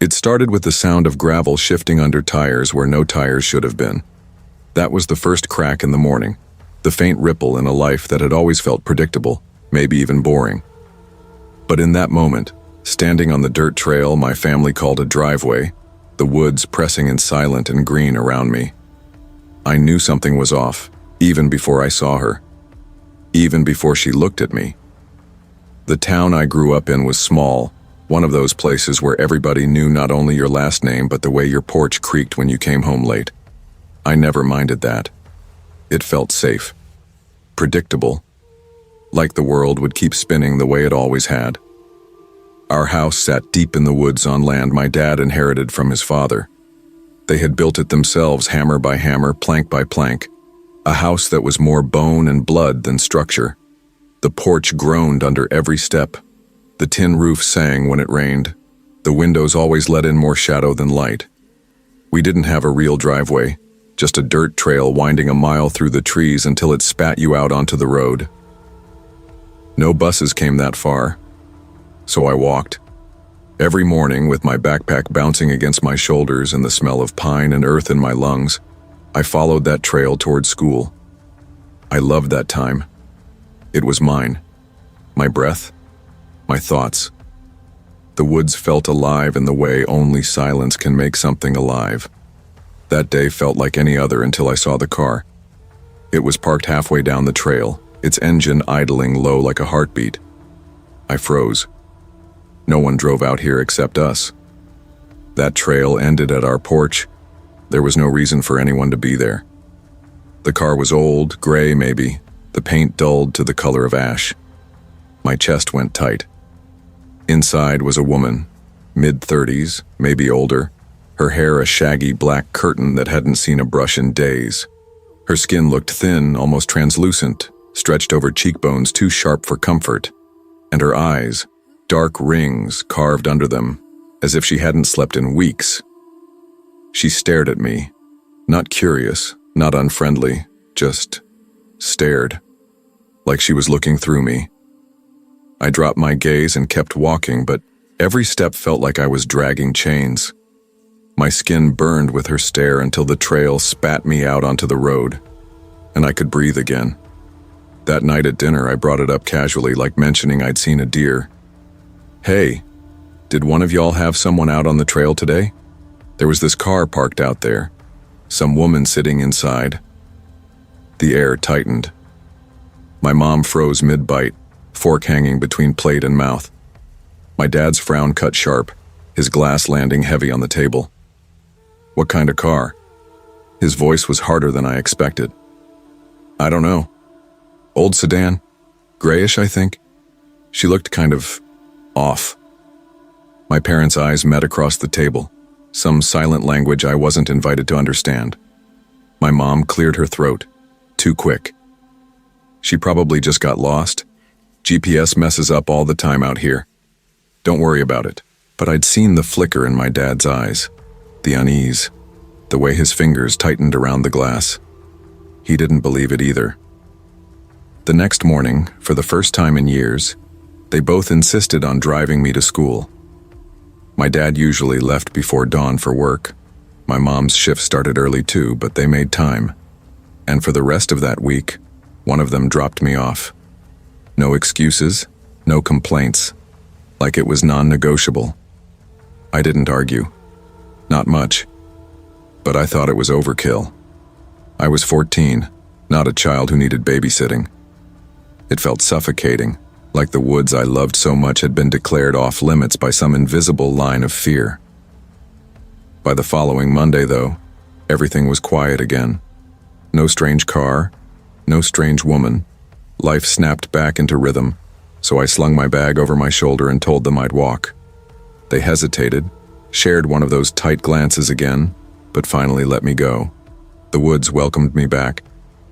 It started with the sound of gravel shifting under tires where no tires should have been. That was the first crack in the morning, the faint ripple in a life that had always felt predictable, maybe even boring. But in that moment, standing on the dirt trail my family called a driveway, the woods pressing in silent and green around me, I knew something was off, even before I saw her. Even before she looked at me. The town I grew up in was small, one of those places where everybody knew not only your last name but the way your porch creaked when you came home late. I never minded that. It felt safe. Predictable. Like the world would keep spinning the way it always had. Our house sat deep in the woods on land my dad inherited from his father. They had built it themselves, hammer by hammer, plank by plank. A house that was more bone and blood than structure. The porch groaned under every step. The tin roof sang when it rained. The windows always let in more shadow than light. We didn't have a real driveway, just a dirt trail winding a mile through the trees until it spat you out onto the road. No buses came that far, so I walked. Every morning, with my backpack bouncing against my shoulders and the smell of pine and earth in my lungs, I followed that trail toward school. I loved that time. It was mine. My breath, my thoughts. The woods felt alive in the way only silence can make something alive. That day felt like any other until I saw the car. It was parked halfway down the trail, its engine idling low like a heartbeat. I froze. No one drove out here except us. That trail ended at our porch. There was no reason for anyone to be there. The car was old, gray maybe, the paint dulled to the color of ash. My chest went tight. Inside was a woman, mid-30s, maybe older, her hair a shaggy black curtain that hadn't seen a brush in days. Her skin looked thin, almost translucent, stretched over cheekbones too sharp for comfort, and her eyes, dark rings carved under them, as if she hadn't slept in weeks. She stared at me, not curious, not unfriendly, just stared, like she was looking through me. I dropped my gaze and kept walking, but every step felt like I was dragging chains. My skin burned with her stare until the trail spat me out onto the road, and I could breathe again. That night at dinner, I brought it up casually, like mentioning I'd seen a deer. Hey, did one of y'all have someone out on the trail today? There was this car parked out there, some woman sitting inside. The air tightened. My mom froze mid-bite, fork hanging between plate and mouth. My dad's frown cut sharp, his glass landing heavy on the table. What kind of car? His voice was harder than I expected. I don't know. Old sedan. Grayish, I think. She looked kind of off. My parents' eyes met across the table, some silent language I wasn't invited to understand. My mom cleared her throat, too quick. She probably just got lost. GPS messes up all the time out here. Don't worry about it. But I'd seen the flicker in my dad's eyes, the unease, the way his fingers tightened around the glass. He didn't believe it either. The next morning, for the first time in years, they both insisted on driving me to school. My dad usually left before dawn for work. My mom's shift started early too, but they made time. And for the rest of that week, one of them dropped me off. No excuses, no complaints, like it was non-negotiable. I didn't argue. Not much. But I thought it was overkill. I was 14, not a child who needed babysitting. It felt suffocating, like the woods I loved so much had been declared off limits by some invisible line of fear. By the following Monday, though, everything was quiet again. No strange car, no strange woman. Life snapped back into rhythm, so I slung my bag over my shoulder and told them I'd walk. They hesitated, shared one of those tight glances again, but finally let me go. The woods welcomed me back.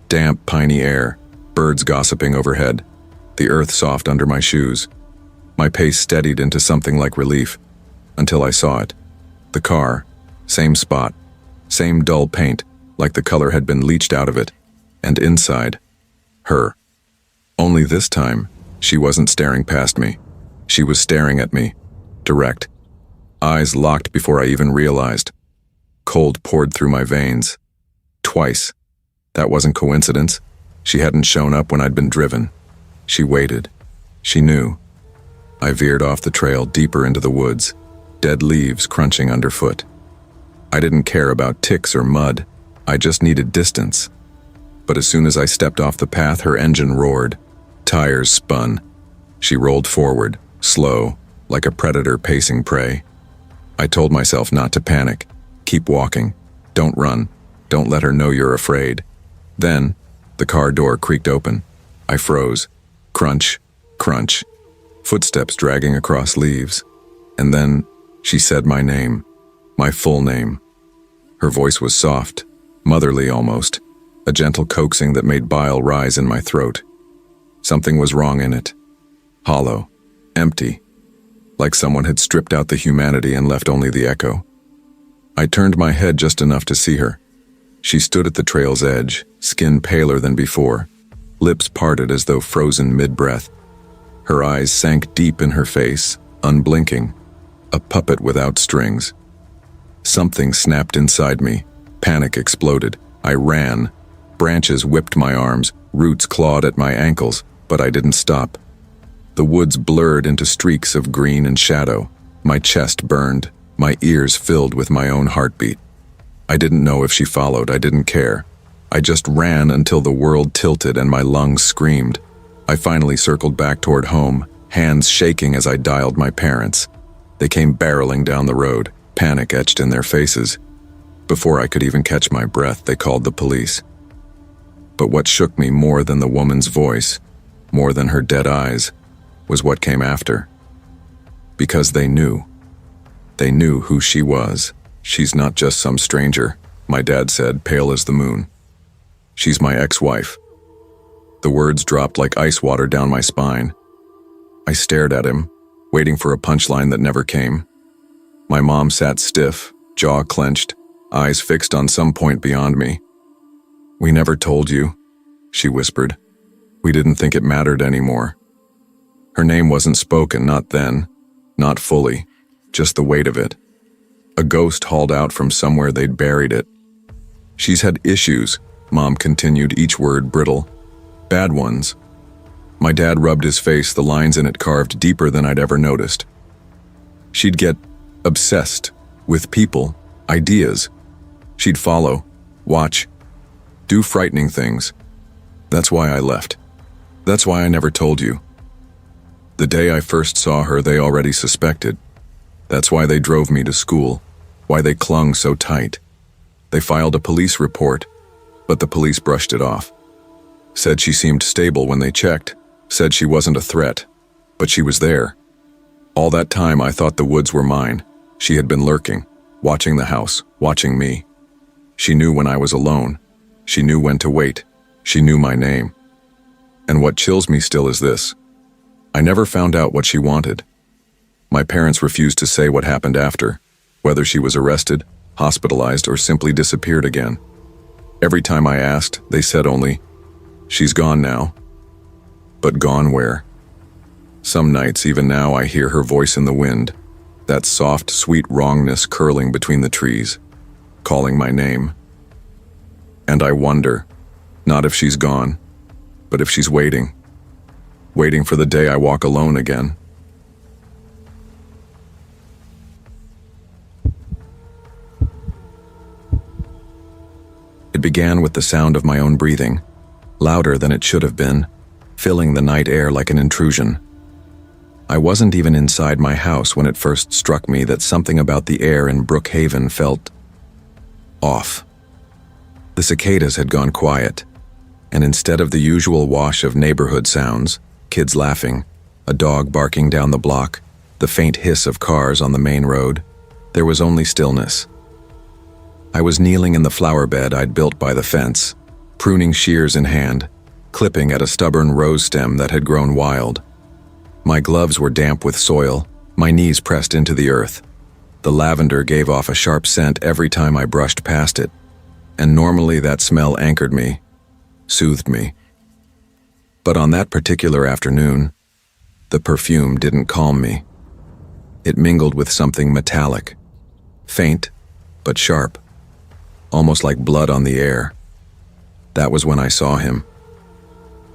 Damp, piney air, birds gossiping overhead, the earth soft under my shoes. My pace steadied into something like relief, until I saw it. The car, same spot, same dull paint, like the color had been leached out of it, and inside, her. Only this time, she wasn't staring past me. She was staring at me, direct. Eyes locked before I even realized. Cold poured through my veins. Twice. That wasn't coincidence. She hadn't shown up when I'd been driven. She waited. She knew. I veered off the trail deeper into the woods, dead leaves crunching underfoot. I didn't care about ticks or mud. I just needed distance. But as soon as I stepped off the path, her engine roared. Tires spun. She rolled forward, slow, like a predator pacing prey. I told myself not to panic. Keep walking. Don't run. Don't let her know you're afraid. Then, the car door creaked open. I froze. Crunch, crunch. Footsteps dragging across leaves. And then, she said my name. My full name. Her voice was soft, motherly almost, a gentle coaxing that made bile rise in my throat. Something was wrong in it. Hollow, empty, like someone had stripped out the humanity and left only the echo. I turned my head just enough to see her. She stood at the trail's edge, skin paler than before, lips parted as though frozen mid-breath. Her eyes sank deep in her face, unblinking, a puppet without strings. Something snapped inside me. Panic exploded. I ran. Branches whipped my arms, roots clawed at my ankles, but I didn't stop. The woods blurred into streaks of green and shadow. My chest burned, my ears filled with my own heartbeat. I didn't know if she followed, I didn't care. I just ran until the world tilted and my lungs screamed. I finally circled back toward home, hands shaking as I dialed my parents. They came barreling down the road, panic etched in their faces. Before I could even catch my breath, they called the police. But what shook me more than the woman's voice, more than her dead eyes, was what came after. Because they knew. They knew who she was. She's not just some stranger, my dad said, pale as the moon. She's my ex-wife. The words dropped like ice water down my spine. I stared at him, waiting for a punchline that never came. My mom sat stiff, jaw clenched, eyes fixed on some point beyond me. "We never told you," she whispered. "We didn't think it mattered anymore." Her name wasn't spoken, not then, not fully, just the weight of it. A ghost hauled out from somewhere they'd buried it. "She's had issues," Mom continued, each word brittle. "Bad ones." My dad rubbed his face, the lines in it carved deeper than I'd ever noticed. She'd get obsessed with people, ideas. She'd follow, watch, do frightening things. That's why I left. That's why I never told you. The day I first saw her, they already suspected. That's why they drove me to school, why they clung so tight. They filed a police report, but the police brushed it off. Said she seemed stable when they checked, said she wasn't a threat, but she was there. All that time I thought the woods were mine. She had been lurking, watching the house, watching me. She knew when I was alone. She knew when to wait. She knew my name. And what chills me still is this. I never found out what she wanted. My parents refused to say what happened after, whether she was arrested, hospitalized, or simply disappeared again. Every time I asked, they said only, "She's gone now." But gone where? Some nights, even now, I hear her voice in the wind, that soft, sweet wrongness curling between the trees, calling my name. And I wonder, not if she's gone, but if she's waiting for the day I walk alone again. It began with the sound of my own breathing, louder than it should have been, filling the night air like an intrusion. I wasn't even inside my house when it first struck me that something about the air in Brookhaven felt off. The cicadas had gone quiet, and instead of the usual wash of neighborhood sounds, kids laughing, a dog barking down the block, the faint hiss of cars on the main road, there was only stillness. I was kneeling in the flower bed I'd built by the fence, pruning shears in hand, clipping at a stubborn rose stem that had grown wild. My gloves were damp with soil, my knees pressed into the earth. The lavender gave off a sharp scent every time I brushed past it, and normally that smell anchored me, soothed me. But on that particular afternoon, the perfume didn't calm me. It mingled with something metallic, faint, but sharp, almost like blood on the air. That was when I saw him.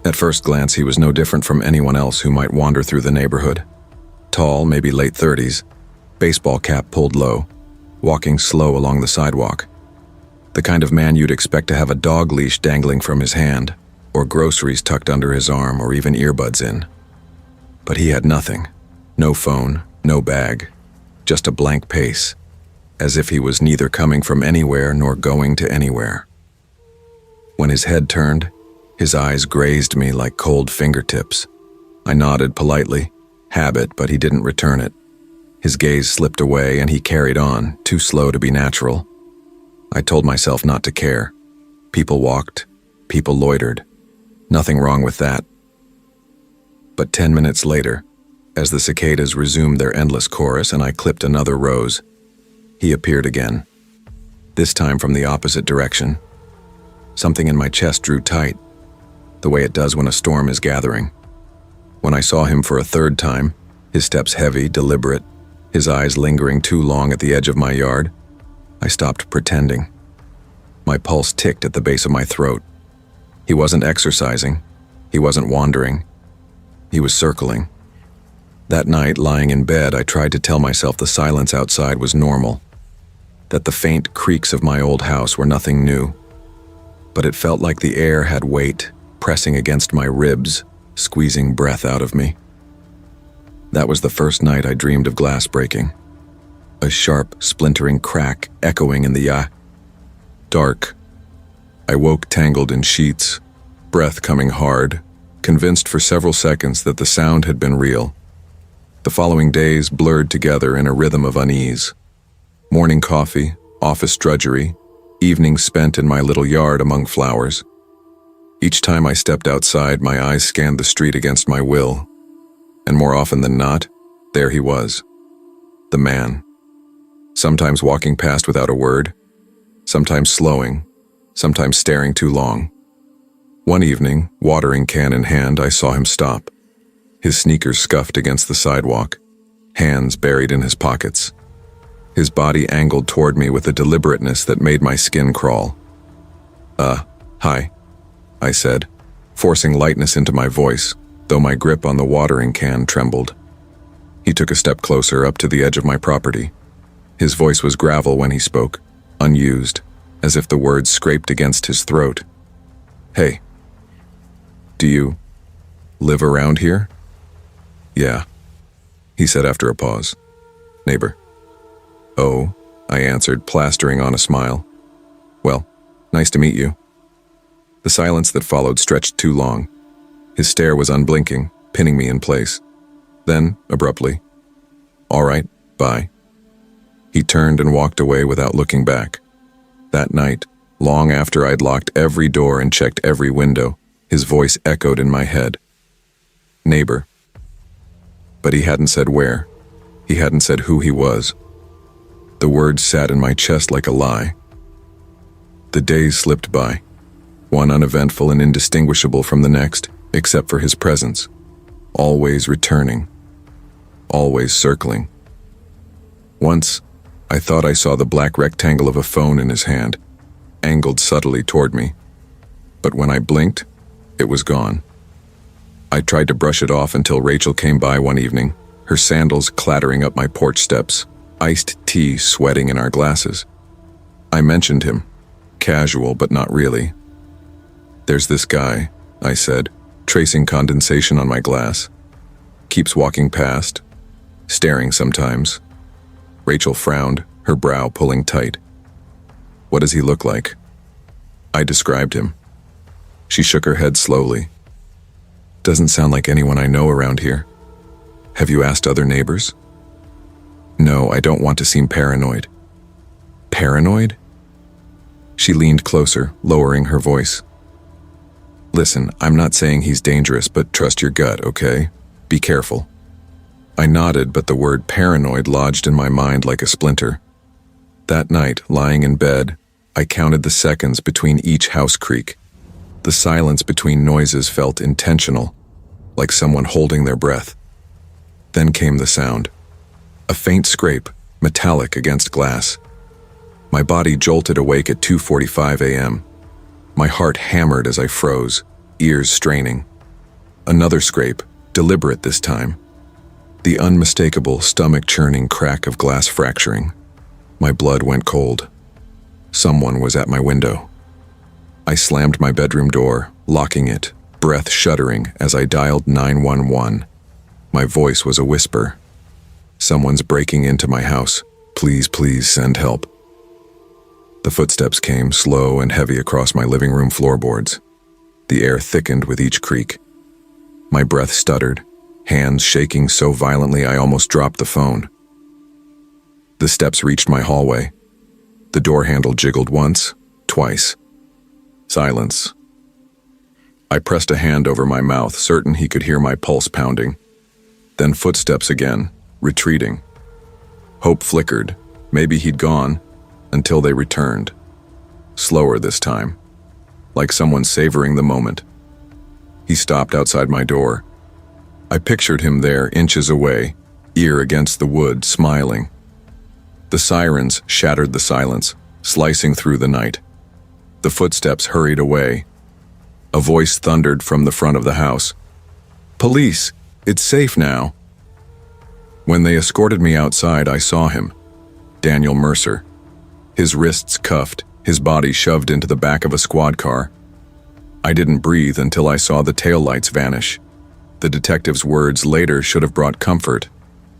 At first glance, he was no different from anyone else who might wander through the neighborhood. Tall, maybe late 30s, baseball cap pulled low, walking slow along the sidewalk. The kind of man you'd expect to have a dog leash dangling from his hand, or groceries tucked under his arm, or even earbuds in. But he had nothing. No phone, no bag, just a blank pace, as if he was neither coming from anywhere nor going to anywhere. When his head turned, his eyes grazed me like cold fingertips. I nodded politely, habit, but he didn't return it. His gaze slipped away and he carried on, too slow to be natural. I told myself not to care. People walked, people loitered. Nothing wrong with that. But 10 minutes later, as the cicadas resumed their endless chorus and I clipped another rose, he appeared again. This time from the opposite direction. Something in my chest drew tight, the way it does when a storm is gathering. When I saw him for a third time, his steps heavy, deliberate, his eyes lingering too long at the edge of my yard, I stopped pretending. My pulse ticked at the base of my throat. He wasn't exercising. He wasn't wandering. He was circling. That night, lying in bed, I tried to tell myself the silence outside was normal, that the faint creaks of my old house were nothing new. But it felt like the air had weight, pressing against my ribs, squeezing breath out of me. That was the first night I dreamed of glass breaking. A sharp, splintering crack echoing in the dark. I woke tangled in sheets, breath coming hard, convinced for several seconds that the sound had been real. The following days blurred together in a rhythm of unease. Morning coffee, office drudgery, evenings spent in my little yard among flowers. Each time I stepped outside, my eyes scanned the street against my will. And more often than not, there he was. The man. Sometimes walking past without a word, sometimes slowing, sometimes staring too long. One evening, watering can in hand, I saw him stop. His sneakers scuffed against the sidewalk, hands buried in his pockets. His body angled toward me with a deliberateness that made my skin crawl. Hi, I said, forcing lightness into my voice, though my grip on the watering can trembled. He took a step closer up to the edge of my property. His voice was gravel when he spoke, unused, as if the words scraped against his throat. Hey, do you live around here? Yeah, he said after a pause. Neighbor. Oh, I answered, plastering on a smile. Well, nice to meet you. The silence that followed stretched too long. His stare was unblinking, pinning me in place. Then, abruptly, all right, bye. He turned and walked away without looking back. That night, long after I'd locked every door and checked every window, his voice echoed in my head. Neighbor. But he hadn't said where. He hadn't said who he was. The words sat in my chest like a lie. The days slipped by, one uneventful and indistinguishable from the next, except for his presence, always returning, always circling. Once, I thought I saw the black rectangle of a phone in his hand, angled subtly toward me. But when I blinked, it was gone. I tried to brush it off until Rachel came by one evening, her sandals clattering up my porch steps, iced tea sweating in our glasses. I mentioned him, casual but not really. There's this guy, I said, tracing condensation on my glass. Keeps walking past, staring sometimes. Rachel frowned, her brow pulling tight. What does he look like? I described him. She shook her head slowly. Doesn't sound like anyone I know around here. Have you asked other neighbors? No, I don't want to seem paranoid. Paranoid? She leaned closer, lowering her voice. Listen, I'm not saying he's dangerous, but trust your gut, okay? Be careful. I nodded, but the word paranoid lodged in my mind like a splinter. That night, lying in bed, I counted the seconds between each house creak. The silence between noises felt intentional, like someone holding their breath. Then came the sound. A faint scrape, metallic against glass. My body jolted awake at 2:45 a.m. My heart hammered as I froze, ears straining. Another scrape, deliberate this time. The unmistakable, stomach-churning crack of glass fracturing. My blood went cold. Someone was at my window. I slammed my bedroom door, locking it, breath shuddering as I dialed 911. My voice was a whisper. Someone's breaking into my house. Please, please send help. The footsteps came slow and heavy across my living room floorboards. The air thickened with each creak. My breath stuttered, hands shaking so violently I almost dropped the phone. The steps reached my hallway. The door handle jiggled once, twice. Silence. I pressed a hand over my mouth, certain he could hear my pulse pounding. Then footsteps again, retreating. Hope flickered. Maybe he'd gone, until they returned. Slower this time, like someone savoring the moment. He stopped outside my door. I pictured him there, inches away, ear against the wood, smiling. The sirens shattered the silence, slicing through the night. The footsteps hurried away. A voice thundered from the front of the house. "Police! It's safe now!" When they escorted me outside, I saw him. Daniel Mercer. His wrists cuffed, his body shoved into the back of a squad car. I didn't breathe until I saw the taillights vanish. The detective's words later should have brought comfort,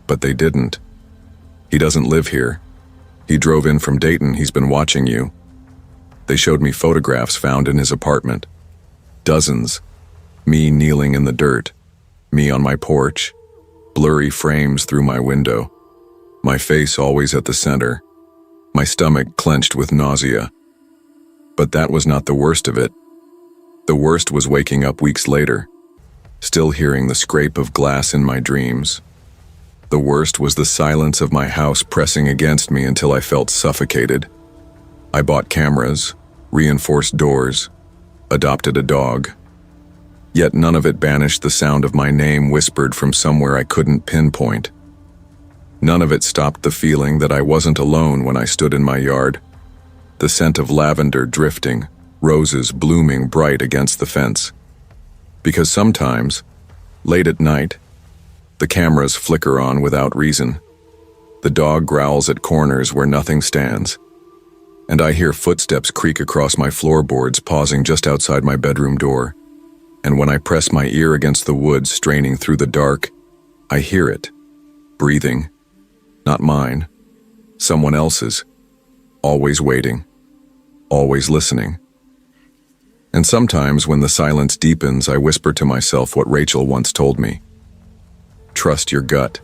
but they didn't. "He doesn't live here. He drove in from Dayton. He's been watching you." They showed me photographs found in his apartment. Dozens. Me kneeling in the dirt. Me on my porch. Blurry frames through my window. My face always at the center. My stomach clenched with nausea. But that was not the worst of it. The worst was waking up weeks later, still hearing the scrape of glass in my dreams. The worst was the silence of my house pressing against me until I felt suffocated. I bought cameras, reinforced doors, adopted a dog. Yet none of it banished the sound of my name whispered from somewhere I couldn't pinpoint. None of it stopped the feeling that I wasn't alone when I stood in my yard. The scent of lavender drifting, roses blooming bright against the fence. Because sometimes, late at night, the cameras flicker on without reason. The dog growls at corners where nothing stands. And I hear footsteps creak across my floorboards, pausing just outside my bedroom door. And when I press my ear against the wood, straining through the dark, I hear it. Breathing. Not mine. Someone else's. Always waiting. Always listening. And sometimes when the silence deepens, I whisper to myself what Rachel once told me. Trust your gut.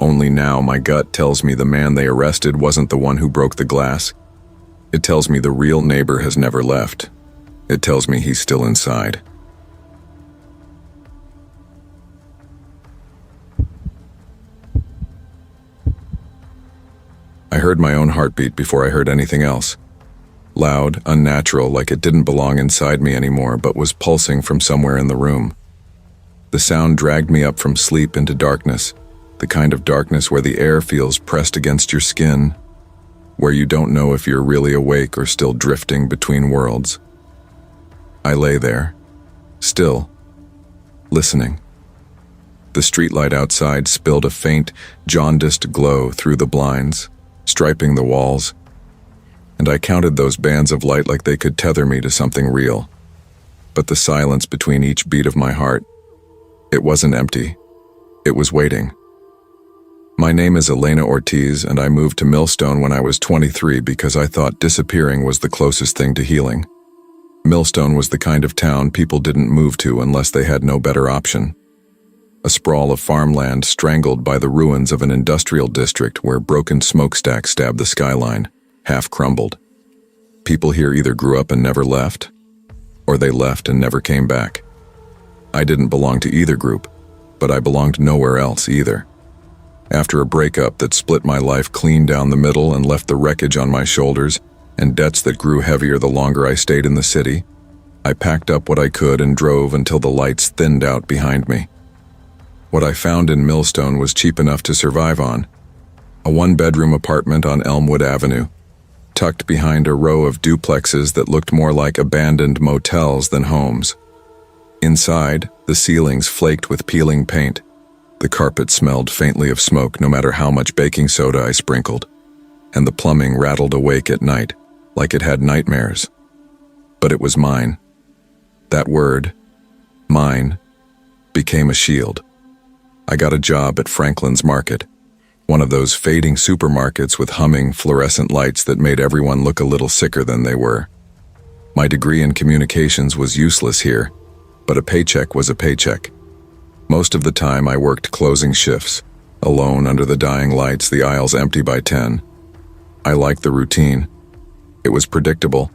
Only now my gut tells me the man they arrested wasn't the one who broke the glass. It tells me the real neighbor has never left. It tells me he's still inside. I heard my own heartbeat before I heard anything else. Loud, unnatural, like it didn't belong inside me anymore, but was pulsing from somewhere in the room. The sound dragged me up from sleep into darkness, the kind of darkness where the air feels pressed against your skin, where you don't know if you're really awake or still drifting between worlds. I lay there, still, listening. The streetlight outside spilled a faint, jaundiced glow through the blinds, striping the walls, and I counted those bands of light like they could tether me to something real. But the silence between each beat of my heart, it wasn't empty. It was waiting. My name is Elena Ortiz, and I moved to Millstone when I was 23 because I thought disappearing was the closest thing to healing. Millstone was the kind of town people didn't move to unless they had no better option. A sprawl of farmland strangled by the ruins of an industrial district where broken smokestacks stabbed the skyline, half crumbled. People here either grew up and never left, or they left and never came back. I didn't belong to either group, but I belonged nowhere else either. After a breakup that split my life clean down the middle and left the wreckage on my shoulders and debts that grew heavier the longer I stayed in the city, I packed up what I could and drove until the lights thinned out behind me. What I found in Millstone was cheap enough to survive on, A one-bedroom apartment on Elmwood Avenue, tucked behind a row of duplexes that looked more like abandoned motels than homes. Inside, the ceilings flaked with peeling paint. The carpet smelled faintly of smoke no matter how much baking soda I sprinkled, and the plumbing rattled awake at night, like it had nightmares. But it was mine. That word, mine, became a shield. I got a job at Franklin's Market, one of those fading supermarkets with humming fluorescent lights that made everyone look a little sicker than they were. My degree in communications was useless here, but a paycheck was a paycheck. Most of the time I worked closing shifts, alone under the dying lights, the aisles empty by 10. I liked the routine. It was predictable.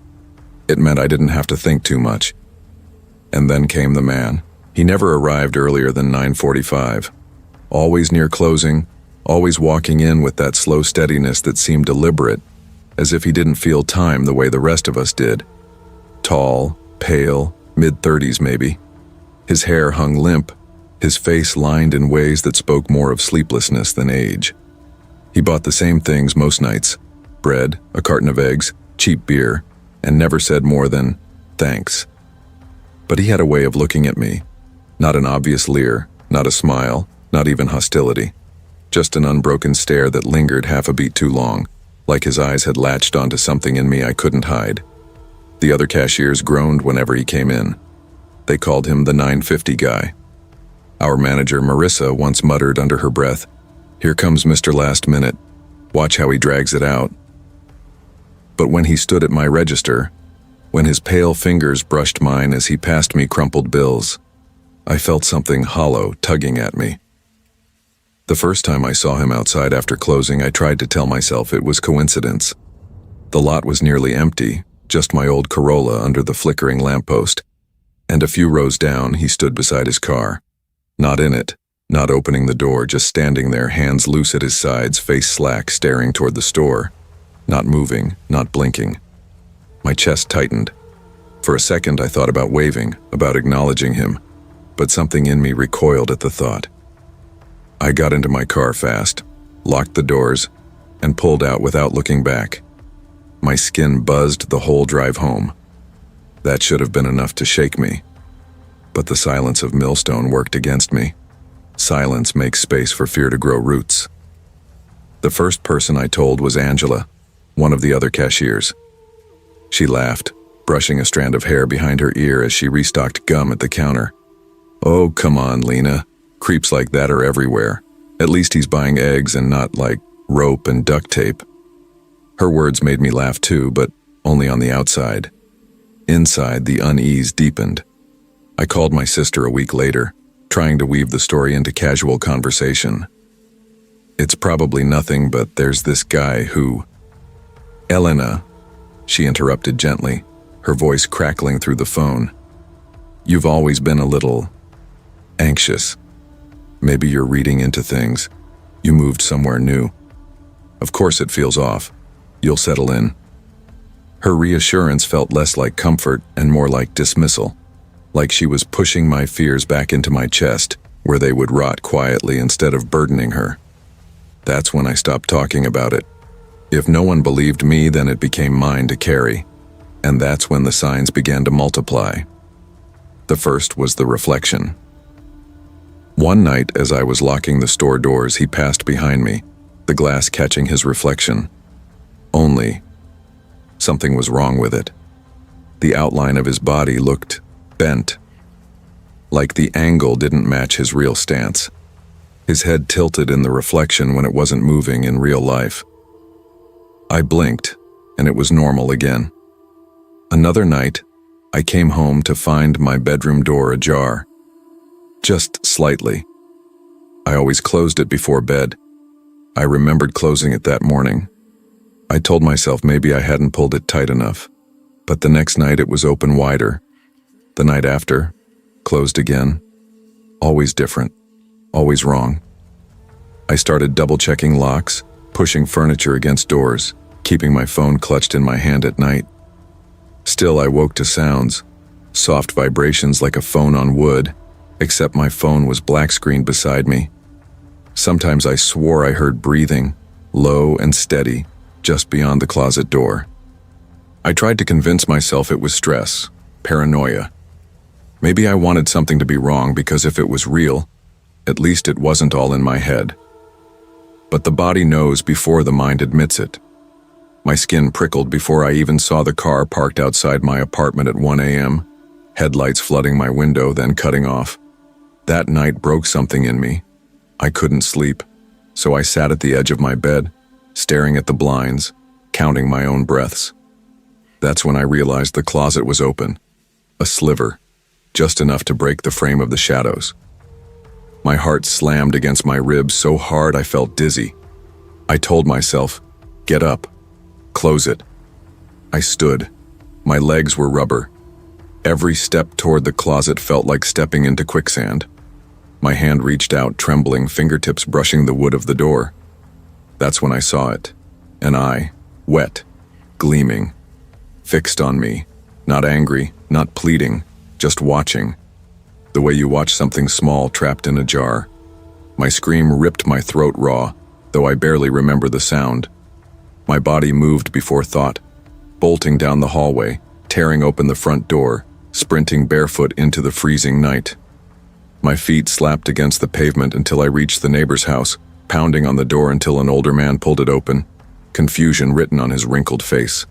It meant I didn't have to think too much. And then came the man. He never arrived earlier than 9:45. Always near closing, always walking in with that slow steadiness that seemed deliberate, as if he didn't feel time the way the rest of us did. Tall, pale, mid-30s maybe. His hair hung limp, his face lined in ways that spoke more of sleeplessness than age. He bought the same things most nights: bread, a carton of eggs, cheap beer, and never said more than, "Thanks." But he had a way of looking at me. Not an obvious leer, not a smile, not even hostility. Just an unbroken stare that lingered half a beat too long, like his eyes had latched onto something in me I couldn't hide. The other cashiers groaned whenever he came in. They called him the 950 guy. Our manager, Marissa, once muttered under her breath, "Here comes Mr. Last Minute. Watch how he drags it out." But when he stood at my register, when his pale fingers brushed mine as he passed me crumpled bills, I felt something hollow tugging at me. The first time I saw him outside after closing, I tried to tell myself it was coincidence. The lot was nearly empty, just my old Corolla under the flickering lamppost, and a few rows down he stood beside his car. Not in it, not opening the door, just standing there, hands loose at his sides, face slack, staring toward the store. Not moving, not blinking. My chest tightened. For a second I thought about waving, about acknowledging him, but something in me recoiled at the thought. I got into my car fast, locked the doors, and pulled out without looking back. My skin buzzed the whole drive home. That should have been enough to shake me. But the silence of Millstone worked against me. Silence makes space for fear to grow roots. The first person I told was Angela, one of the other cashiers. She laughed, brushing a strand of hair behind her ear as she restocked gum at the counter. "Oh, come on, Lena. Creeps like that are everywhere. At least he's buying eggs and not like rope and duct tape." Her words made me laugh too, but only on the outside. Inside, the unease deepened. I called my sister a week later, trying to weave the story into casual conversation. "It's probably nothing, but there's this guy who—" "Elena," she interrupted gently, her voice crackling through the phone. "You've always been a little anxious. Maybe you're reading into things. You moved somewhere new. Of course it feels off. You'll settle in." Her reassurance felt less like comfort and more like dismissal, like she was pushing my fears back into my chest, where they would rot quietly instead of burdening her. That's when I stopped talking about it. If no one believed me, then it became mine to carry, and that's when the signs began to multiply. The first was the reflection. One night, as I was locking the store doors, he passed behind me, the glass catching his reflection. Only, something was wrong with it. The outline of his body looked bent, like the angle didn't match his real stance. His head tilted in the reflection when it wasn't moving in real life. I blinked, and it was normal again. Another night, I came home to find my bedroom door ajar. Just slightly. I always closed it before bed. I remembered closing it that morning. I told myself maybe I hadn't pulled it tight enough, but the next night it was open wider. The night after, closed again. Always different, always wrong. I started double-checking locks, pushing furniture against doors, keeping my phone clutched in my hand at night. Still, I woke to sounds, soft vibrations like a phone on wood, except my phone was black-screened beside me. Sometimes I swore I heard breathing, low and steady, just beyond the closet door. I tried to convince myself it was stress, paranoia. Maybe I wanted something to be wrong because if it was real, at least it wasn't all in my head. But the body knows before the mind admits it. My skin prickled before I even saw the car parked outside my apartment at 1 a.m., headlights flooding my window, then cutting off. That night broke something in me. I couldn't sleep, so I sat at the edge of my bed, staring at the blinds, counting my own breaths. That's when I realized the closet was open. A sliver, just enough to break the frame of the shadows. My heart slammed against my ribs so hard I felt dizzy. I told myself, "Get up. Close it." I stood. My legs were rubber. Every step toward the closet felt like stepping into quicksand. My hand reached out, trembling, fingertips brushing the wood of the door. That's when I saw it. An eye, wet, gleaming, fixed on me. Not angry, not pleading, just watching. The way you watch something small trapped in a jar. My scream ripped my throat raw, though I barely remember the sound. My body moved before thought, bolting down the hallway, tearing open the front door, sprinting barefoot into the freezing night. My feet slapped against the pavement until I reached the neighbor's house, pounding on the door until an older man pulled it open, confusion written on his wrinkled face.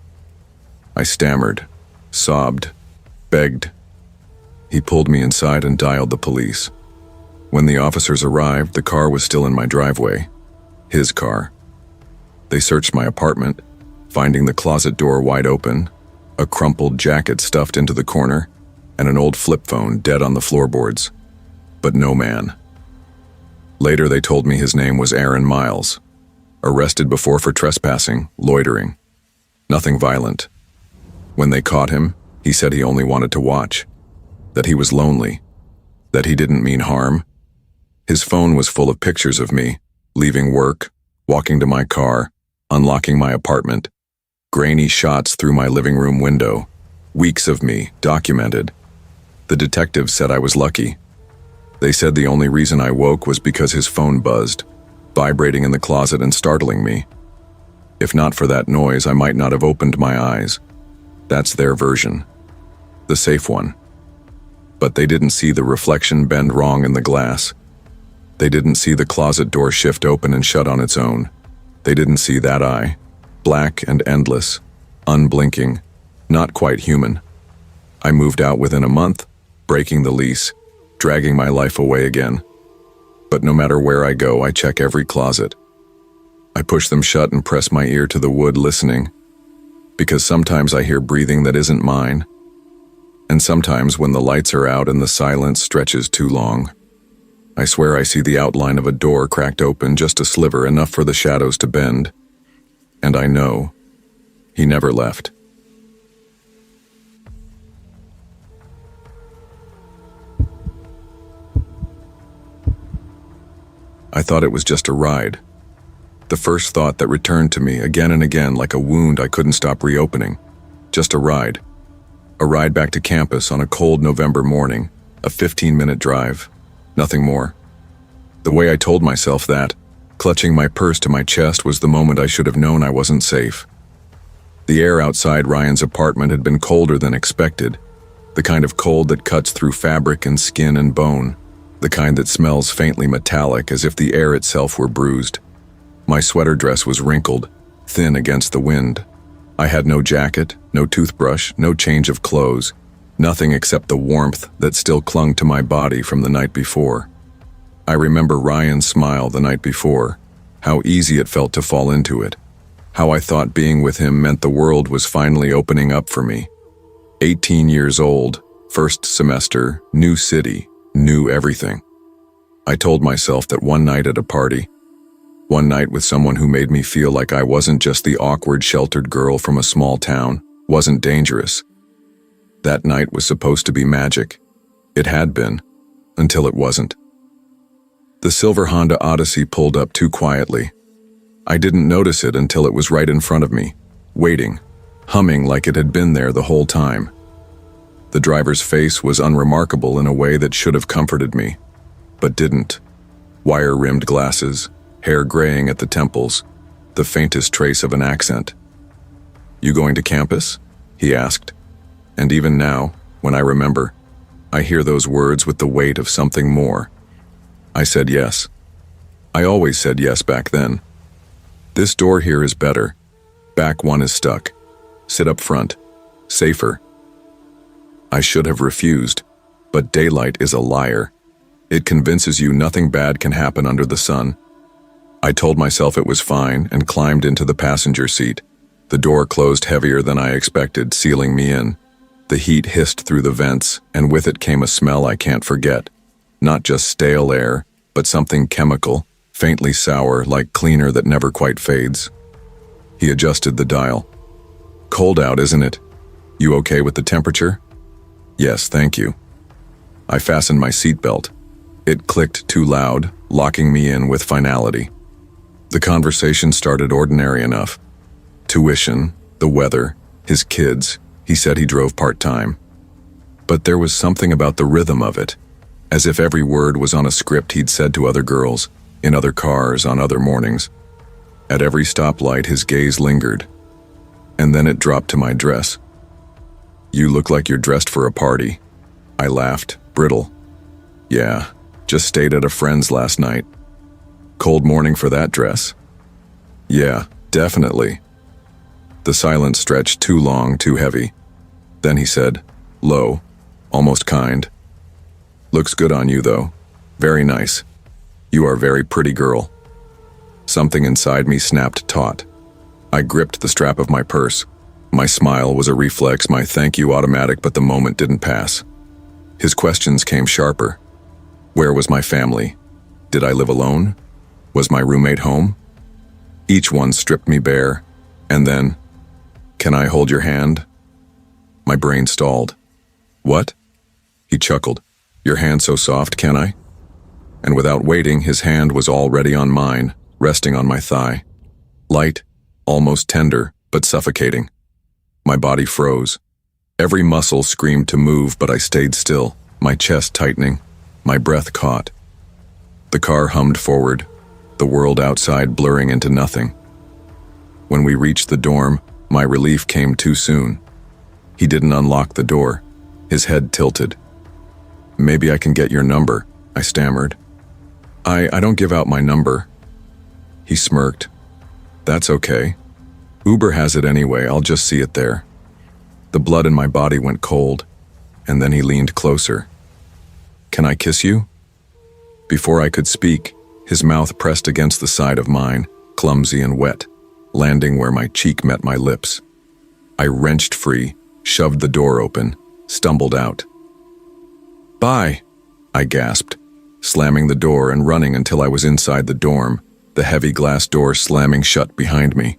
I stammered, sobbed, begged. He pulled me inside and dialed the police. When the officers arrived, the car was still in my driveway. His car. They searched my apartment, finding the closet door wide open, a crumpled jacket stuffed into the corner, and an old flip phone dead on the floorboards. But no man. Later they told me his name was Aaron Miles. Arrested before for trespassing, loitering. Nothing violent. When they caught him, he said he only wanted to watch. That he was lonely. That he didn't mean harm. His phone was full of pictures of me, leaving work, walking to my car, unlocking my apartment. Grainy shots through my living room window. Weeks of me, documented. The detectives said I was lucky. They said the only reason I woke was because his phone buzzed, vibrating in the closet and startling me. If not for that noise, I might not have opened my eyes. That's their version. The safe one. But they didn't see the reflection bend wrong in the glass. They didn't see the closet door shift open and shut on its own. They didn't see that eye, black and endless, unblinking, not quite human. I moved out within a month, breaking the lease, dragging my life away again. But no matter where I go, I check every closet. I push them shut and press my ear to the wood, listening. Because sometimes I hear breathing that isn't mine. And sometimes when the lights are out and the silence stretches too long, I swear I see the outline of a door cracked open, just a sliver, enough for the shadows to bend. And I know he never left. I thought it was just a ride. The first thought that returned to me again and again like a wound I couldn't stop reopening. Just a ride. A ride back to campus on a cold November morning, a 15-minute drive. Nothing more. The way I told myself that, clutching my purse to my chest, was the moment I should have known I wasn't safe. The air outside Ryan's apartment had been colder than expected, the kind of cold that cuts through fabric and skin and bone, the kind that smells faintly metallic as if the air itself were bruised. My sweater dress was wrinkled, thin against the wind. I had no jacket, no toothbrush, no change of clothes, nothing except the warmth that still clung to my body from the night before. I remember Ryan's smile the night before, how easy it felt to fall into it, how I thought being with him meant the world was finally opening up for me. 18 years old, first semester, new city, new everything. I told myself that one night at a party, one night with someone who made me feel like I wasn't just the awkward, sheltered girl from a small town, wasn't dangerous. That night was supposed to be magic. It had been, until it wasn't. The silver Honda Odyssey pulled up too quietly. I didn't notice it until it was right in front of me, waiting, humming like it had been there the whole time. The driver's face was unremarkable in a way that should have comforted me, but didn't. Wire-rimmed glasses, hair graying at the temples, the faintest trace of an accent. "You going to campus?" he asked. And even now, when I remember, I hear those words with the weight of something more. I said yes. I always said yes back then. "This door here is better. Back one is stuck. Sit up front. Safer." I should have refused, but daylight is a liar. It convinces you nothing bad can happen under the sun. I told myself it was fine and climbed into the passenger seat. The door closed heavier than I expected, sealing me in. The heat hissed through the vents, and with it came a smell I can't forget. Not just stale air, but something chemical, faintly sour, like cleaner that never quite fades. He adjusted the dial. "Cold out, isn't it? You okay with the temperature?" "Yes, thank you." I fastened my seatbelt. It clicked too loud, locking me in with finality. The conversation started ordinary enough. Tuition, the weather, his kids. He said he drove part-time. But there was something about the rhythm of it, as if every word was on a script he'd said to other girls, in other cars, on other mornings. At every stoplight, his gaze lingered. And then it dropped to my dress. "You look like you're dressed for a party." I laughed, brittle. "Yeah, just stayed at a friend's last night." "Cold morning for that dress." "Yeah, definitely." The silence stretched too long, too heavy. Then he said, low, almost kind, "Looks good on you, though. Very nice. You are a very pretty girl." Something inside me snapped taut. I gripped the strap of my purse. My smile was a reflex, my thank you automatic, but the moment didn't pass. His questions came sharper. Where was my family? Did I live alone? Was my roommate home? Each one stripped me bare, and then, "Can I hold your hand?" My brain stalled. "What?" He chuckled. "Your hand so soft, can I?" And without waiting, his hand was already on mine, resting on my thigh. Light, almost tender, but suffocating. My body froze. Every muscle screamed to move, but I stayed still, my chest tightening, my breath caught. The car hummed forward, the world outside blurring into nothing. When we reached the dorm, my relief came too soon. He didn't unlock the door. His head tilted. "Maybe I can get your number," I stammered. I don't give out my number." He smirked. "That's okay. Uber has it anyway, I'll just see it there." The blood in my body went cold, and then he leaned closer. "Can I kiss you?" Before I could speak, his mouth pressed against the side of mine, clumsy and wet, landing where my cheek met my lips. I wrenched free, shoved the door open, stumbled out. "Bye," I gasped, slamming the door and running until I was inside the dorm, the heavy glass door slamming shut behind me.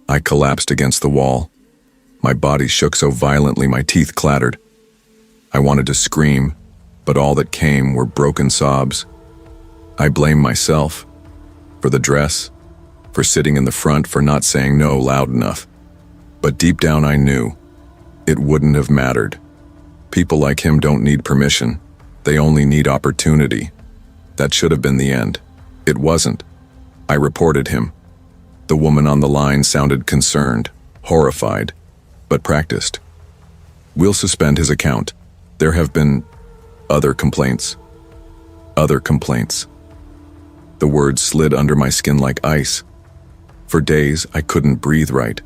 I collapsed against the wall. My body shook so violently my teeth clattered. I wanted to scream, but all that came were broken sobs. I blamed myself, for the dress, for sitting in the front, for not saying no loud enough. But deep down I knew, it wouldn't have mattered. People like him don't need permission. They only need opportunity. That should have been the end. It wasn't. I reported him. The woman on the line sounded concerned, horrified, but practiced. "We'll suspend his account. There have been other complaints." Other complaints. The words slid under my skin like ice. For days, I couldn't breathe right.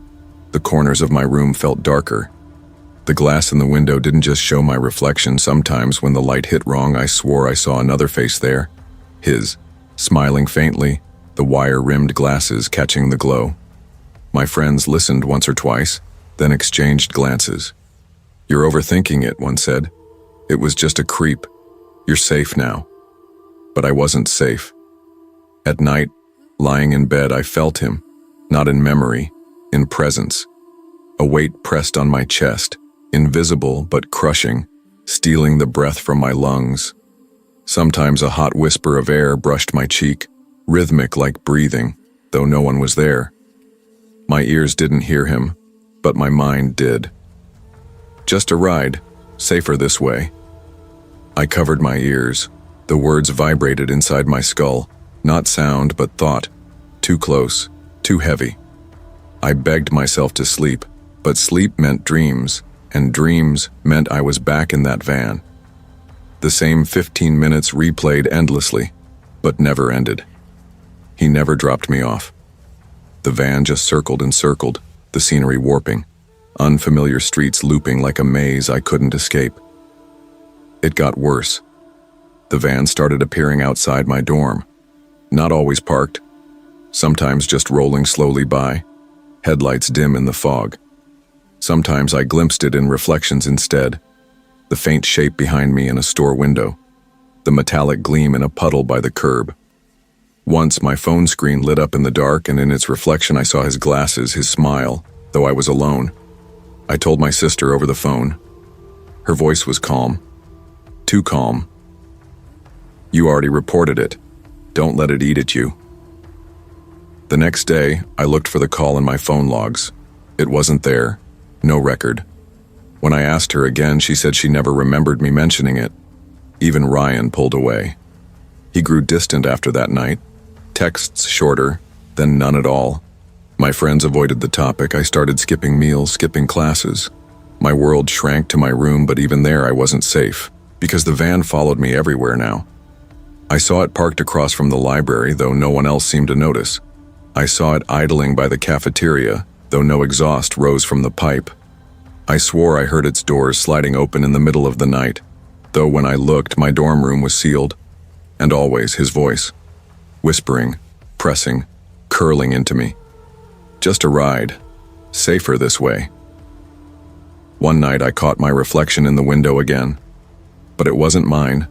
The corners of my room felt darker. The glass in the window didn't just show my reflection. Sometimes when the light hit wrong, I swore I saw another face there. His, smiling faintly, the wire-rimmed glasses catching the glow. My friends listened once or twice, then exchanged glances. "You're overthinking it," one said. "It was just a creep. You're safe now." But I wasn't safe. At night, lying in bed, I felt him, not in memory, in presence. A weight pressed on my chest, invisible but crushing, stealing the breath from my lungs. Sometimes a hot whisper of air brushed my cheek, rhythmic like breathing, though no one was there. My ears didn't hear him, but my mind did. "Just a ride, safer this way." I covered my ears. The words vibrated inside my skull, not sound but thought, too close, too heavy. I begged myself to sleep, but sleep meant dreams, and dreams meant I was back in that van. The same 15 minutes replayed endlessly, but never ended. He never dropped me off. The van just circled and circled, the scenery warping, unfamiliar streets looping like a maze I couldn't escape. It got worse. The van started appearing outside my dorm, not always parked, sometimes just rolling slowly by, headlights dim in the fog. Sometimes I glimpsed it in reflections instead, the faint shape behind me in a store window, the metallic gleam in a puddle by the curb. Once my phone screen lit up in the dark, and in its reflection I saw his glasses, his smile, though I was alone. I told my sister over the phone. Her voice was calm. Too calm. "You already reported it. Don't let it eat at you." The next day, I looked for the call in my phone logs. It wasn't there. No record. When I asked her again, she said she never remembered me mentioning it. Even Ryan pulled away. He grew distant after that night. Texts shorter, then none at all. My friends avoided the topic. I started skipping meals, skipping classes. My world shrank to my room, but even there I wasn't safe, because the van followed me everywhere now. I saw it parked across from the library, though no one else seemed to notice. I saw it idling by the cafeteria, though no exhaust rose from the pipe. I swore I heard its doors sliding open in the middle of the night, though when I looked, my dorm room was sealed. And always his voice, whispering, pressing, curling into me. Just a ride. Safer this way. One night I caught my reflection in the window again. But it wasn't mine.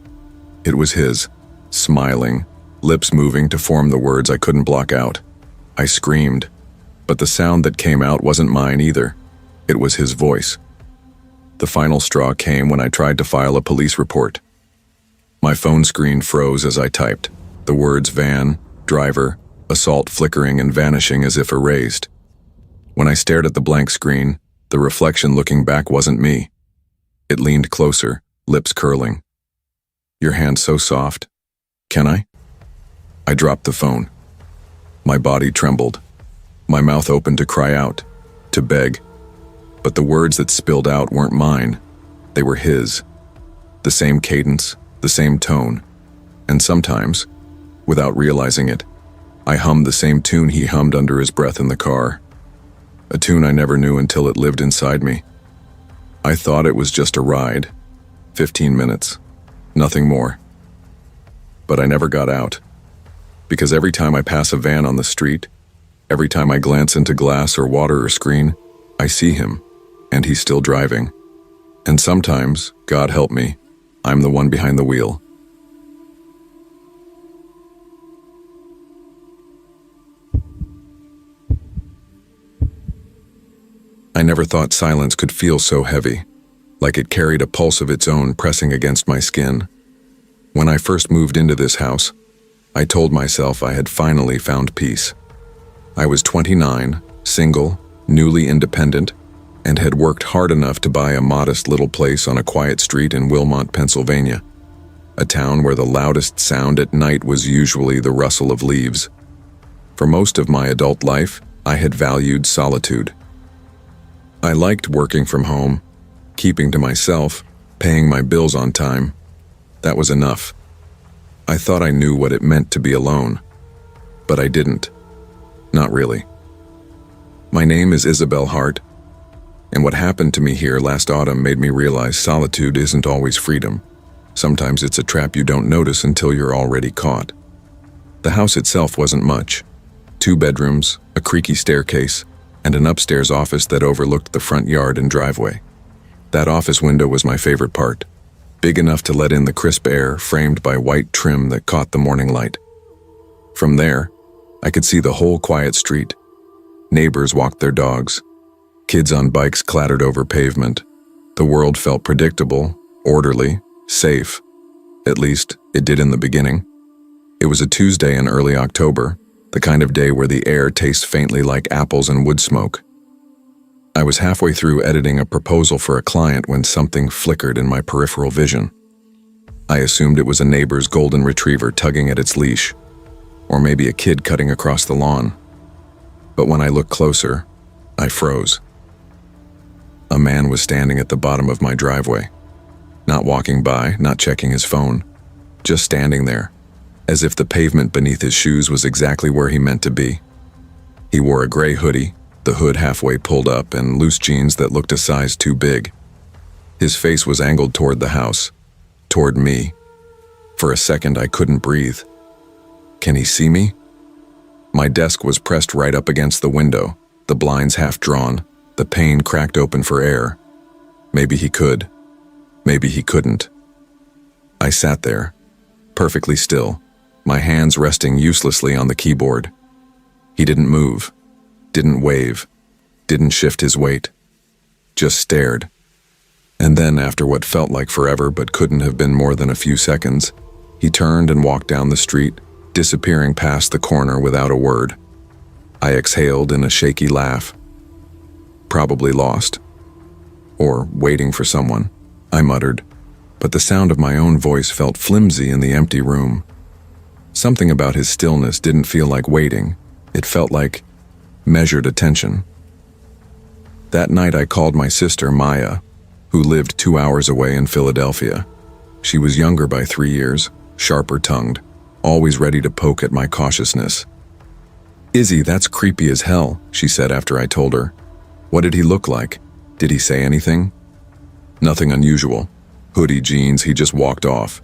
It was his, smiling, lips moving to form the words I couldn't block out. I screamed, but the sound that came out wasn't mine either. It was his voice. The final straw came when I tried to file a police report. My phone screen froze as I typed, the words van, driver, assault flickering and vanishing as if erased. When I stared at the blank screen, the reflection looking back wasn't me. It leaned closer, lips curling. "Your hand so soft. Can I?" I dropped the phone. My body trembled. My mouth opened to cry out, to beg. But the words that spilled out weren't mine. They were his. The same cadence, the same tone. And sometimes, without realizing it, I hummed the same tune he hummed under his breath in the car. A tune I never knew until it lived inside me. I thought it was just a ride. 15 minutes. Nothing more. But I never got out. Because every time I pass a van on the street, every time I glance into glass or water or screen, I see him, and he's still driving. And sometimes, God help me, I'm the one behind the wheel. I never thought silence could feel so heavy, like it carried a pulse of its own pressing against my skin. When I first moved into this house, I told myself I had finally found peace. I was 29, single, newly independent, and had worked hard enough to buy a modest little place on a quiet street in Wilmot, Pennsylvania, a town where the loudest sound at night was usually the rustle of leaves. For most of my adult life, I had valued solitude. I liked working from home, keeping to myself, paying my bills on time. That was enough. I thought I knew what it meant to be alone, but I didn't. Not really. My name is Isabel Hart, and what happened to me here last autumn made me realize solitude isn't always freedom. Sometimes it's a trap you don't notice until you're already caught. The house itself wasn't much. 2 bedrooms, a creaky staircase, and an upstairs office that overlooked the front yard and driveway. That office window was my favorite part, big enough to let in the crisp air framed by white trim that caught the morning light. From there, I could see the whole quiet street. Neighbors walked their dogs. Kids on bikes clattered over pavement. The world felt predictable, orderly, safe. At least, it did in the beginning. It was a Tuesday in early October, the kind of day where the air tastes faintly like apples and wood smoke. I was halfway through editing a proposal for a client when something flickered in my peripheral vision. I assumed it was a neighbor's golden retriever tugging at its leash, or maybe a kid cutting across the lawn. But when I looked closer, I froze. A man was standing at the bottom of my driveway. Not walking by, not checking his phone. Just standing there, as if the pavement beneath his shoes was exactly where he meant to be. He wore a gray hoodie, the hood halfway pulled up, and loose jeans that looked a size too big. His face was angled toward the house, toward me. For a second, I couldn't breathe. Can he see me? My desk was pressed right up against the window, the blinds half drawn, the pane cracked open for air. Maybe he could. Maybe he couldn't. I sat there, perfectly still, my hands resting uselessly on the keyboard. He didn't move, didn't wave, didn't shift his weight. Just stared. And then, after what felt like forever but couldn't have been more than a few seconds, he turned and walked down the street, disappearing past the corner without a word. I exhaled in a shaky laugh. Probably lost. Or waiting for someone, I muttered, but the sound of my own voice felt flimsy in the empty room. Something about his stillness didn't feel like waiting. It felt like measured attention. That night I called my sister, Maya, who lived 2 hours away in Philadelphia. She was younger by 3 years, sharper-tongued, always ready to poke at my cautiousness. "Izzy, that's creepy as hell," she said after I told her. "What did he look like? Did he say anything?" "Nothing unusual. Hoodie, jeans, he just walked off."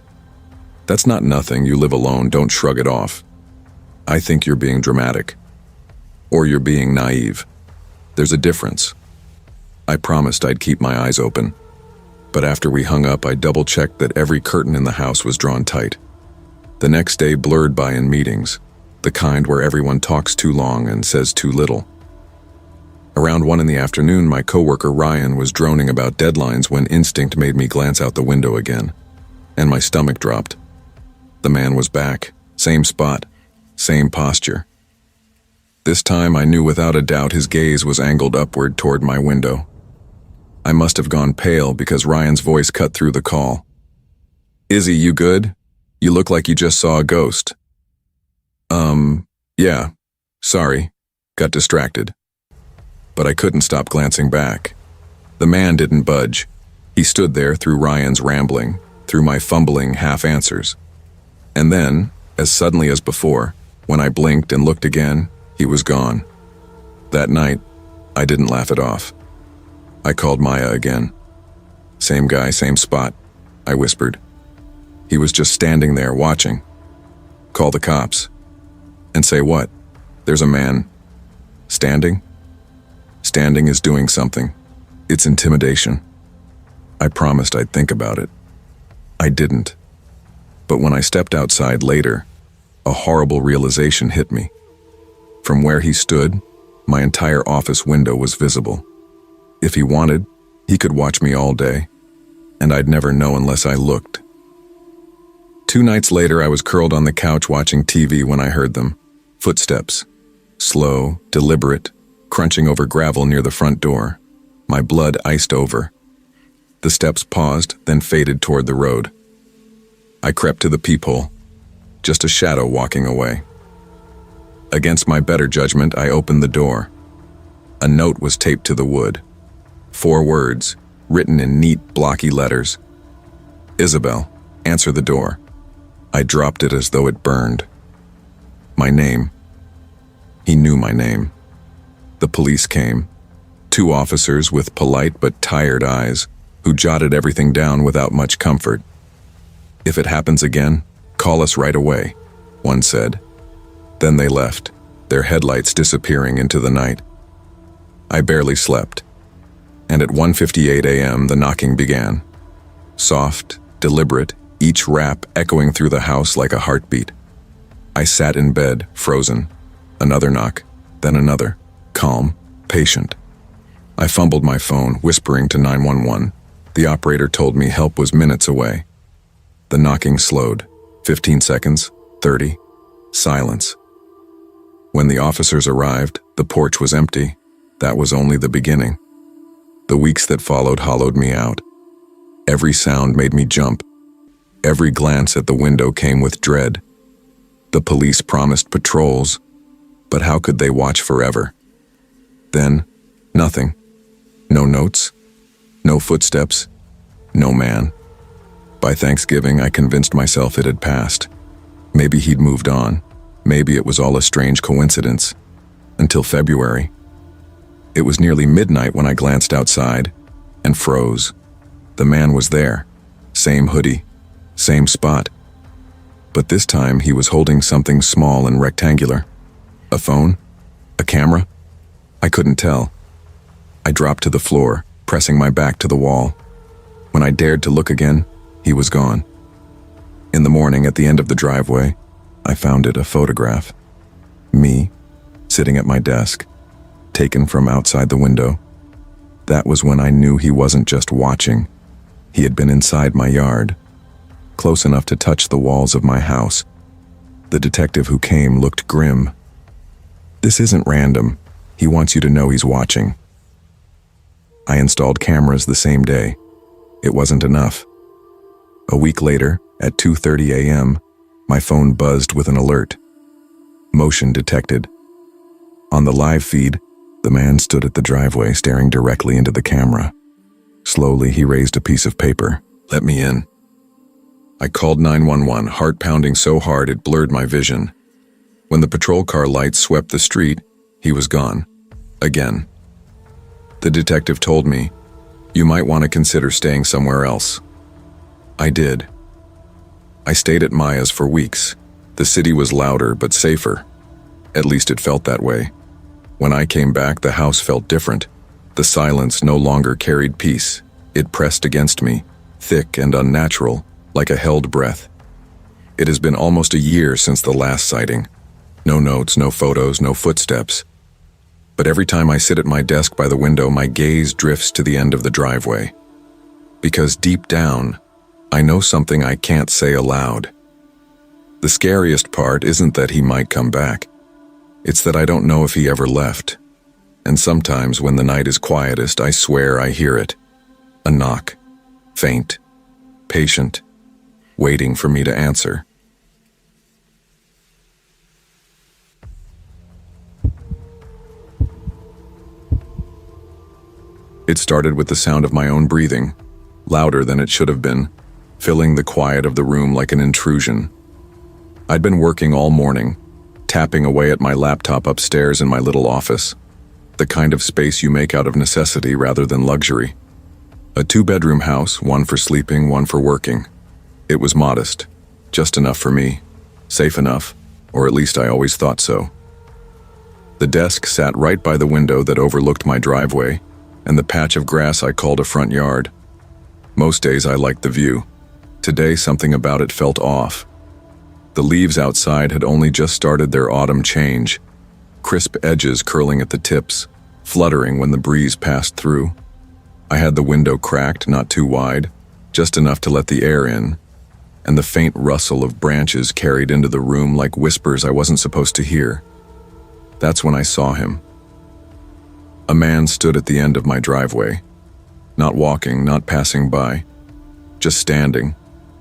"That's not nothing, you live alone, don't shrug it off." "I think you're being dramatic. Or you're being naive. There's a difference." I promised I'd keep my eyes open. But after we hung up, I double-checked that every curtain in the house was drawn tight. The next day blurred by in meetings, the kind where everyone talks too long and says too little. Around 1 in the afternoon, my coworker Ryan was droning about deadlines when instinct made me glance out the window again, and my stomach dropped. The man was back, same spot, same posture. This time I knew without a doubt his gaze was angled upward toward my window. I must have gone pale because Ryan's voice cut through the call. "Izzy, you good? You look like you just saw a ghost." Yeah, sorry, got distracted." But I couldn't stop glancing back. The man didn't budge. He stood there through Ryan's rambling, through my fumbling half-answers. And then, as suddenly as before, when I blinked and looked again, he was gone. That night, I didn't laugh it off. I called Maya again. "Same guy, same spot," I whispered. "He was just standing there watching." "Call the cops." "And say what? There's a man." "Standing?" "Standing is doing something. It's intimidation." I promised I'd think about it. I didn't. But when I stepped outside later, a horrible realization hit me. From where he stood, my entire office window was visible. If he wanted, he could watch me all day, and I'd never know unless I looked. 2 nights later, I was curled on the couch watching TV when I heard them. Footsteps. Slow, deliberate, crunching over gravel near the front door. My blood iced over. The steps paused, then faded toward the road. I crept to the peephole. Just a shadow walking away. Against my better judgment, I opened the door. A note was taped to the wood. 4 words, written in neat, blocky letters. "Isabel, answer the door." I dropped it as though it burned. My name. He knew my name. The police came. 2 officers with polite but tired eyes, who jotted everything down without much comfort. "If it happens again, call us right away," one said. Then they left, their headlights disappearing into the night. I barely slept. And at 1:58 a.m. the knocking began. Soft, deliberate, each rap echoing through the house like a heartbeat. I sat in bed, frozen. Another knock, then another. Calm, patient. I fumbled my phone, whispering to 911. The operator told me help was minutes away. The knocking slowed. 15 seconds, 30. Silence. When the officers arrived, the porch was empty. That was only the beginning. The weeks that followed hollowed me out. Every sound made me jump. Every glance at the window came with dread. The police promised patrols, but how could they watch forever? Then, nothing. No notes, no footsteps, no man. By Thanksgiving, I convinced myself it had passed. Maybe he'd moved on. Maybe it was all a strange coincidence. Until February. It was nearly midnight when I glanced outside and froze. The man was there. Same hoodie, same spot. But this time he was holding something small and rectangular. A phone? A camera? I couldn't tell. I dropped to the floor, pressing my back to the wall. When I dared to look again, he was gone. In the morning, at the end of the driveway, I found it a photograph. Me, sitting at my desk, taken from outside the window. That was when I knew he wasn't just watching. He had been inside my yard, close enough to touch the walls of my house. The detective who came looked grim. This isn't random. He wants you to know he's watching. I installed cameras the same day. It wasn't enough. A week later, at 2:30 a.m., my phone buzzed with an alert. Motion detected. On the live feed, the man stood at the driveway staring directly into the camera. Slowly, he raised a piece of paper. Let me in. I called 911, heart pounding so hard it blurred my vision. When the patrol car lights swept the street, he was gone. Again. The detective told me, "You might want to consider staying somewhere else." I did. I stayed at Maya's for weeks. The city was louder but safer. At least it felt that way. When I came back, the house felt different. The silence no longer carried peace. It pressed against me, thick and unnatural, like a held breath. It has been almost a year since the last sighting. No notes, no photos, no footsteps. But every time I sit at my desk by the window, my gaze drifts to the end of the driveway. Because deep down, I know something I can't say aloud. The scariest part isn't that he might come back. It's that I don't know if he ever left. And sometimes when the night is quietest, I swear I hear it. A knock. Faint. Patient. Waiting for me to answer. It started with the sound of my own breathing, louder than it should have been, filling the quiet of the room like an intrusion. I'd been working all morning, tapping away at my laptop upstairs in my little office, the kind of space you make out of necessity rather than luxury. A 2-bedroom house, one for sleeping, one for working. It was modest, just enough for me, safe enough, or at least I always thought so. The desk sat right by the window that overlooked my driveway and the patch of grass I called a front yard. Most days I liked the view. Today something about it felt off. The leaves outside had only just started their autumn change, crisp edges curling at the tips, fluttering when the breeze passed through. I had the window cracked, not too wide, just enough to let the air in, and the faint rustle of branches carried into the room like whispers I wasn't supposed to hear. That's when I saw him. A man stood at the end of my driveway, not walking, not passing by, just standing,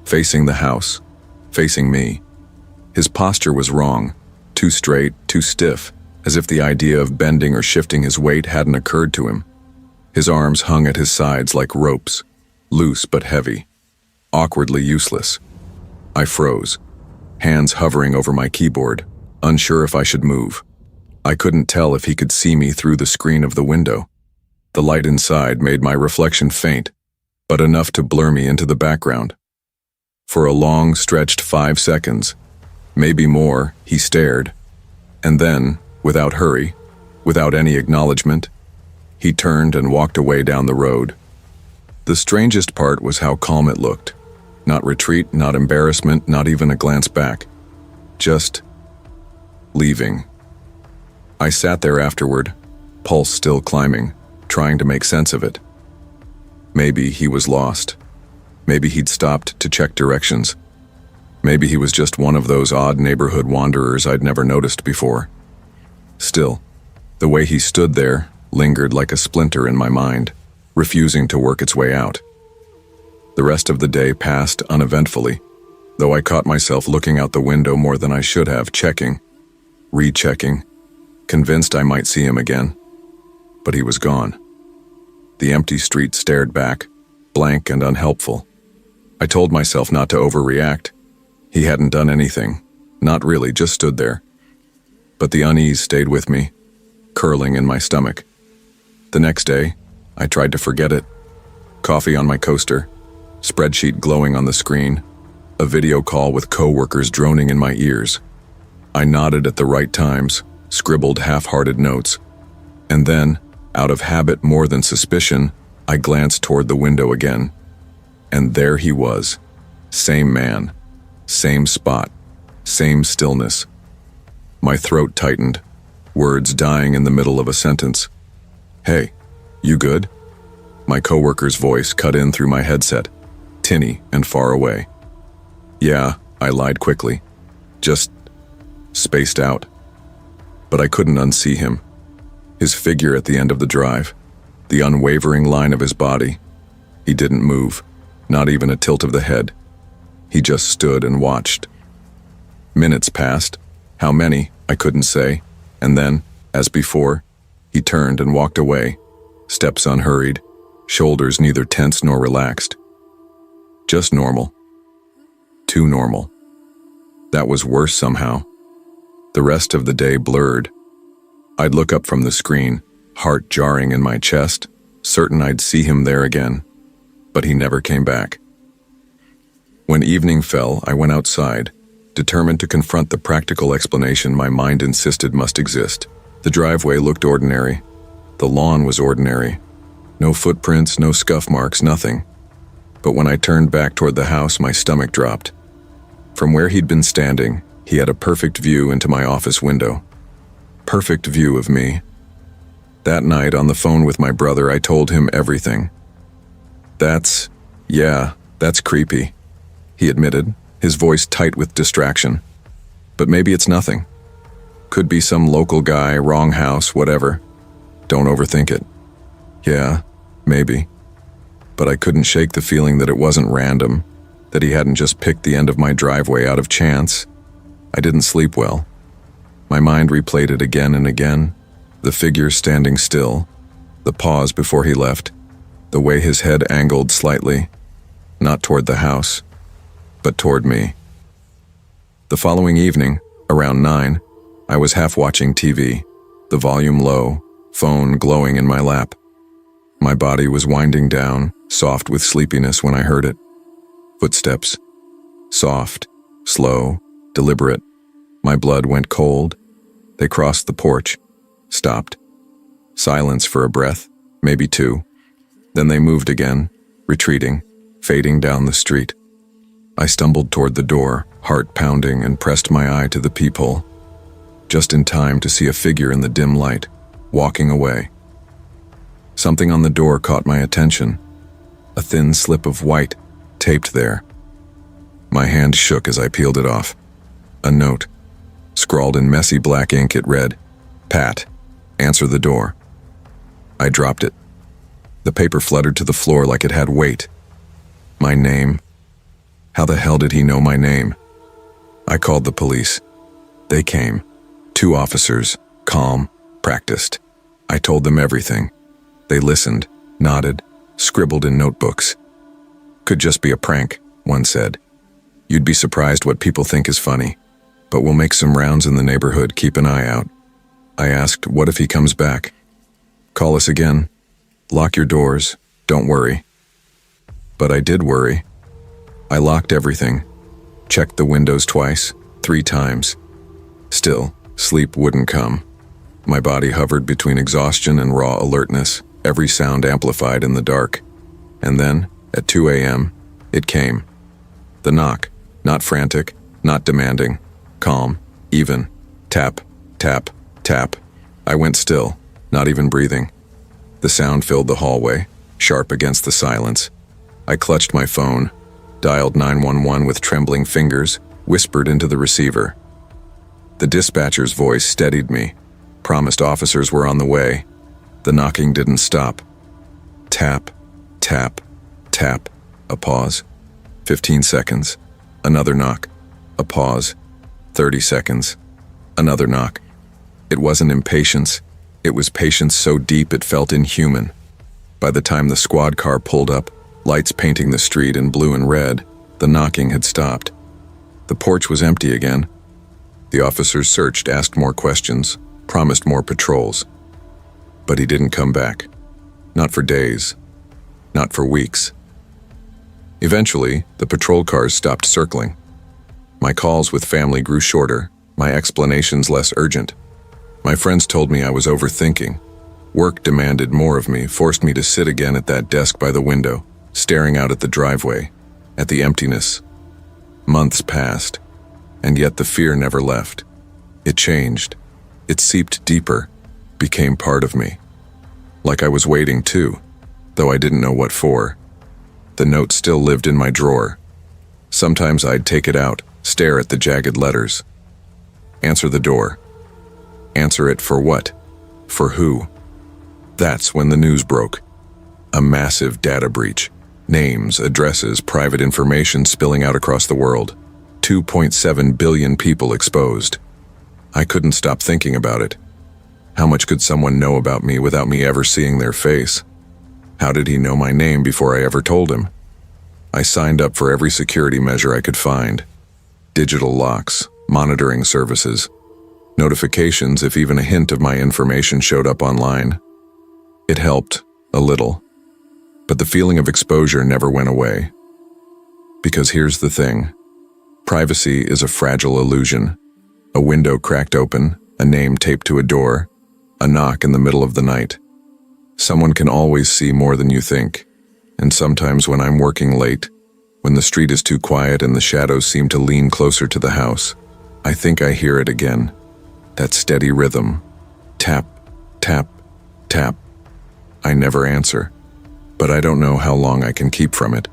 facing the house, facing me. His posture was wrong, too straight, too stiff, as if the idea of bending or shifting his weight hadn't occurred to him. His arms hung at his sides like ropes, loose but heavy, awkwardly useless. I froze, hands hovering over my keyboard, unsure if I should move. I couldn't tell if he could see me through the screen of the window. The light inside made my reflection faint, but enough to blur me into the background. For a long, stretched 5 seconds, maybe more, he stared. And then, without hurry, without any acknowledgement, he turned and walked away down the road. The strangest part was how calm it looked. Not retreat, not embarrassment, not even a glance back. Just leaving. I sat there afterward, pulse still climbing, trying to make sense of it. Maybe he was lost. Maybe he'd stopped to check directions. Maybe he was just one of those odd neighborhood wanderers I'd never noticed before. Still, the way he stood there lingered like a splinter in my mind, refusing to work its way out. The rest of the day passed uneventfully, though I caught myself looking out the window more than I should have, checking, rechecking, convinced I might see him again. but he was gone. The empty street stared back, blank and unhelpful. I told myself not to overreact. He hadn't done anything. Not really, just stood there. But the unease stayed with me, curling in my stomach. The next day, I tried to forget it. Coffee on my coaster, spreadsheet glowing on the screen, a video call with coworkers droning in my ears. I nodded at the right times, scribbled half-hearted notes. And then, out of habit more than suspicion, I glanced toward the window again. And there he was. Same man, same spot, same stillness. My throat tightened, words dying in the middle of a sentence. "Hey, you good?" My coworker's voice cut in through my headset, tinny and far away. "Yeah," I lied quickly. "Just spaced out." But I couldn't unsee him. His figure at the end of the drive, the unwavering line of his body. He didn't move, not even a tilt of the head. He just stood and watched. Minutes passed. How many, I couldn't say. And then, as before, he turned and walked away, steps unhurried, shoulders neither tense nor relaxed. Just normal. Too normal. That was worse somehow. The rest of the day blurred. I'd look up from the screen, heart jarring in my chest, certain I'd see him there again. But he never came back. When evening fell, I went outside, determined to confront the practical explanation my mind insisted must exist. The driveway looked ordinary. The lawn was ordinary. No footprints, no scuff marks, nothing. But when I turned back toward the house, my stomach dropped. From where he'd been standing, he had a perfect view into my office window. Perfect view of me. That night, on the phone with my brother, I told him everything. That's creepy," he admitted, his voice tight with distraction. "But maybe it's nothing. Could be some local guy, wrong house, whatever. Don't overthink it." "Yeah, maybe." But I couldn't shake the feeling that it wasn't random, that he hadn't just picked the end of my driveway out of chance. I didn't sleep well. My mind replayed it again and again, the figure standing still, the pause before he left, the way his head angled slightly, not toward the house, but toward me. The following evening, around 9, I was half watching TV, the volume low, phone glowing in my lap. My body was winding down, soft with sleepiness when I heard it. Footsteps. Soft, slow, deliberate. My blood went cold. They crossed the porch, stopped. Silence for a breath, maybe two. Then they moved again, retreating, fading down the street. I stumbled toward the door, heart pounding, and pressed my eye to the peephole, just in time to see a figure in the dim light, walking away. Something on the door caught my attention, a thin slip of white, taped there. My hand shook as I peeled it off. A note. Scrawled in messy black ink, it read, "Pat, answer the door." I dropped it. The paper fluttered to the floor like it had weight. My name. How the hell did he know my name? I called the police. They came. 2 officers, calm, practiced. I told them everything. They listened, nodded, scribbled in notebooks. "Could just be a prank," one said. "You'd be surprised what people think is funny. But we'll make some rounds in the neighborhood, keep an eye out." I asked, "What if he comes back?" "Call us again. Lock your doors. Don't worry." But I did worry. I locked everything. Checked the windows twice, 3 times. Still, sleep wouldn't come. My body hovered between exhaustion and raw alertness, every sound amplified in the dark. And then, at 2 a.m., it came. The knock, not frantic, not demanding. Calm, even. Tap, tap, tap. I went still, not even breathing. The sound filled the hallway, sharp against the silence. I clutched my phone, dialed 911 with trembling fingers, whispered into the receiver. The dispatcher's voice steadied me, promised officers were on the way. The knocking didn't stop. Tap, tap, tap. A pause. 15 seconds. Another knock. A pause. 30 seconds. Another knock. It wasn't impatience. It was patience so deep it felt inhuman. By the time the squad car pulled up, lights painting the street in blue and red, the knocking had stopped. The porch was empty again. The officers searched, asked more questions, promised more patrols. But he didn't come back. Not for days. Not for weeks. Eventually, the patrol cars stopped circling. My calls with family grew shorter, my explanations less urgent. My friends told me I was overthinking. Work demanded more of me, forced me to sit again at that desk by the window, staring out at the driveway, at the emptiness. Months passed, and yet the fear never left. It changed. It seeped deeper, became part of me. Like I was waiting too, though I didn't know what for. The note still lived in my drawer. Sometimes I'd take it out, stare at the jagged letters. Answer the door. Answer it for what? For who? That's when the news broke. A massive data breach. Names, addresses, private information spilling out across the world. 2.7 billion people exposed. I couldn't stop thinking about it. How much could someone know about me without me ever seeing their face? How did he know my name before I ever told him? I signed up for every security measure I could find. Digital locks, monitoring services, notifications if even a hint of my information showed up online. It helped, a little. But the feeling of exposure never went away. Because here's the thing. Privacy is a fragile illusion. A window cracked open, a name taped to a door, a knock in the middle of the night. Someone can always see more than you think. And sometimes when I'm working late, when the street is too quiet and the shadows seem to lean closer to the house, I think I hear it again. That steady rhythm. Tap, tap, tap. I never answer. But I don't know how long I can keep from it.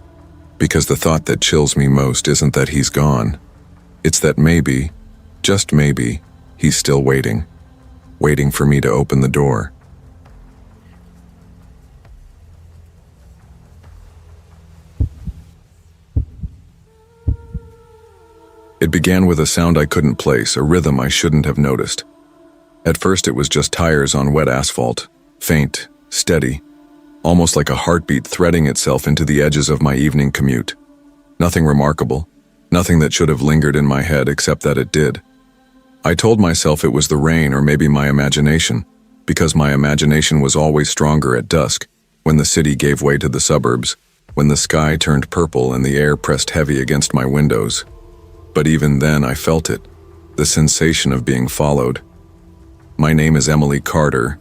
Because the thought that chills me most isn't that he's gone. It's that maybe, just maybe, he's still waiting. Waiting for me to open the door. It began with a sound I couldn't place, a rhythm I shouldn't have noticed. At first it was just tires on wet asphalt, faint, steady, almost like a heartbeat threading itself into the edges of my evening commute. Nothing remarkable, nothing that should have lingered in my head except that it did. I told myself it was the rain or maybe my imagination, because my imagination was always stronger at dusk, when the city gave way to the suburbs, when the sky turned purple and the air pressed heavy against my windows. But even then I felt it, the sensation of being followed. My name is Emily Carter.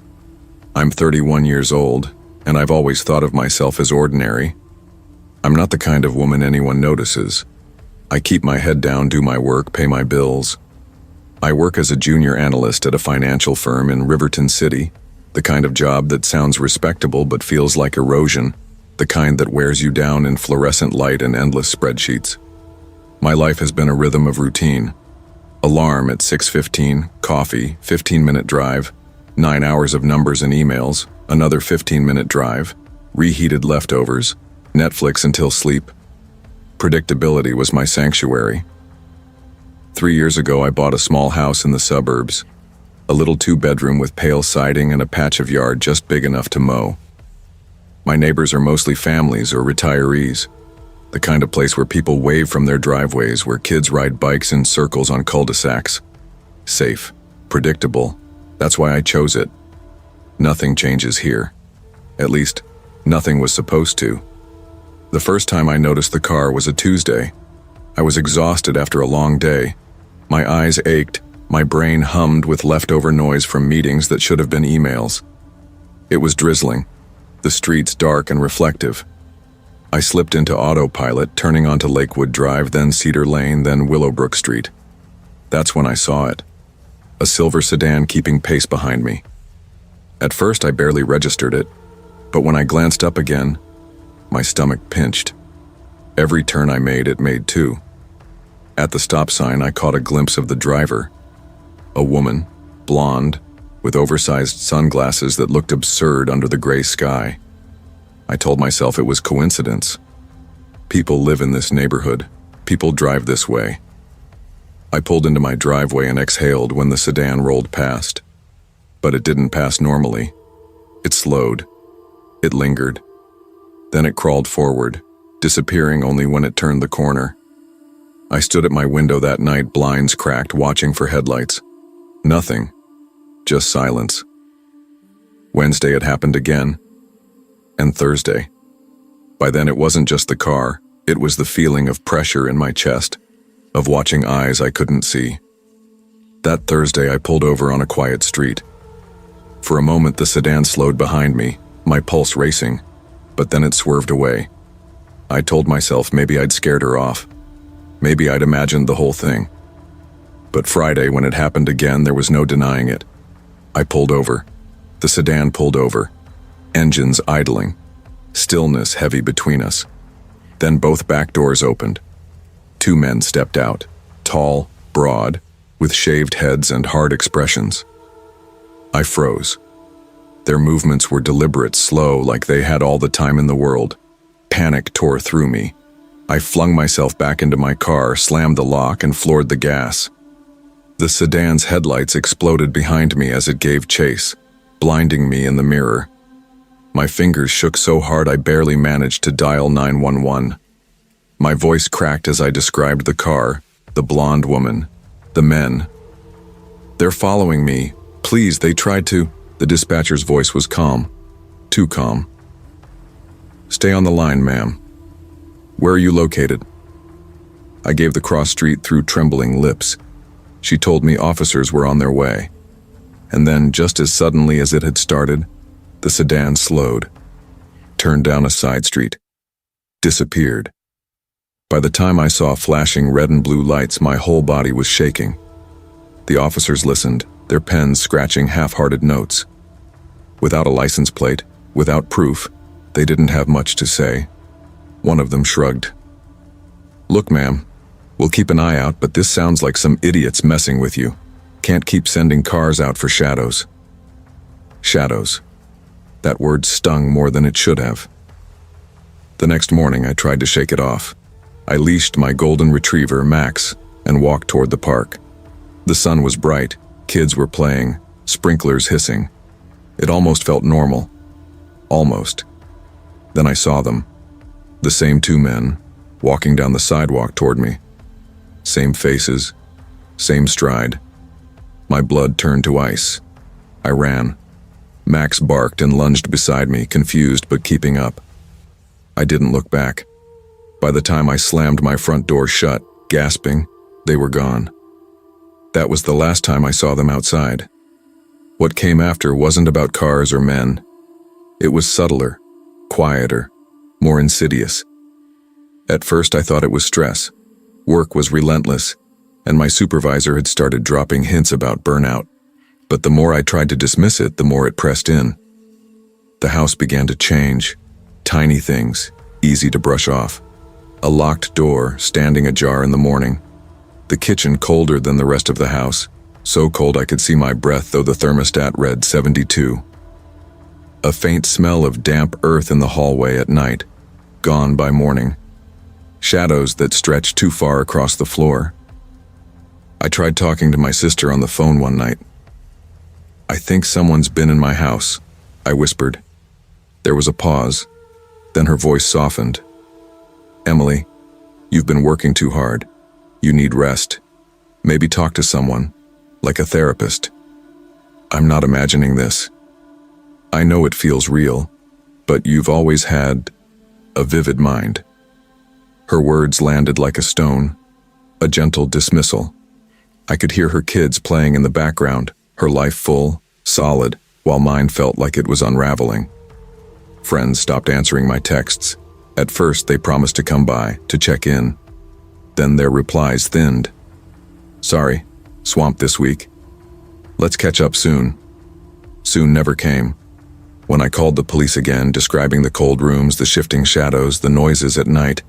I'm 31 years old, and I've always thought of myself as ordinary. I'm not the kind of woman anyone notices. I keep my head down, do my work, pay my bills. I work as a junior analyst at a financial firm in Riverton City, the kind of job that sounds respectable but feels like erosion, the kind that wears you down in fluorescent light and endless spreadsheets. My life has been a rhythm of routine. Alarm at 6:15, coffee, 15-minute drive, 9 hours of numbers and emails, another 15-minute drive, reheated leftovers, Netflix until sleep. Predictability was my sanctuary. 3 years ago I bought a small house in the suburbs, a little 2-bedroom with pale siding and a patch of yard just big enough to mow. My neighbors are mostly families or retirees. The kind of place where people wave from their driveways, where kids ride bikes in circles on cul-de-sacs. Safe, predictable. That's why I chose it. Nothing changes here. At least, nothing was supposed to. The first time I noticed the car was a Tuesday. I was exhausted after a long day. My eyes ached, my brain hummed with leftover noise from meetings that should have been emails. It was drizzling, the streets dark and reflective. I slipped into autopilot, turning onto Lakewood Drive, then Cedar Lane, then Willowbrook Street. That's when I saw it. A silver sedan keeping pace behind me. At first I barely registered it, but when I glanced up again, my stomach pinched. Every turn I made, it made too. At the stop sign, I caught a glimpse of the driver. A woman, blonde, with oversized sunglasses that looked absurd under the gray sky. I told myself it was coincidence. People live in this neighborhood. People drive this way. I pulled into my driveway and exhaled when the sedan rolled past. but it didn't pass normally. It slowed. It lingered. Then it crawled forward, disappearing only when it turned the corner. I stood at my window that night, blinds cracked, watching for headlights. Nothing. Just silence. Wednesday it happened again. And Thursday. By then it wasn't just the car, it was the feeling of pressure in my chest, of watching eyes I couldn't see. That Thursday I pulled over on a quiet street. For a moment the sedan slowed behind me, my pulse racing, but then it swerved away. I told myself maybe I'd scared her off. Maybe I'd imagined the whole thing. But Friday, when it happened again, there was no denying it. I pulled over. The sedan pulled over. Engines idling. Stillness heavy between us. Then both back doors opened. 2 men stepped out, tall, broad, with shaved heads and hard expressions. I froze. Their movements were deliberate, slow, like they had all the time in the world. Panic tore through me. I flung myself back into my car, slammed the lock, and floored the gas. The sedan's headlights exploded behind me as it gave chase, blinding me in the mirror. My fingers shook so hard I barely managed to dial 911. My voice cracked as I described the car, the blonde woman, the men. "They're following me. Please, they tried to..." The dispatcher's voice was calm. Too calm. "Stay on the line, ma'am. Where are you located?" I gave the cross street through trembling lips. She told me officers were on their way. And then, just as suddenly as it had started, the sedan slowed, turned down a side street, disappeared. By the time I saw flashing red and blue lights, my whole body was shaking. The officers listened, their pens scratching half-hearted notes. Without a license plate, without proof, they didn't have much to say. One of them shrugged. "Look, ma'am, we'll keep an eye out, but this sounds like some idiots messing with you. Can't keep sending cars out for shadows." Shadows. That word stung more than it should have. The next morning, I tried to shake it off. I leashed my golden retriever, Max, and walked toward the park. The sun was bright, kids were playing, sprinklers hissing. It almost felt normal. Almost. Then I saw them. The same 2 men, walking down the sidewalk toward me. Same faces, same stride. My blood turned to ice. I ran. Max barked and lunged beside me, confused but keeping up. I didn't look back. By the time I slammed my front door shut, gasping, they were gone. That was the last time I saw them outside. What came after wasn't about cars or men. It was subtler, quieter, more insidious. At first I thought it was stress. Work was relentless, and my supervisor had started dropping hints about burnout. But the more I tried to dismiss it, the more it pressed in. The house began to change. Tiny things, easy to brush off. A locked door, standing ajar in the morning. The kitchen colder than the rest of the house, so cold I could see my breath though the thermostat read 72. A faint smell of damp earth in the hallway at night, gone by morning. Shadows that stretched too far across the floor. I tried talking to my sister on the phone one night. "I think someone's been in my house," I whispered. There was a pause, then her voice softened. "Emily, you've been working too hard. You need rest. Maybe talk to someone, like a therapist." "I'm not imagining this. I know it feels real, but you've always had a vivid mind." Her words landed like a stone, a gentle dismissal. I could hear her kids playing in the background, her life full, solid, while mine felt like it was unraveling. Friends stopped answering my texts. At first, they promised to come by, to check in. Then their replies thinned. "Sorry, swamped this week. Let's catch up soon." Soon never came. When I called the police again, describing the cold rooms, the shifting shadows, the noises at night,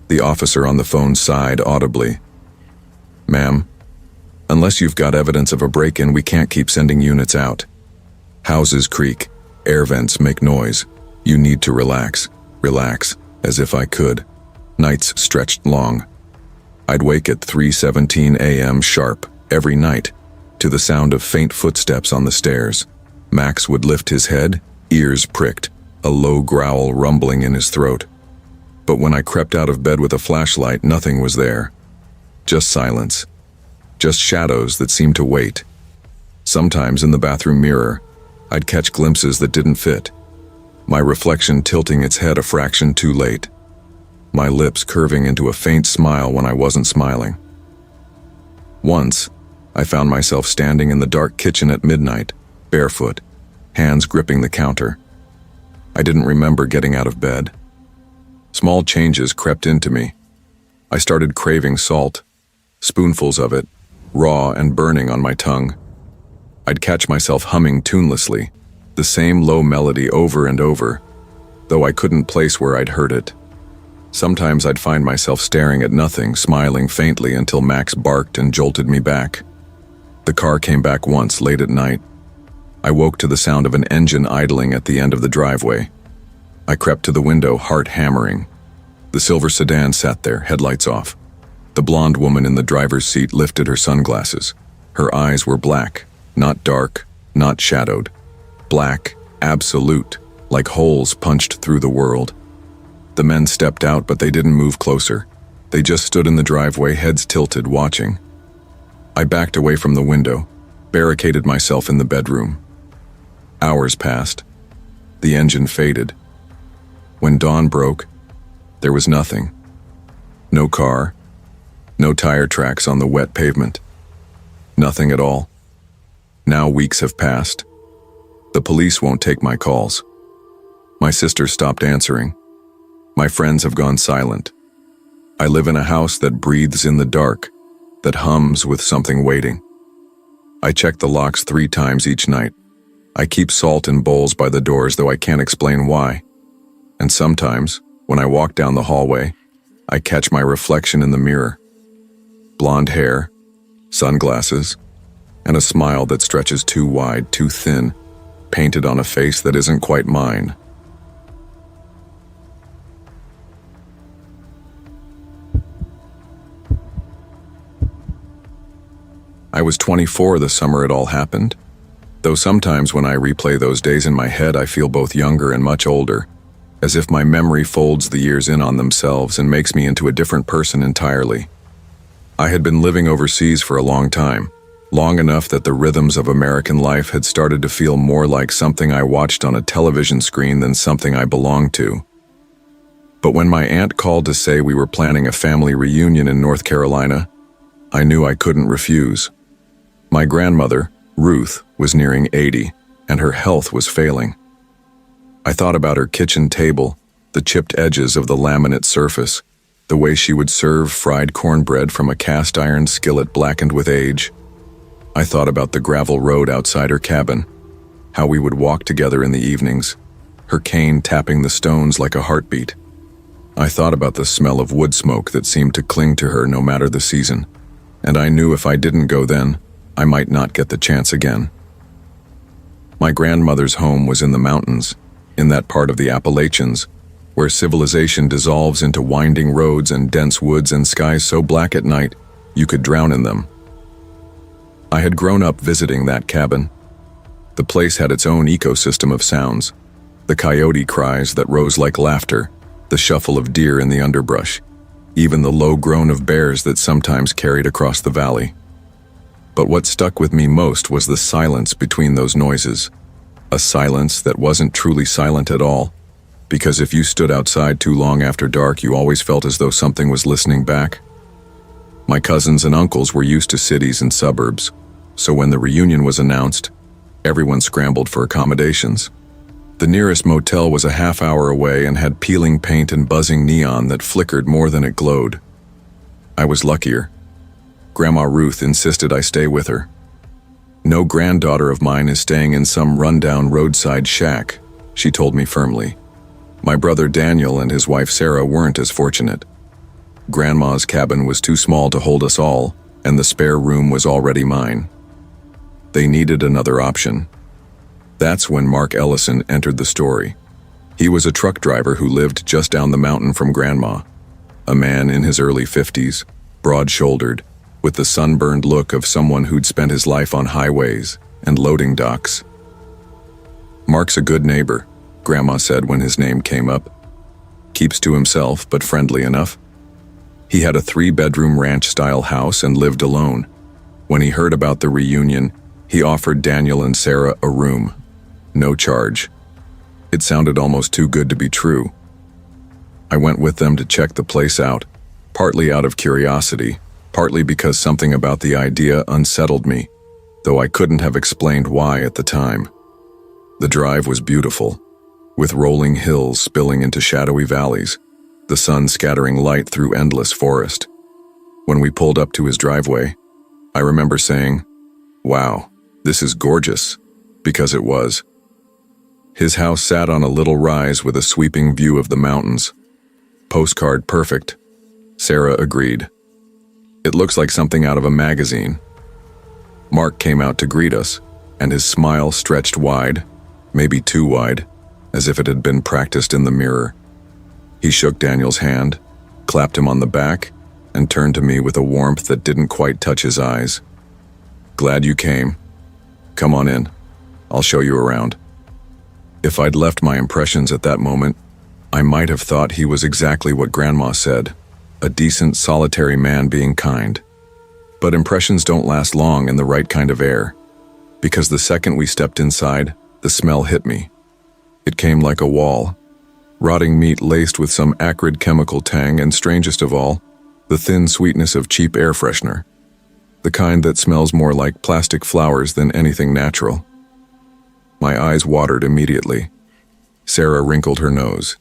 the officer on the phone sighed audibly. "Ma'am, unless you've got evidence of a break-in, we can't keep sending units out. Houses creak, air vents make noise. You need to relax." Relax, as if I could. Nights stretched long. I'd wake at 3:17 a.m. sharp, every night, to the sound of faint footsteps on the stairs. Max would lift his head, ears pricked, a low growl rumbling in his throat. But when I crept out of bed with a flashlight, nothing was there. Just silence. Just shadows that seemed to wait. Sometimes in the bathroom mirror, I'd catch glimpses that didn't fit. My reflection tilting its head a fraction too late. My lips curving into a faint smile when I wasn't smiling. Once, I found myself standing in the dark kitchen at midnight, barefoot, hands gripping the counter. I didn't remember getting out of bed. Small changes crept into me. I started craving salt, spoonfuls of it, raw and burning on my tongue. I'd catch myself humming tunelessly, the same low melody over and over, though I couldn't place where I'd heard it. Sometimes I'd find myself staring at nothing, smiling faintly until Max barked and jolted me back. The car came back once late at night. I woke to the sound of an engine idling at the end of the driveway. I crept to the window, heart hammering. The silver sedan sat there, headlights off. The blonde woman in the driver's seat lifted her sunglasses. Her eyes were black, not dark, not shadowed. Black, absolute, like holes punched through the world. The men stepped out, but they didn't move closer. They just stood in the driveway, heads tilted, watching. I backed away from the window, barricaded myself in the bedroom. Hours passed. The engine faded. When dawn broke, there was nothing. No car, no tire tracks on the wet pavement. Nothing at all. Now weeks have passed. The police won't take my calls. My sister stopped answering. My friends have gone silent. I live in a house that breathes in the dark, that hums with something waiting. I check the locks 3 times each night. I keep salt in bowls by the doors, though I can't explain why. And sometimes, when I walk down the hallway, I catch my reflection in the mirror. Blonde hair, sunglasses, and a smile that stretches too wide, too thin, painted on a face that isn't quite mine. I was 24 the summer it all happened, though sometimes when I replay those days in my head I feel both younger and much older, as if my memory folds the years in on themselves and makes me into a different person entirely. I had been living overseas for a long time, long enough that the rhythms of American life had started to feel more like something I watched on a television screen than something I belonged to. But when my aunt called to say we were planning a family reunion in North Carolina, I knew I couldn't refuse. My grandmother, Ruth, was nearing 80, and her health was failing. I thought about her kitchen table, the chipped edges of the laminate surface, the way she would serve fried cornbread from a cast iron skillet blackened with age. I thought about the gravel road outside her cabin, how we would walk together in the evenings, her cane tapping the stones like a heartbeat. I thought about the smell of wood smoke that seemed to cling to her no matter the season, and I knew if I didn't go then, I might not get the chance again. My grandmother's home was in the mountains, in that part of the Appalachians, where civilization dissolves into winding roads and dense woods and skies so black at night you could drown in them. I had grown up visiting that cabin. The place had its own ecosystem of sounds, the coyote cries that rose like laughter, the shuffle of deer in the underbrush, even the low groan of bears that sometimes carried across the valley. But what stuck with me most was the silence between those noises, a silence that wasn't truly silent at all, because if you stood outside too long after dark, you always felt as though something was listening back. My cousins and uncles were used to cities and suburbs, so when the reunion was announced, everyone scrambled for accommodations. The nearest motel was a half-hour away and had peeling paint and buzzing neon that flickered more than it glowed. I was luckier. Grandma Ruth insisted I stay with her. No granddaughter of mine is staying in some rundown roadside shack, she told me firmly. My brother Daniel and his wife Sarah weren't as fortunate. Grandma's cabin was too small to hold us all, and the spare room was already mine. They needed another option. That's when Mark Ellison entered the story. He was a truck driver who lived just down the mountain from Grandma, a man in his early 50s, broad-shouldered, with the sunburned look of someone who'd spent his life on highways and loading docks. "Mark's a good neighbor," Grandma said when his name came up. "Keeps to himself, but friendly enough. He had a 3-bedroom ranch-style house and lived alone. When he heard about the reunion, he offered Daniel and Sarah a room. No charge. It sounded almost too good to be true. I went with them to check the place out, partly out of curiosity, partly because something about the idea unsettled me, though I couldn't have explained why at the time. The drive was beautiful, with rolling hills spilling into shadowy valleys, the sun scattering light through endless forest. When we pulled up to his driveway, I remember saying, "Wow, this is gorgeous," because it was. His house sat on a little rise with a sweeping view of the mountains. "Postcard perfect," Sarah agreed. "It looks like something out of a magazine." Mark came out to greet us, and his smile stretched wide, maybe too wide, as if it had been practiced in the mirror. He shook Daniel's hand, clapped him on the back, and turned to me with a warmth that didn't quite touch his eyes. "Glad you came. Come on in. I'll show you around." If I'd left my impressions at that moment, I might have thought he was exactly what Grandma said, a decent, solitary man being kind. But impressions don't last long in the right kind of air, because the second we stepped inside, the smell hit me. It came like a wall, rotting meat laced with some acrid chemical tang, and strangest of all, the thin sweetness of cheap air freshener, the kind that smells more like plastic flowers than anything natural. My eyes watered immediately. Sarah wrinkled her nose.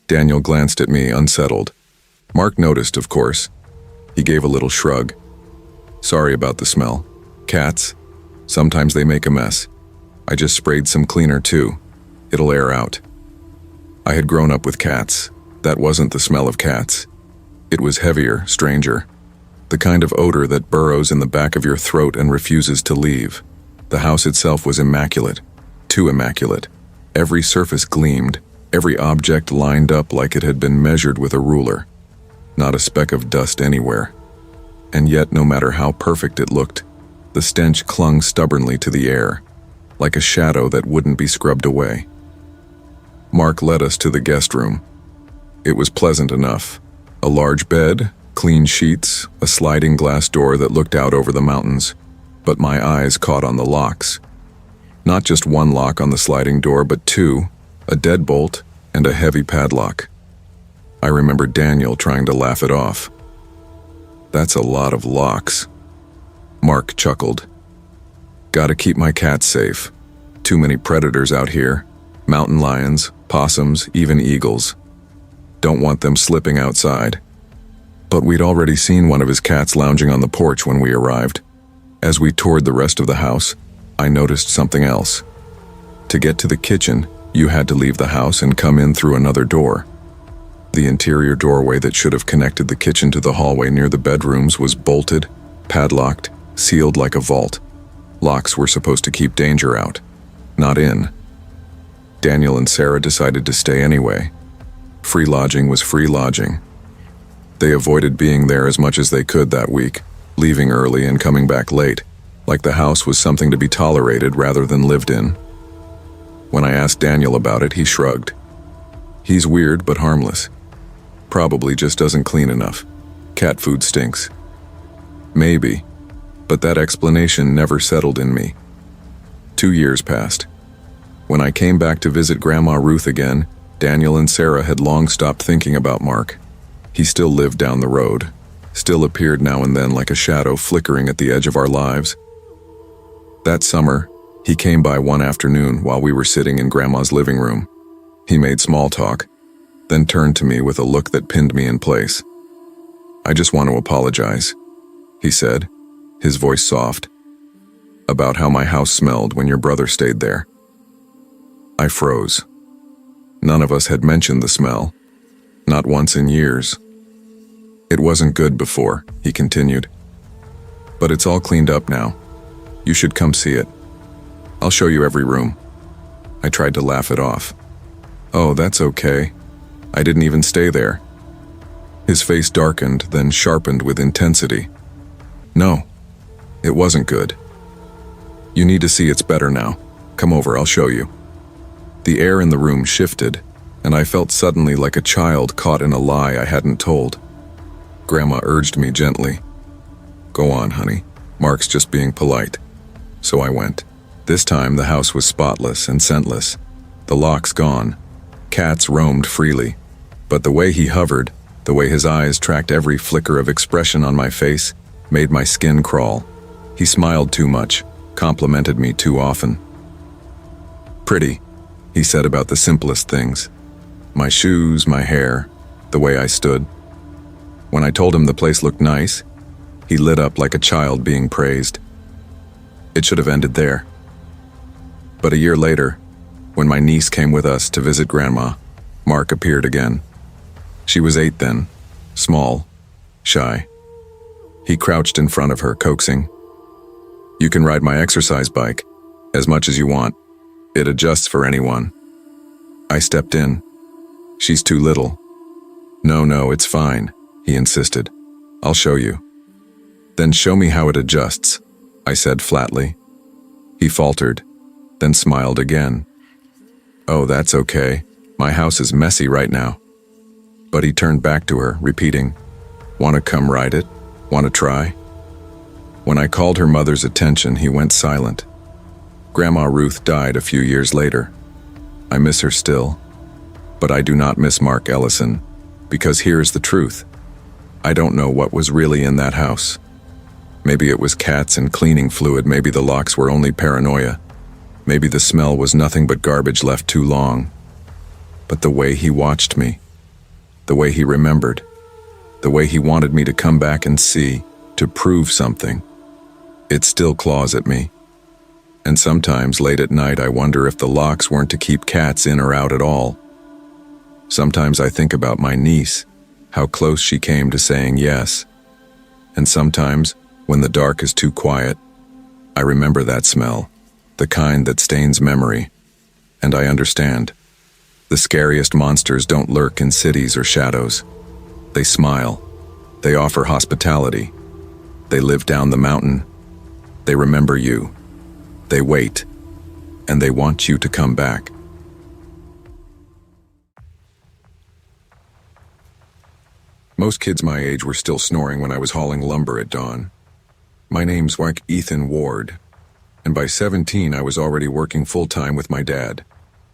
Daniel glanced at me, unsettled. Mark noticed, of course. He gave a little shrug. "Sorry about the smell. Cats, sometimes they make a mess. I just sprayed some cleaner too. It'll air out." I had grown up with cats. That wasn't the smell of cats. It was heavier, stranger. The kind of odor that burrows in the back of your throat and refuses to leave. The house itself was immaculate. Too immaculate. Every surface gleamed, every object lined up like it had been measured with a ruler. Not a speck of dust anywhere. And yet, no matter how perfect it looked, the stench clung stubbornly to the air, like a shadow that wouldn't be scrubbed away. Mark led us to the guest room. It was pleasant enough. A large bed, clean sheets, a sliding glass door that looked out over the mountains, but my eyes caught on the locks. Not just one lock on the sliding door, but two, a deadbolt and a heavy padlock. I remember Daniel trying to laugh it off. "That's a lot of locks." Mark chuckled. "Gotta keep my cats safe. Too many predators out here. Mountain lions, possums, even eagles. Don't want them slipping outside." But we'd already seen one of his cats lounging on the porch when we arrived. As we toured the rest of the house, I noticed something else. To get to the kitchen, you had to leave the house and come in through another door. The interior doorway that should have connected the kitchen to the hallway near the bedrooms was bolted, padlocked, sealed like a vault. Locks were supposed to keep danger out, not in. Daniel and Sarah decided to stay anyway. Free lodging was free lodging. They avoided being there as much as they could that week, leaving early and coming back late, like the house was something to be tolerated rather than lived in. When I asked Daniel about it, he shrugged. "He's weird but harmless. Probably just doesn't clean enough. Cat food stinks." Maybe, but that explanation never settled in me. 2 years passed. When I came back to visit Grandma Ruth again, Daniel and Sarah had long stopped thinking about Mark. He still lived down the road, still appeared now and then like a shadow flickering at the edge of our lives. That summer, he came by one afternoon while we were sitting in Grandma's living room. He made small talk, then turned to me with a look that pinned me in place. "I just want to apologize," he said, his voice soft, "about how my house smelled when your brother stayed there." I froze. None of us had mentioned the smell, not once in years. "It wasn't good before," he continued. "But it's all cleaned up now. You should come see it. I'll show you every room." I tried to laugh it off. "Oh, that's okay. I didn't even stay there." His face darkened, then sharpened with intensity. "No, it wasn't good. You need to see it's better now. Come over, I'll show you." The air in the room shifted, and I felt suddenly like a child caught in a lie I hadn't told. Grandma urged me gently. "Go on, honey. Mark's just being polite." So I went. This time the house was spotless and scentless. The locks gone. Cats roamed freely. But the way he hovered, the way his eyes tracked every flicker of expression on my face, made my skin crawl. He smiled too much, complimented me too often. "Pretty," he said about the simplest things. My shoes, my hair, the way I stood. When I told him the place looked nice, he lit up like a child being praised. It should have ended there. But a year later, when my niece came with us to visit Grandma, Mark appeared again. She was 8 then, small, shy. He crouched in front of her, coaxing. "You can ride my exercise bike, as much as you want. It adjusts for anyone." I stepped in. "She's too little." No, it's fine," he insisted. "I'll show you." "Then show me how it adjusts," I said flatly. He faltered, then smiled again. "Oh, that's okay. My house is messy right now." But he turned back to her, repeating, "Want to come ride it? Want to try?" When I called her mother's attention, he went silent. Grandma Ruth died a few years later. I miss her still. But I do not miss Mark Ellison, because here's the truth. I don't know what was really in that house. Maybe it was cats and cleaning fluid, maybe the locks were only paranoia. Maybe the smell was nothing but garbage left too long. But the way he watched me, the way he remembered, the way he wanted me to come back and see, to prove something, it still claws at me. And sometimes late at night I wonder if the locks weren't to keep cats in or out at all. Sometimes I think about my niece, how close she came to saying yes. And sometimes, when the dark is too quiet, I remember that smell, the kind that stains memory. And I understand. The scariest monsters don't lurk in cities or shadows. They smile. They offer hospitality. They live down the mountain. They remember you. They wait. And they want you to come back. Most kids my age were still snoring when I was hauling lumber at dawn. My name's Ethan Ward, and by 17 I was already working full-time with my dad,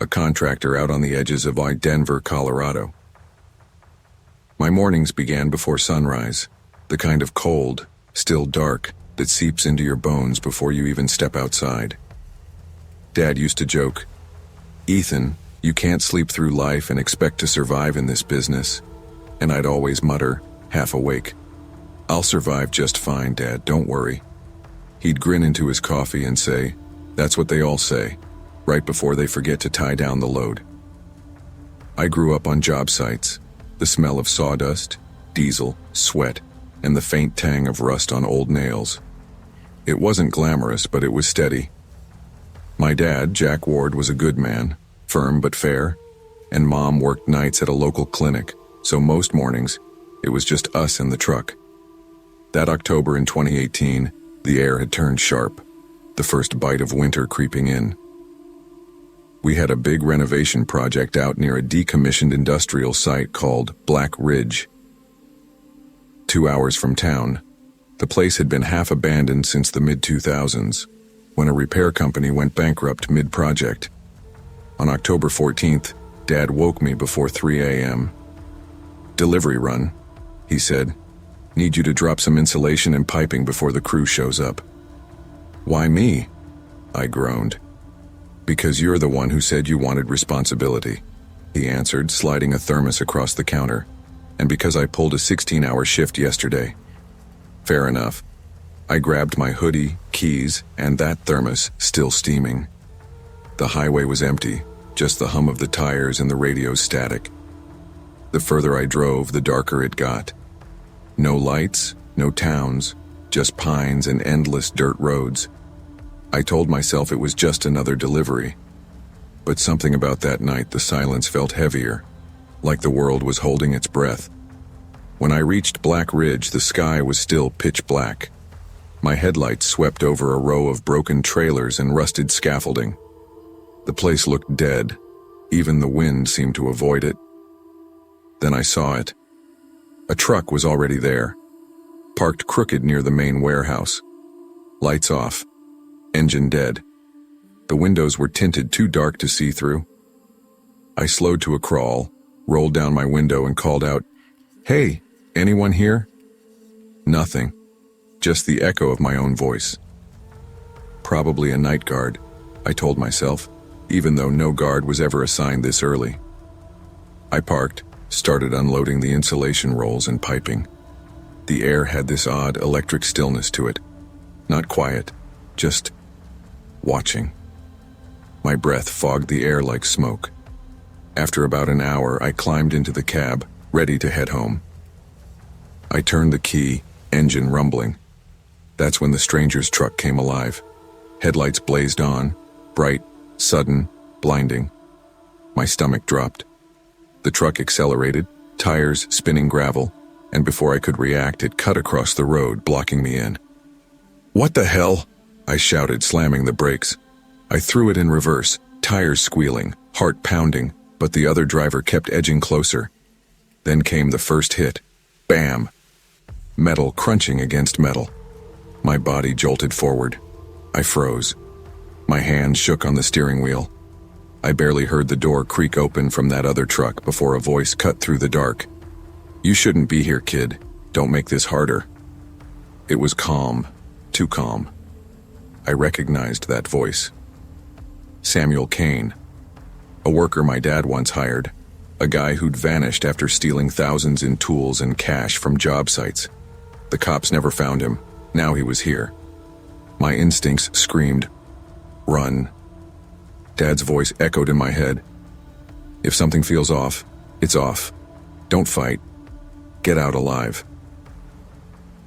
a contractor out on the edges of Denver, Colorado. My mornings began before sunrise, the kind of cold, still dark, that seeps into your bones before you even step outside. Dad used to joke, "Ethan, you can't sleep through life and expect to survive in this business." And I'd always mutter, half awake, "I'll survive just fine, Dad, don't worry." He'd grin into his coffee and say, "That's what they all say," right before they forget to tie down the load. I grew up on job sites, the smell of sawdust, diesel, sweat, and the faint tang of rust on old nails. It wasn't glamorous, but it was steady. My dad, Jack Ward, was a good man, firm but fair, and Mom worked nights at a local clinic. So most mornings, it was just us in the truck. That October in 2018, the air had turned sharp, the first bite of winter creeping in. We had a big renovation project out near a decommissioned industrial site called Black Ridge. 2 hours from town, the place had been half abandoned since the mid-2000s, when a repair company went bankrupt mid-project. On October 14th, Dad woke me before 3 a.m. "Delivery run," he said. "Need you to drop some insulation and piping before the crew shows up." "Why me?" I groaned. "Because you're the one who said you wanted responsibility," he answered, sliding a thermos across the counter. "And because I pulled a 16-hour shift yesterday." Fair enough. I grabbed my hoodie, keys, and that thermos, still steaming. The highway was empty, just the hum of the tires and the radio's static. The further I drove, the darker it got. No lights, no towns, just pines and endless dirt roads. I told myself it was just another delivery. But something about that night, the silence felt heavier, like the world was holding its breath. When I reached Black Ridge, the sky was still pitch black. My headlights swept over a row of broken trailers and rusted scaffolding. The place looked dead, Even the wind seemed to avoid it. Then I saw it. A truck was already there, parked crooked near the main warehouse. Lights off, engine dead. The windows were tinted too dark to see through. I slowed to a crawl, rolled down my window and called out, "Hey, anyone here?" Nothing, just the echo of my own voice. Probably a night guard, I told myself, even though no guard was ever assigned this early. I parked, started unloading the insulation rolls and piping. The air had this odd electric stillness to it. Not quiet, just watching. My breath fogged the air like smoke. After about an hour, I climbed into the cab, ready to head home. I turned the key, engine rumbling. That's when the stranger's truck came alive. Headlights blazed on, bright, sudden, blinding. My stomach dropped. The truck accelerated, tires spinning gravel, and before I could react, it cut across the road, blocking me in. "What the hell?" I shouted, slamming the brakes. I threw it in reverse, tires squealing, heart pounding, but the other driver kept edging closer. Then came the first hit. Bam! Metal crunching against metal. My body jolted forward. I froze. My hands shook on the steering wheel. I barely heard the door creak open from that other truck before a voice cut through the dark. "You shouldn't be here, kid. Don't make this harder." It was calm, too calm. I recognized that voice. Samuel Kane, a worker my dad once hired, a guy who'd vanished after stealing thousands in tools and cash from job sites. The cops never found him. Now he was here. My instincts screamed, "Run." Dad's voice echoed in my head. "If something feels off, it's off. Don't fight. Get out alive."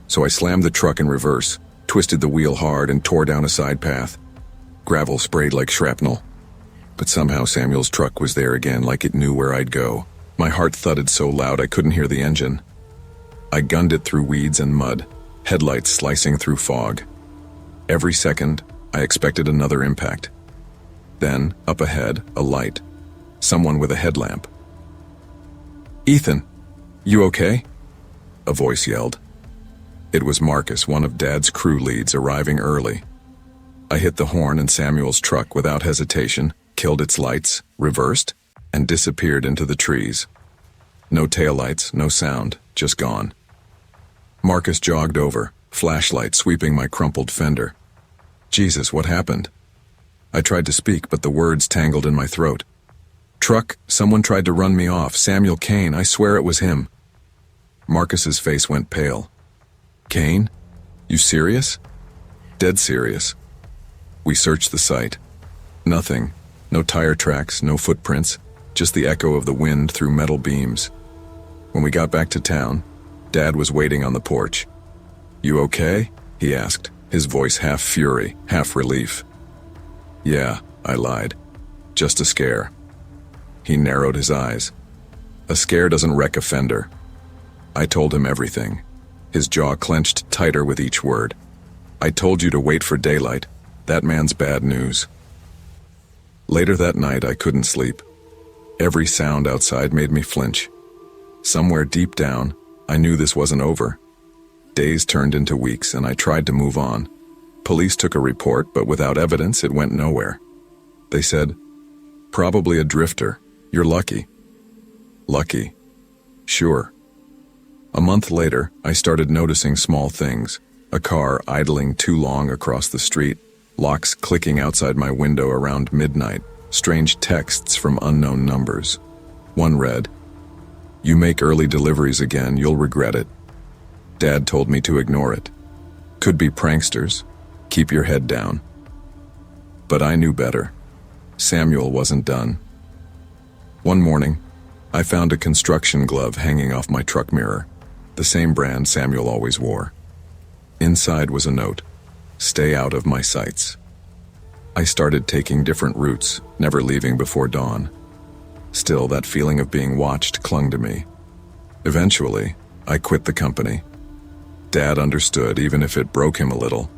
So I slammed the truck in reverse, twisted the wheel hard and tore down a side path. Gravel sprayed like shrapnel. But somehow Samuel's truck was there again, like it knew where I'd go. My heart thudded so loud I couldn't hear the engine. I gunned it through weeds and mud, headlights slicing through fog. Every second, I expected another impact. Then, up ahead, a light. Someone with a headlamp. "Ethan, you okay?" a voice yelled. It was Marcus, one of Dad's crew leads, arriving early. I hit the horn and Samuel's truck without hesitation, killed its lights, reversed, and disappeared into the trees. No taillights, no sound, just gone. Marcus jogged over, flashlight sweeping my crumpled fender. Jesus, what happened? I tried to speak, but the words tangled in my throat. "Truck, someone tried to run me off. Samuel Kane, I swear it was him." Marcus's face went pale. "Kane? You serious?" "Dead serious." We searched the site. Nothing. No tire tracks, no footprints, just the echo of the wind through metal beams. When we got back to town, Dad was waiting on the porch. "You okay?" he asked, his voice half fury, half relief. "Yeah," I lied. "Just a scare." He narrowed his eyes. "A scare doesn't wreck a fender." I told him everything. His jaw clenched tighter with each word. "I told you to wait for daylight. That man's bad news." Later that night, I couldn't sleep. Every sound outside made me flinch. Somewhere deep down, I knew this wasn't over. Days turned into weeks, and I tried to move on. Police took a report, but without evidence, it went nowhere. They said, "Probably a drifter. You're lucky." Lucky. Sure. A month later, I started noticing small things. A car idling too long across the street, locks clicking outside my window around midnight, strange texts from unknown numbers. One read, "You make early deliveries again, you'll regret it." Dad told me to ignore it. Could be pranksters. Keep your head down. But I knew better. Samuel wasn't done. One morning, I found a construction glove hanging off my truck mirror, the same brand Samuel always wore. Inside was a note, "Stay out of my sights." I started taking different routes, never leaving before dawn. Still, that feeling of being watched clung to me. Eventually, I quit the company. Dad understood, even if it broke him a little.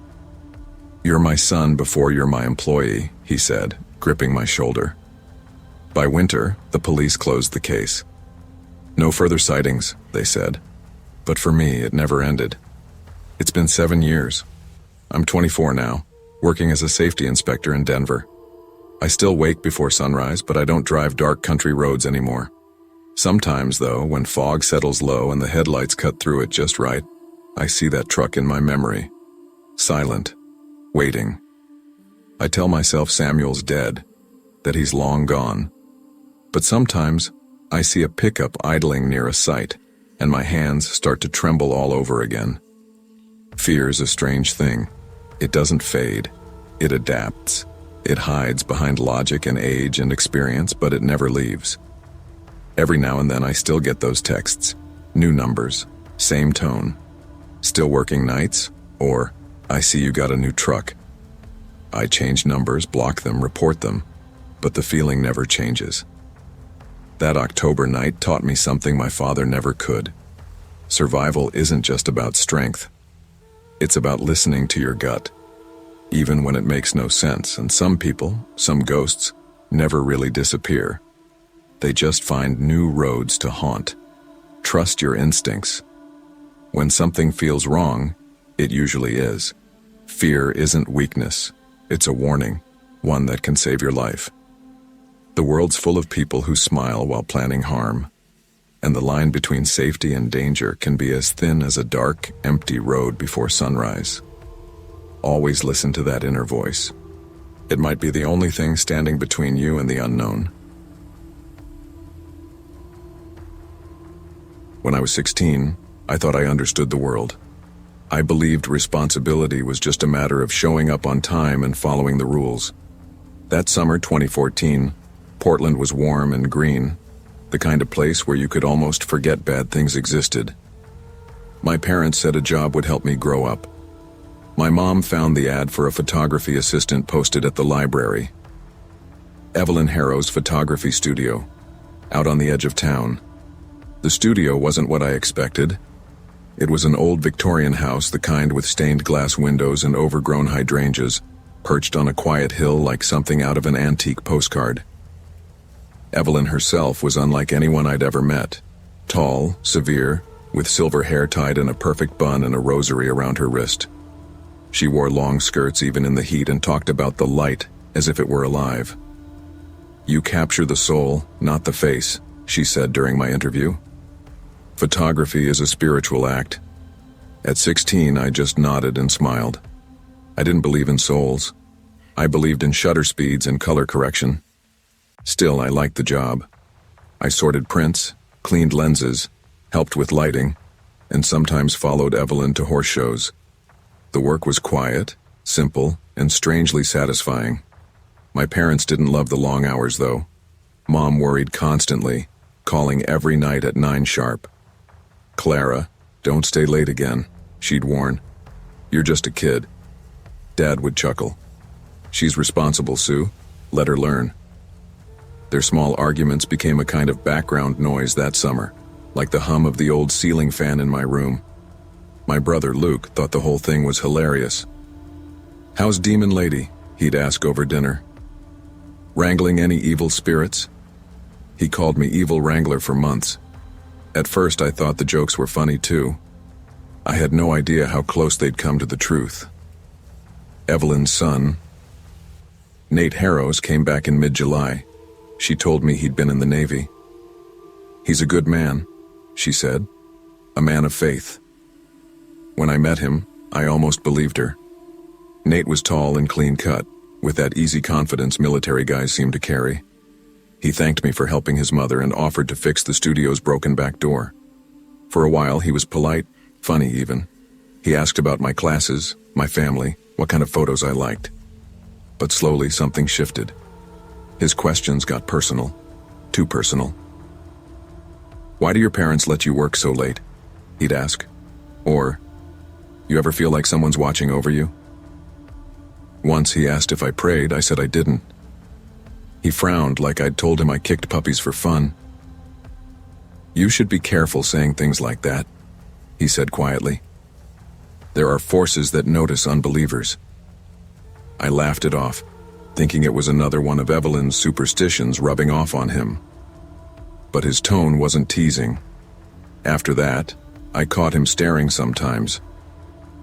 "You're my son before you're my employee," he said, gripping my shoulder. By winter, the police closed the case. No further sightings, they said. But for me, it never ended. It's been 7 years. I'm 24 now, working as a safety inspector in Denver. I still wake before sunrise, but I don't drive dark country roads anymore. Sometimes, though, when fog settles low and the headlights cut through it just right, I see that truck in my memory. Silent. Waiting. I tell myself Samuel's dead, that he's long gone. But sometimes, I see a pickup idling near a site, and my hands start to tremble all over again. Fear's a strange thing. It doesn't fade. It adapts. It hides behind logic and age and experience, but it never leaves. Every now and then I still get those texts. New numbers. Same tone. Still working nights? Or, I see you got a new truck. I change numbers, block them, report them, but the feeling never changes. That October night taught me something my father never could. Survival isn't just about strength. It's about listening to your gut, even when it makes no sense, and some people, some ghosts, never really disappear. They just find new roads to haunt. Trust your instincts. When something feels wrong, it usually is. Fear isn't weakness. It's a warning, one that can save your life. The world's full of people who smile while planning harm, and the line between safety and danger can be as thin as a dark, empty road before sunrise. Always listen to that inner voice. It might be the only thing standing between you and the unknown. When I was 16, I thought I understood the world. I believed responsibility was just a matter of showing up on time and following the rules. That summer, 2014, Portland was warm and green, the kind of place where you could almost forget bad things existed. My parents said a job would help me grow up. My mom found the ad for a photography assistant posted at the library. Evelyn Harrow's photography studio, out on the edge of town. The studio wasn't what I expected. It was an old Victorian house, the kind with stained glass windows and overgrown hydrangeas, perched on a quiet hill like something out of an antique postcard. Evelyn herself was unlike anyone I'd ever met. Tall, severe, with silver hair tied in a perfect bun and a rosary around her wrist. She wore long skirts even in the heat and talked about the light as if it were alive. "You capture the soul, not the face," she said during my interview. Photography is a spiritual act. At 16, I just nodded and smiled. I didn't believe in souls. I believed in shutter speeds and color correction. Still, I liked the job. I sorted prints, cleaned lenses, helped with lighting, and sometimes followed Evelyn to horse shows. The work was quiet, simple, and strangely satisfying. My parents didn't love the long hours, though. Mom worried constantly, calling every night at 9 sharp. "Clara, don't stay late again," she'd warn. "You're just a kid." Dad would chuckle. "She's responsible, Sue. Let her learn." Their small arguments became a kind of background noise that summer, like the hum of the old ceiling fan in my room. My brother Luke thought the whole thing was hilarious. "How's Demon Lady?" he'd ask over dinner. "Wrangling any evil spirits?" He called me Evil Wrangler for months. At first I thought the jokes were funny too. I had no idea how close they'd come to the truth. Evelyn's son, Nate Harrows, came back in mid-July. She told me he'd been in the Navy. "He's a good man," she said. "A man of faith." When I met him, I almost believed her. Nate was tall and clean-cut, with that easy confidence military guys seem to carry. He thanked me for helping his mother and offered to fix the studio's broken back door. For a while, he was polite, funny even. He asked about my classes, my family, what kind of photos I liked. But slowly, something shifted. His questions got personal, too personal. "Why do your parents let you work so late?" he'd ask. Or, "You ever feel like someone's watching over you?" Once he asked if I prayed. I said I didn't. He frowned like I'd told him I kicked puppies for fun. "You should be careful saying things like that," he said quietly. "There are forces that notice unbelievers." I laughed it off. thinking it was another one of Evelyn's superstitions rubbing off on him. But his tone wasn't teasing. After that, I caught him staring sometimes,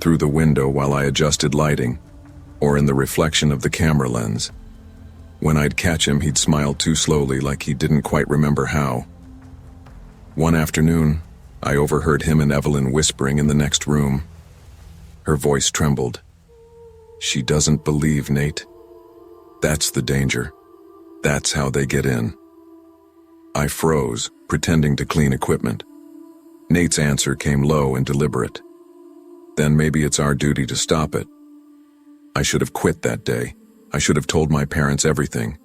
through the window while I adjusted lighting, or in the reflection of the camera lens. When I'd catch him, he'd smile too slowly, like he didn't quite remember how. One afternoon, I overheard him and Evelyn whispering in the next room. Her voice trembled. "She doesn't believe, Nate. That's the danger. That's how they get in." I froze, pretending to clean equipment. Nate's answer came low and deliberate. "Then maybe it's our duty to stop it." I should have quit that day. I should have told my parents everything.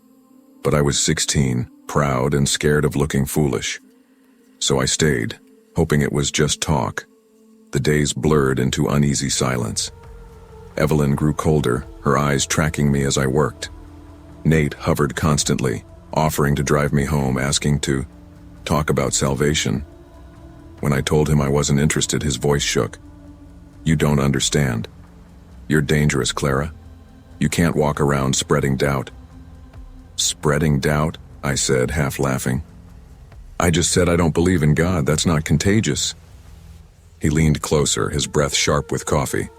But I was 16, proud and scared of looking foolish. So I stayed, hoping it was just talk. The days blurred into uneasy silence. Evelyn grew colder, her eyes tracking me as I worked. Nate hovered constantly, offering to drive me home, asking to talk about salvation. When I told him I wasn't interested, his voice shook. "You don't understand. You're dangerous, Clara. You can't walk around spreading doubt." "Spreading doubt?" I said, half laughing. "I just said I don't believe in God. That's not contagious." He leaned closer, his breath sharp with coffee.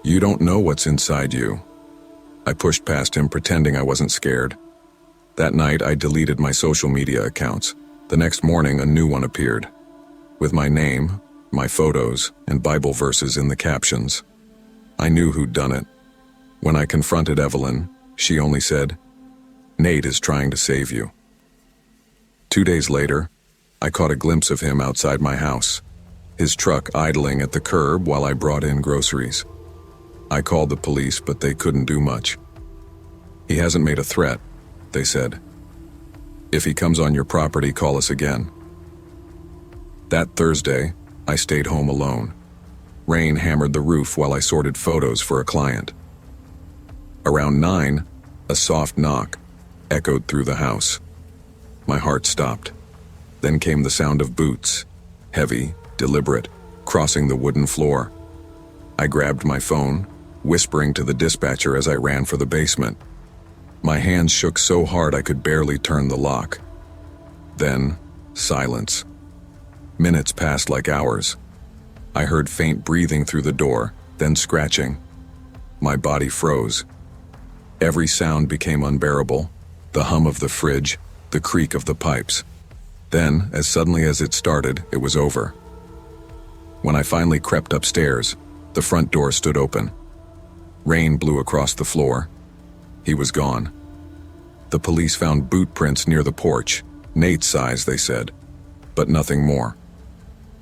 "You don't know what's inside you." I pushed past him, pretending I wasn't scared. That night, I deleted my social media accounts. The next morning, a new one appeared, with my name, my photos, and Bible verses in the captions. I knew who'd done it. When I confronted Evelyn, she only said, "Nate is trying to save you." 2 days later, I caught a glimpse of him outside my house, his truck idling at the curb while I brought in groceries. I called the police, but they couldn't do much. "He hasn't made a threat," they said. "If he comes on your property, call us again." That Thursday, I stayed home alone. Rain hammered the roof while I sorted photos for a client. Around 9, a soft knock echoed through the house. My heart stopped. Then came the sound of boots, heavy, deliberate, crossing the wooden floor. I grabbed my phone, whispering to the dispatcher as I ran for the basement. My hands shook so hard I could barely turn the lock. Then, silence. Minutes passed like hours. I heard faint breathing through the door, then scratching. My body froze. Every sound became unbearable, the hum of the fridge, the creak of the pipes. Then, as suddenly as it started, it was over. When I finally crept upstairs, the front door stood open. Rain blew across the floor. He was gone. The police found boot prints near the porch, Nate's size, they said, but nothing more.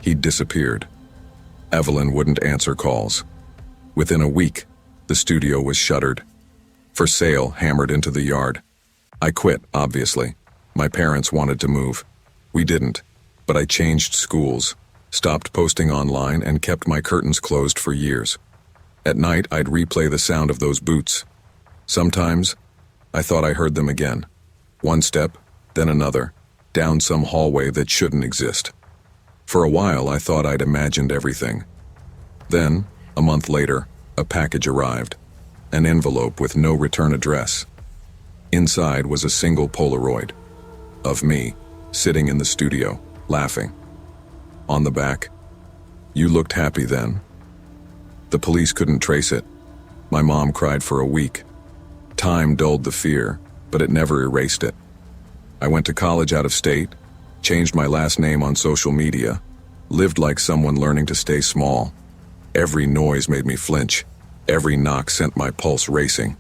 He'd disappeared. Evelyn wouldn't answer calls. Within a week, the studio was shuttered. For sale hammered into the yard. I quit, obviously. My parents wanted to move. We didn't, but I changed schools, stopped posting online, and kept my curtains closed for years. At night, I'd replay the sound of those boots. Sometimes, I thought I heard them again. One step, then another, down some hallway that shouldn't exist. For a while, I thought I'd imagined everything. Then, a month later, a package arrived. An envelope with no return address. Inside was a single Polaroid of me, sitting in the studio, laughing. On the back, "You looked happy then." The police couldn't trace it. My mom cried for a week. Time dulled the fear, but it never erased it. I went to college out of state, changed my last name on social media, lived like someone learning to stay small. Every noise made me flinch. Every knock sent my pulse racing.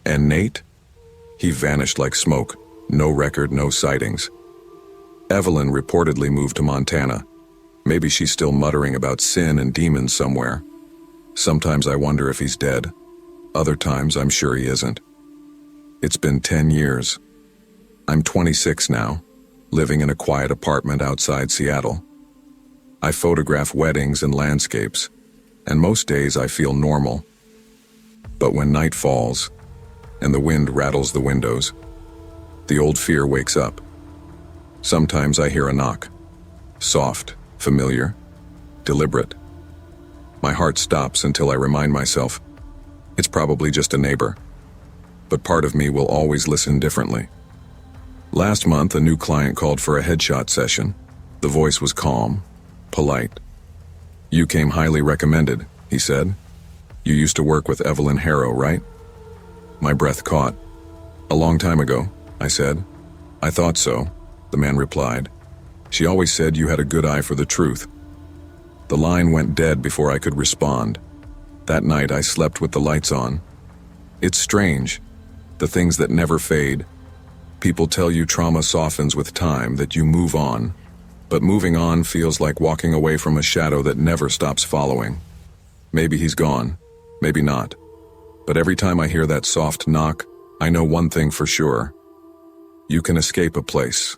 And Nate? He vanished like smoke. No record, no sightings. Evelyn reportedly moved to Montana. Maybe she's still muttering about sin and demons somewhere. Sometimes I wonder if he's dead. Other times I'm sure he isn't. It's been 10 years. I'm 26 now, living in a quiet apartment outside Seattle. I photograph weddings and landscapes, and most days I feel normal. But when night falls, and the wind rattles the windows, the old fear wakes up. Sometimes I hear a knock. Soft, familiar, deliberate. My heart stops until I remind myself, it's probably just a neighbor. but part of me will always listen differently. Last month, a new client called for a headshot session. The voice was calm, polite. "You came highly recommended," he said. "You used to work with Evelyn Harrow, right?" My breath caught. "A long time ago," I said. "I thought so," the man replied. "She always said you had a good eye for the truth." The line went dead before I could respond. That night I slept with the lights on. It's strange, the things that never fade. People tell you trauma softens with time, that you move on. But moving on feels like walking away from a shadow that never stops following. Maybe he's gone, maybe not. But every time I hear that soft knock, I know one thing for sure. You can escape a place,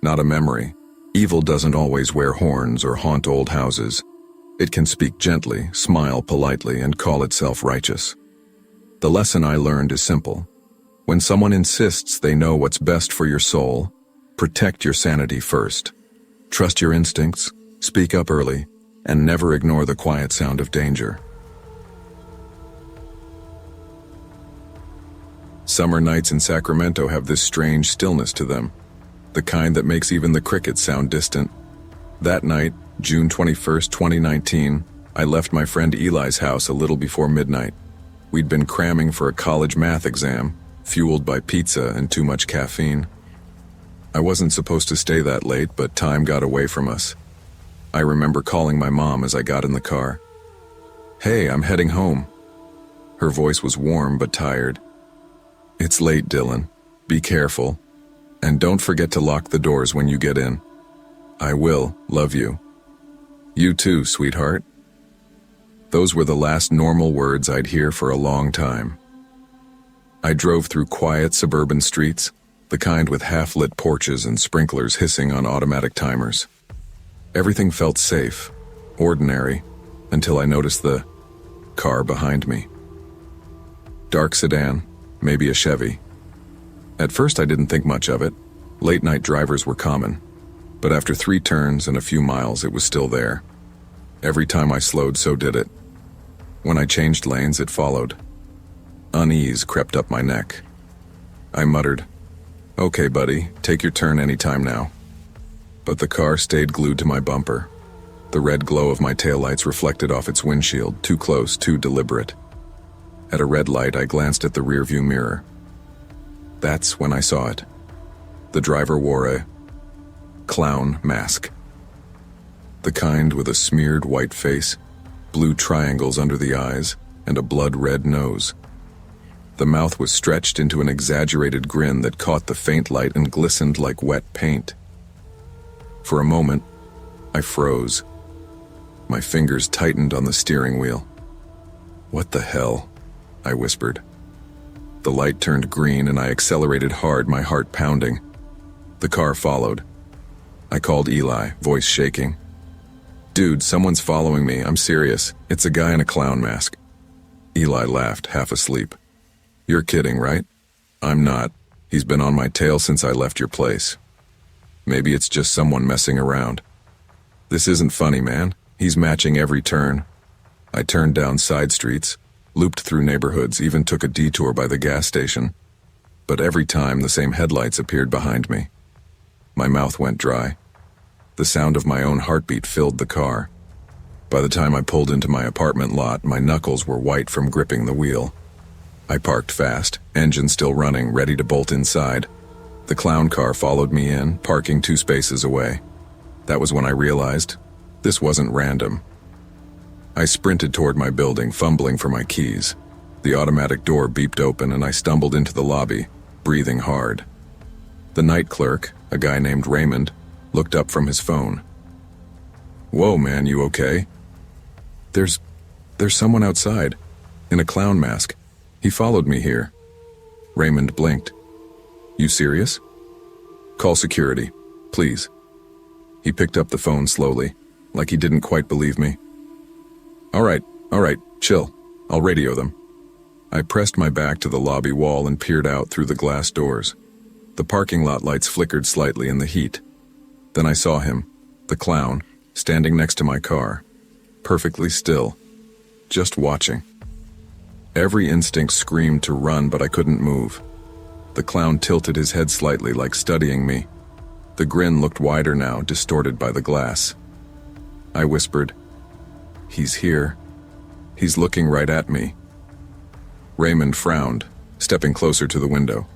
not a memory. Evil doesn't always wear horns or haunt old houses. It can speak gently, smile politely, and call itself righteous. The lesson I learned is simple. When someone insists they know what's best for your soul, protect your sanity first. Trust your instincts, speak up early, and never ignore the quiet sound of danger. Summer nights in Sacramento have this strange stillness to them, the kind that makes even the crickets sound distant. That night, June 21st, 2019, I left my friend Eli's house a little before midnight. We'd been cramming for a college math exam, fueled by pizza and too much caffeine. I wasn't supposed to stay that late, but time got away from us. I remember calling my mom as I got in the car. "Hey, I'm heading home." Her voice was warm but tired. "It's late, Dylan. Be careful. And don't forget to lock the doors when you get in." "I will. Love you." "You too, sweetheart." Those were the last normal words I'd hear for a long time. I drove through quiet suburban streets, the kind with half-lit porches and sprinklers hissing on automatic timers. Everything felt safe, ordinary, until I noticed the car behind me. Dark sedan, maybe a Chevy. At first I didn't think much of it. Late-night drivers were common. But after 3 turns and a few miles, it was still there. Every time I slowed, so did it. When I changed lanes, it followed. Unease crept up my neck. I muttered, "Okay, buddy, take your turn anytime now." But the car stayed glued to my bumper. The red glow of my taillights reflected off its windshield, too close, too deliberate. At a red light, I glanced at the rearview mirror. That's when I saw it. The driver wore a clown mask. The kind with a smeared white face, blue triangles under the eyes, and a blood-red nose. The mouth was stretched into an exaggerated grin that caught the faint light and glistened like wet paint. For a moment, I froze. My fingers tightened on the steering wheel. "What the hell?" I whispered. The light turned green and I accelerated hard, my heart pounding. The car followed. I called Eli, voice shaking. "Dude, someone's following me, I'm serious. It's a guy in a clown mask." Eli laughed, half asleep. "You're kidding, right?" "I'm not. He's been on my tail since I left your place." "Maybe it's just someone messing around." "This isn't funny, man. He's matching every turn." I turned down side streets, looped through neighborhoods, even took a detour by the gas station. But every time the same headlights appeared behind me. My mouth went dry. The sound of my own heartbeat filled the car. By the time I pulled into my apartment lot, my knuckles were white from gripping the wheel. I parked fast, engine still running, ready to bolt inside. The clown car followed me in, parking 2 spaces away. That was when I realized this wasn't random. I sprinted toward my building, fumbling for my keys. The automatic door beeped open and I stumbled into the lobby, breathing hard. The night clerk, a guy named Raymond, looked up from his phone. "Whoa, man, you okay?" There's someone outside, in a clown mask. He followed me here." Raymond blinked. "You serious?" "Call security, please." He picked up the phone slowly, like he didn't quite believe me. All right, chill. I'll radio them." I pressed my back to the lobby wall and peered out through the glass doors. The parking lot lights flickered slightly in the heat. Then I saw him, the clown, standing next to my car, perfectly still, just watching. Every instinct screamed to run, but I couldn't move. The clown tilted his head slightly, like studying me. The grin looked wider now, distorted by the glass. I whispered, "He's here. He's looking right at me." Raymond frowned, stepping closer to the window.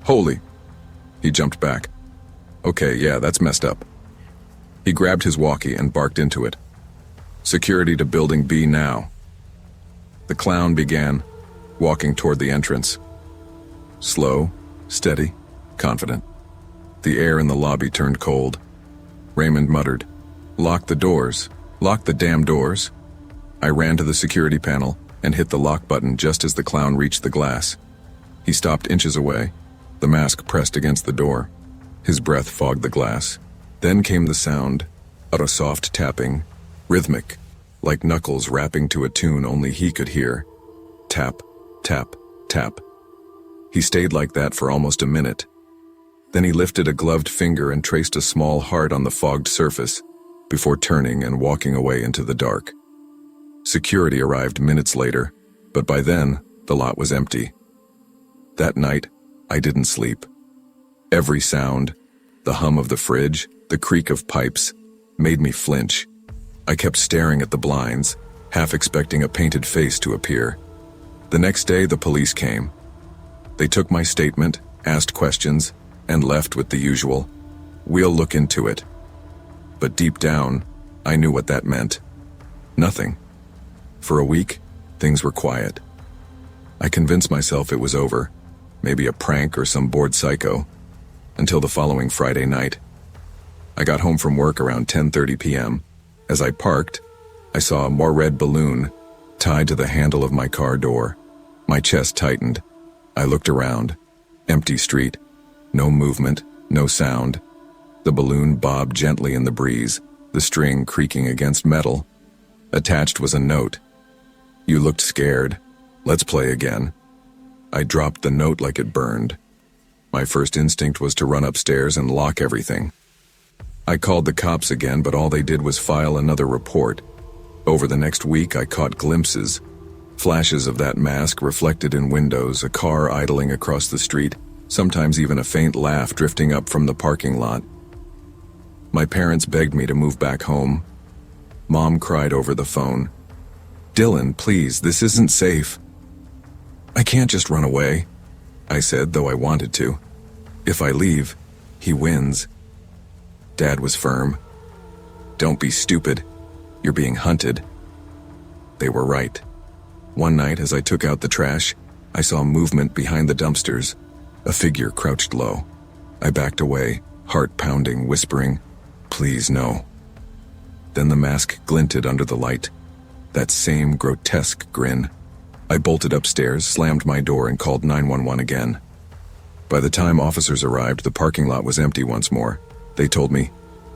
"Holy!" He jumped back. "Okay, yeah, that's messed up." He grabbed his walkie and barked into it. "Security to Building B now." The clown began, walking toward the entrance. Slow, steady, confident. The air in the lobby turned cold. Raymond muttered, "Lock the doors. Lock the damn doors." I ran to the security panel and hit the lock button just as the clown reached the glass. He stopped inches away, the mask pressed against the door. His breath fogged the glass. Then came the sound of a soft tapping, rhythmic, like knuckles rapping to a tune only he could hear. Tap, tap, tap. He stayed like that for almost a minute. Then he lifted a gloved finger and traced a small heart on the fogged surface, before turning and walking away into the dark. Security arrived minutes later, but by then, the lot was empty. That night, I didn't sleep. Every sound, the hum of the fridge, the creak of pipes, made me flinch. I kept staring at the blinds, half expecting a painted face to appear. The next day, the police came. They took my statement, asked questions, and left with the usual, "We'll look into it." But deep down, I knew what that meant. Nothing. For a week, things were quiet. I convinced myself it was over, maybe a prank or some bored psycho, until the following Friday night. I got home from work around 10:30 p.m. As I parked, I saw a more red balloon tied to the handle of my car door. My chest tightened. I looked around. Empty street. No movement, no sound. The balloon bobbed gently in the breeze, the string creaking against metal. Attached was a note. "You looked scared. Let's play again." I dropped the note like it burned. My first instinct was to run upstairs and lock everything. I called the cops again, but all they did was file another report. Over the next week, I caught glimpses, flashes of that mask reflected in windows, a car idling across the street, sometimes even a faint laugh drifting up from the parking lot. My parents begged me to move back home. Mom cried over the phone, "Dylan, please, this isn't safe." "I can't just run away," I said, though I wanted to. "If I leave, he wins." Dad was firm. "Don't be stupid. You're being hunted." They were right. One night, as I took out the trash, I saw movement behind the dumpsters. A figure crouched low. I backed away, heart pounding, whispering, "Please, no." Then the mask glinted under the light. That same grotesque grin. I bolted upstairs, slammed my door, and called 911 again. By the time officers arrived, the parking lot was empty once more. They told me,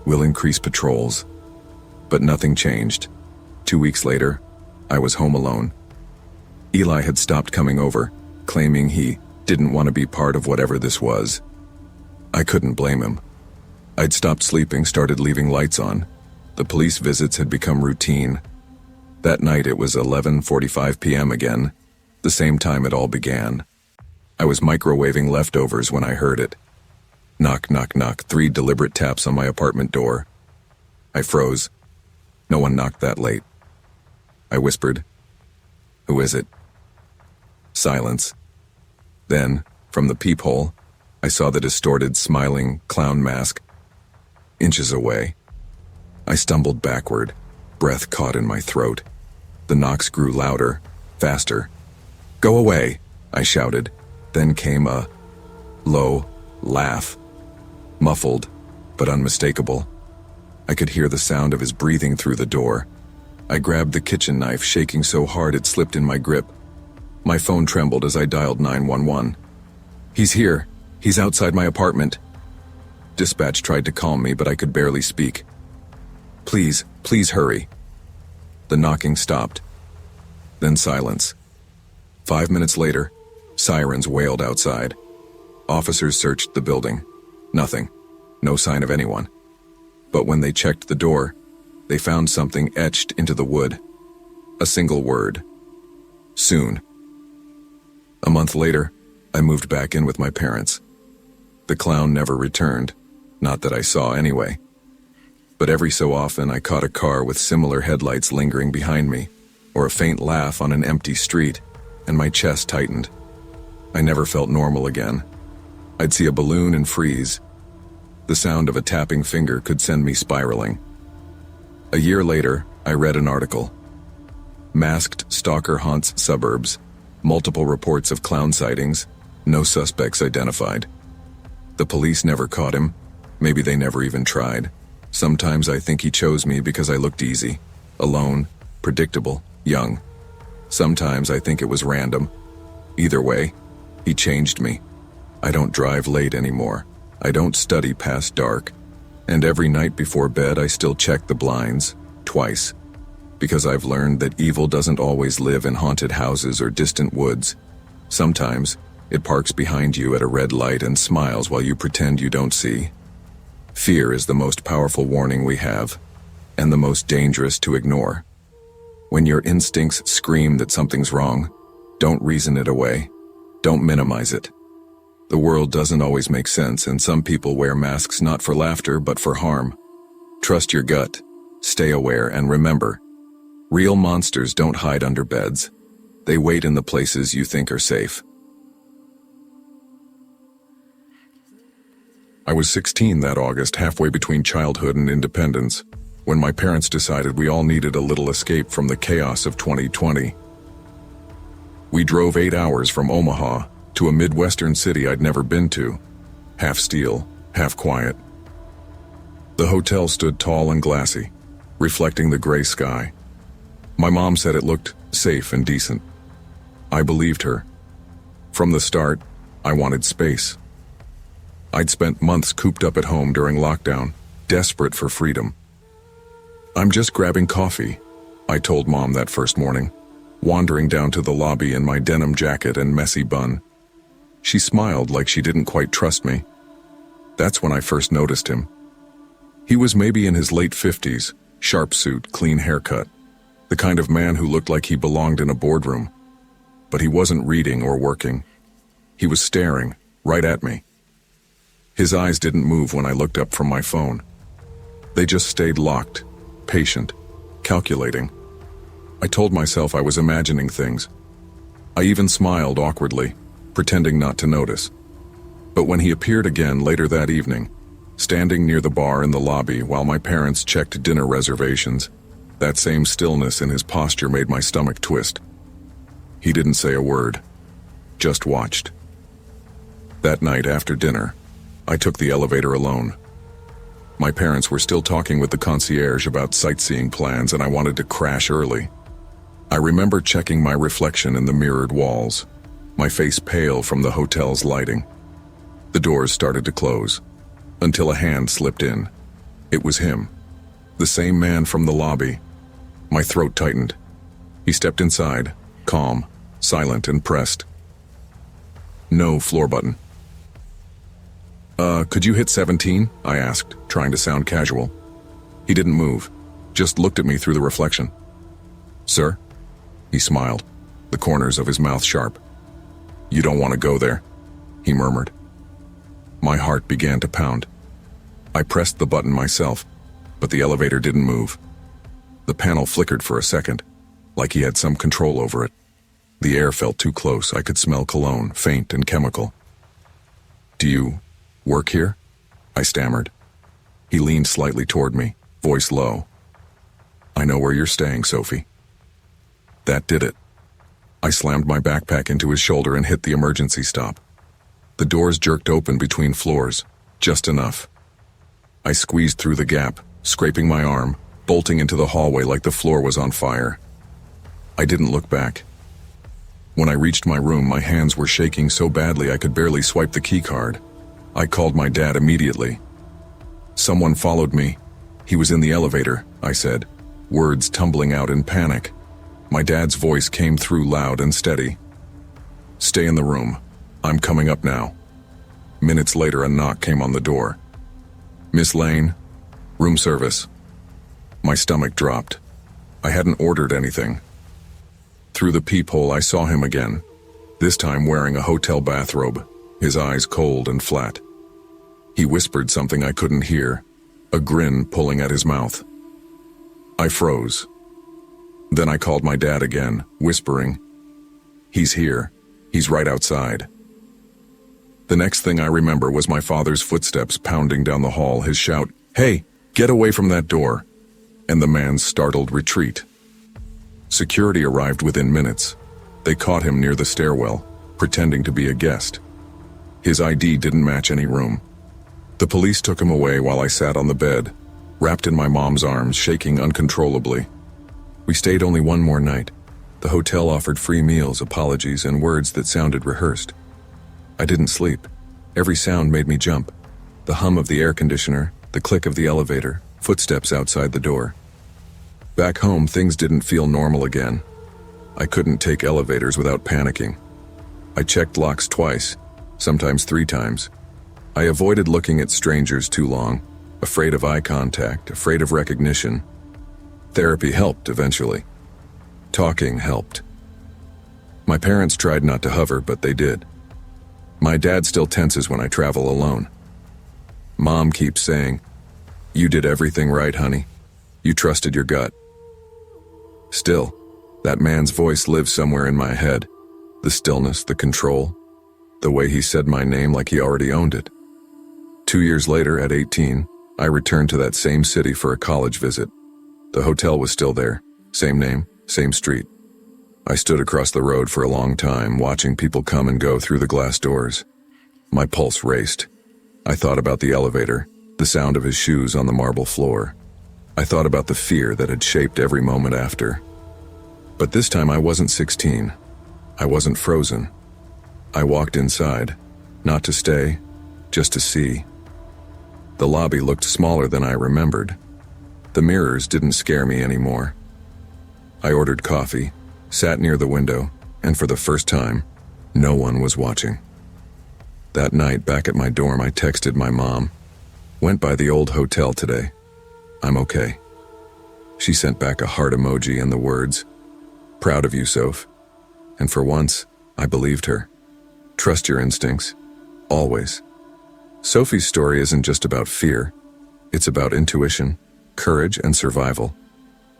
"We'll increase patrols." But nothing changed. 2 weeks later, I was home alone. Eli had stopped coming over, claiming he didn't want to be part of whatever this was. I couldn't blame him. I'd stopped sleeping, started leaving lights on. The police visits had become routine. That night it was 11:45 p.m. again, the same time it all began. I was microwaving leftovers when I heard it. Knock, knock, knock, 3 deliberate taps on my apartment door. I froze. No one knocked that late. I whispered, "Who is it?" Silence. Then, from the peephole, I saw the distorted, smiling clown mask. Inches away. I stumbled backward, breath caught in my throat. The knocks grew louder, faster. "Go away," I shouted. Then came a low laugh, muffled but unmistakable. I could hear the sound of his breathing through the door. I grabbed the kitchen knife, shaking so hard it slipped in my grip. My phone trembled as I dialed 911. "He's here. He's outside my apartment." Dispatch tried to calm me, but I could barely speak. Please hurry." The knocking stopped. Then silence. 5 minutes later, sirens wailed outside. Officers searched the building. Nothing. No sign of anyone. But when they checked the door, they found something etched into the wood. A single word. "Soon." A month later, I moved back in with my parents. The clown never returned, not that I saw anyway. But every so often I caught a car with similar headlights lingering behind me, or a faint laugh on an empty street, and my chest tightened. I never felt normal again. I'd see a balloon and freeze. The sound of a tapping finger could send me spiraling. A year later, I read an article. Masked stalker haunts suburbs. Multiple reports of clown sightings. No suspects identified. The police never caught him. Maybe they never even tried. Sometimes I think he chose me because I looked easy, alone, predictable, young. Sometimes I think it was random. Either way, he changed me. I don't drive late anymore. I don't study past dark. And every night before bed I still check the blinds, twice. Because I've learned that evil doesn't always live in haunted houses or distant woods. Sometimes, it parks behind you at a red light and smiles while you pretend you don't see. Fear is the most powerful warning we have, and the most dangerous to ignore. When your instincts scream that something's wrong, don't reason it away. Don't minimize it. The world doesn't always make sense, and some people wear masks not for laughter but for harm. Trust your gut, stay aware, and remember, real monsters don't hide under beds. They wait in the places you think are safe. I was 16 that August, halfway between childhood and independence, when my parents decided we all needed a little escape from the chaos of 2020. We drove 8 hours from Omaha to a Midwestern city I'd never been to, half steel, half quiet. The hotel stood tall and glassy, reflecting the gray sky. My mom said it looked safe and decent. I believed her. From the start, I wanted space. I'd spent months cooped up at home during lockdown, desperate for freedom. I'm just grabbing coffee, I told Mom that first morning, wandering down to the lobby in my denim jacket and messy bun. She smiled like she didn't quite trust me. That's when I first noticed him. He was maybe in his late 50s, sharp suit, clean haircut, the kind of man who looked like he belonged in a boardroom. But he wasn't reading or working. He was staring right at me. His eyes didn't move when I looked up from my phone. They just stayed locked, patient, calculating. I told myself I was imagining things. I even smiled awkwardly, pretending not to notice. But when he appeared again later that evening, standing near the bar in the lobby while my parents checked dinner reservations, that same stillness in his posture made my stomach twist. He didn't say a word, just watched. That night after dinner, I took the elevator alone. My parents were still talking with the concierge about sightseeing plans, and I wanted to crash early. I remember checking my reflection in the mirrored walls, my face pale from the hotel's lighting. The doors started to close, until a hand slipped in. It was him, the same man from the lobby. My throat tightened. He stepped inside, calm, silent, and pressed. No floor button. Could you hit 17? I asked, trying to sound casual. He didn't move, just looked at me through the reflection. Sir? He smiled, the corners of his mouth sharp. You don't want to go there, he murmured. My heart began to pound. I pressed the button myself, but the elevator didn't move. The panel flickered for a second, like he had some control over it. The air felt too close. I could smell cologne, faint and chemical. Do you work here? I stammered. He leaned slightly toward me, voice low. I know where you're staying, Sophie. That did it. I slammed my backpack into his shoulder and hit the emergency stop. The doors jerked open between floors, just enough. I squeezed through the gap, scraping my arm, bolting into the hallway like the floor was on fire. I didn't look back. When I reached my room, my hands were shaking so badly I could barely swipe the key card. I called my dad immediately. Someone followed me. He was in the elevator, I said, words tumbling out in panic. My dad's voice came through loud and steady. Stay in the room. I'm coming up now. Minutes later, a knock came on the door. Miss Lane, room service. My stomach dropped. I hadn't ordered anything. Through the peephole, I saw him again. this time wearing a hotel bathrobe, his eyes cold and flat. He whispered something I couldn't hear, a grin pulling at his mouth. I froze. Then I called my dad again, whispering, "He's here. He's right outside." The next thing I remember was my father's footsteps pounding down the hall, his shout, "Hey, get away from that door," and the man's startled retreat. Security arrived within minutes. They caught him near the stairwell, pretending to be a guest. His ID didn't match any room. The police took him away while I sat on the bed, wrapped in my mom's arms, shaking uncontrollably. We stayed only one more night. The hotel offered free meals, apologies, and words that sounded rehearsed. I didn't sleep. Every sound made me jump. The hum of the air conditioner, the click of the elevator, footsteps outside the door. Back home, things didn't feel normal again. I couldn't take elevators without panicking. I checked locks twice, sometimes 3 times. I avoided looking at strangers too long, afraid of eye contact, afraid of recognition. Therapy helped eventually. Talking helped. My parents tried not to hover, but they did. My dad still tenses when I travel alone. Mom keeps saying, "You did everything right, honey. You trusted your gut." Still, that man's voice lives somewhere in my head. The stillness, the control, the way he said my name like he already owned it. 2 years later, at 18, I returned to that same city for a college visit. The hotel was still there, same name, same street. I stood across the road for a long time, watching people come and go through the glass doors. My pulse raced. I thought about the elevator, the sound of his shoes on the marble floor. I thought about the fear that had shaped every moment after. But this time I wasn't 16. I wasn't frozen. I walked inside, not to stay, just to see. The lobby looked smaller than I remembered. The mirrors didn't scare me anymore. I ordered coffee, sat near the window, and for the first time, no one was watching. That night, back at my dorm, I texted my mom. "Went by the old hotel today. I'm okay." She sent back a heart emoji and the words, "Proud of you, Soph." And for once, I believed her. Trust your instincts. Always. Sophie's story isn't just about fear. It's about intuition, courage, and survival.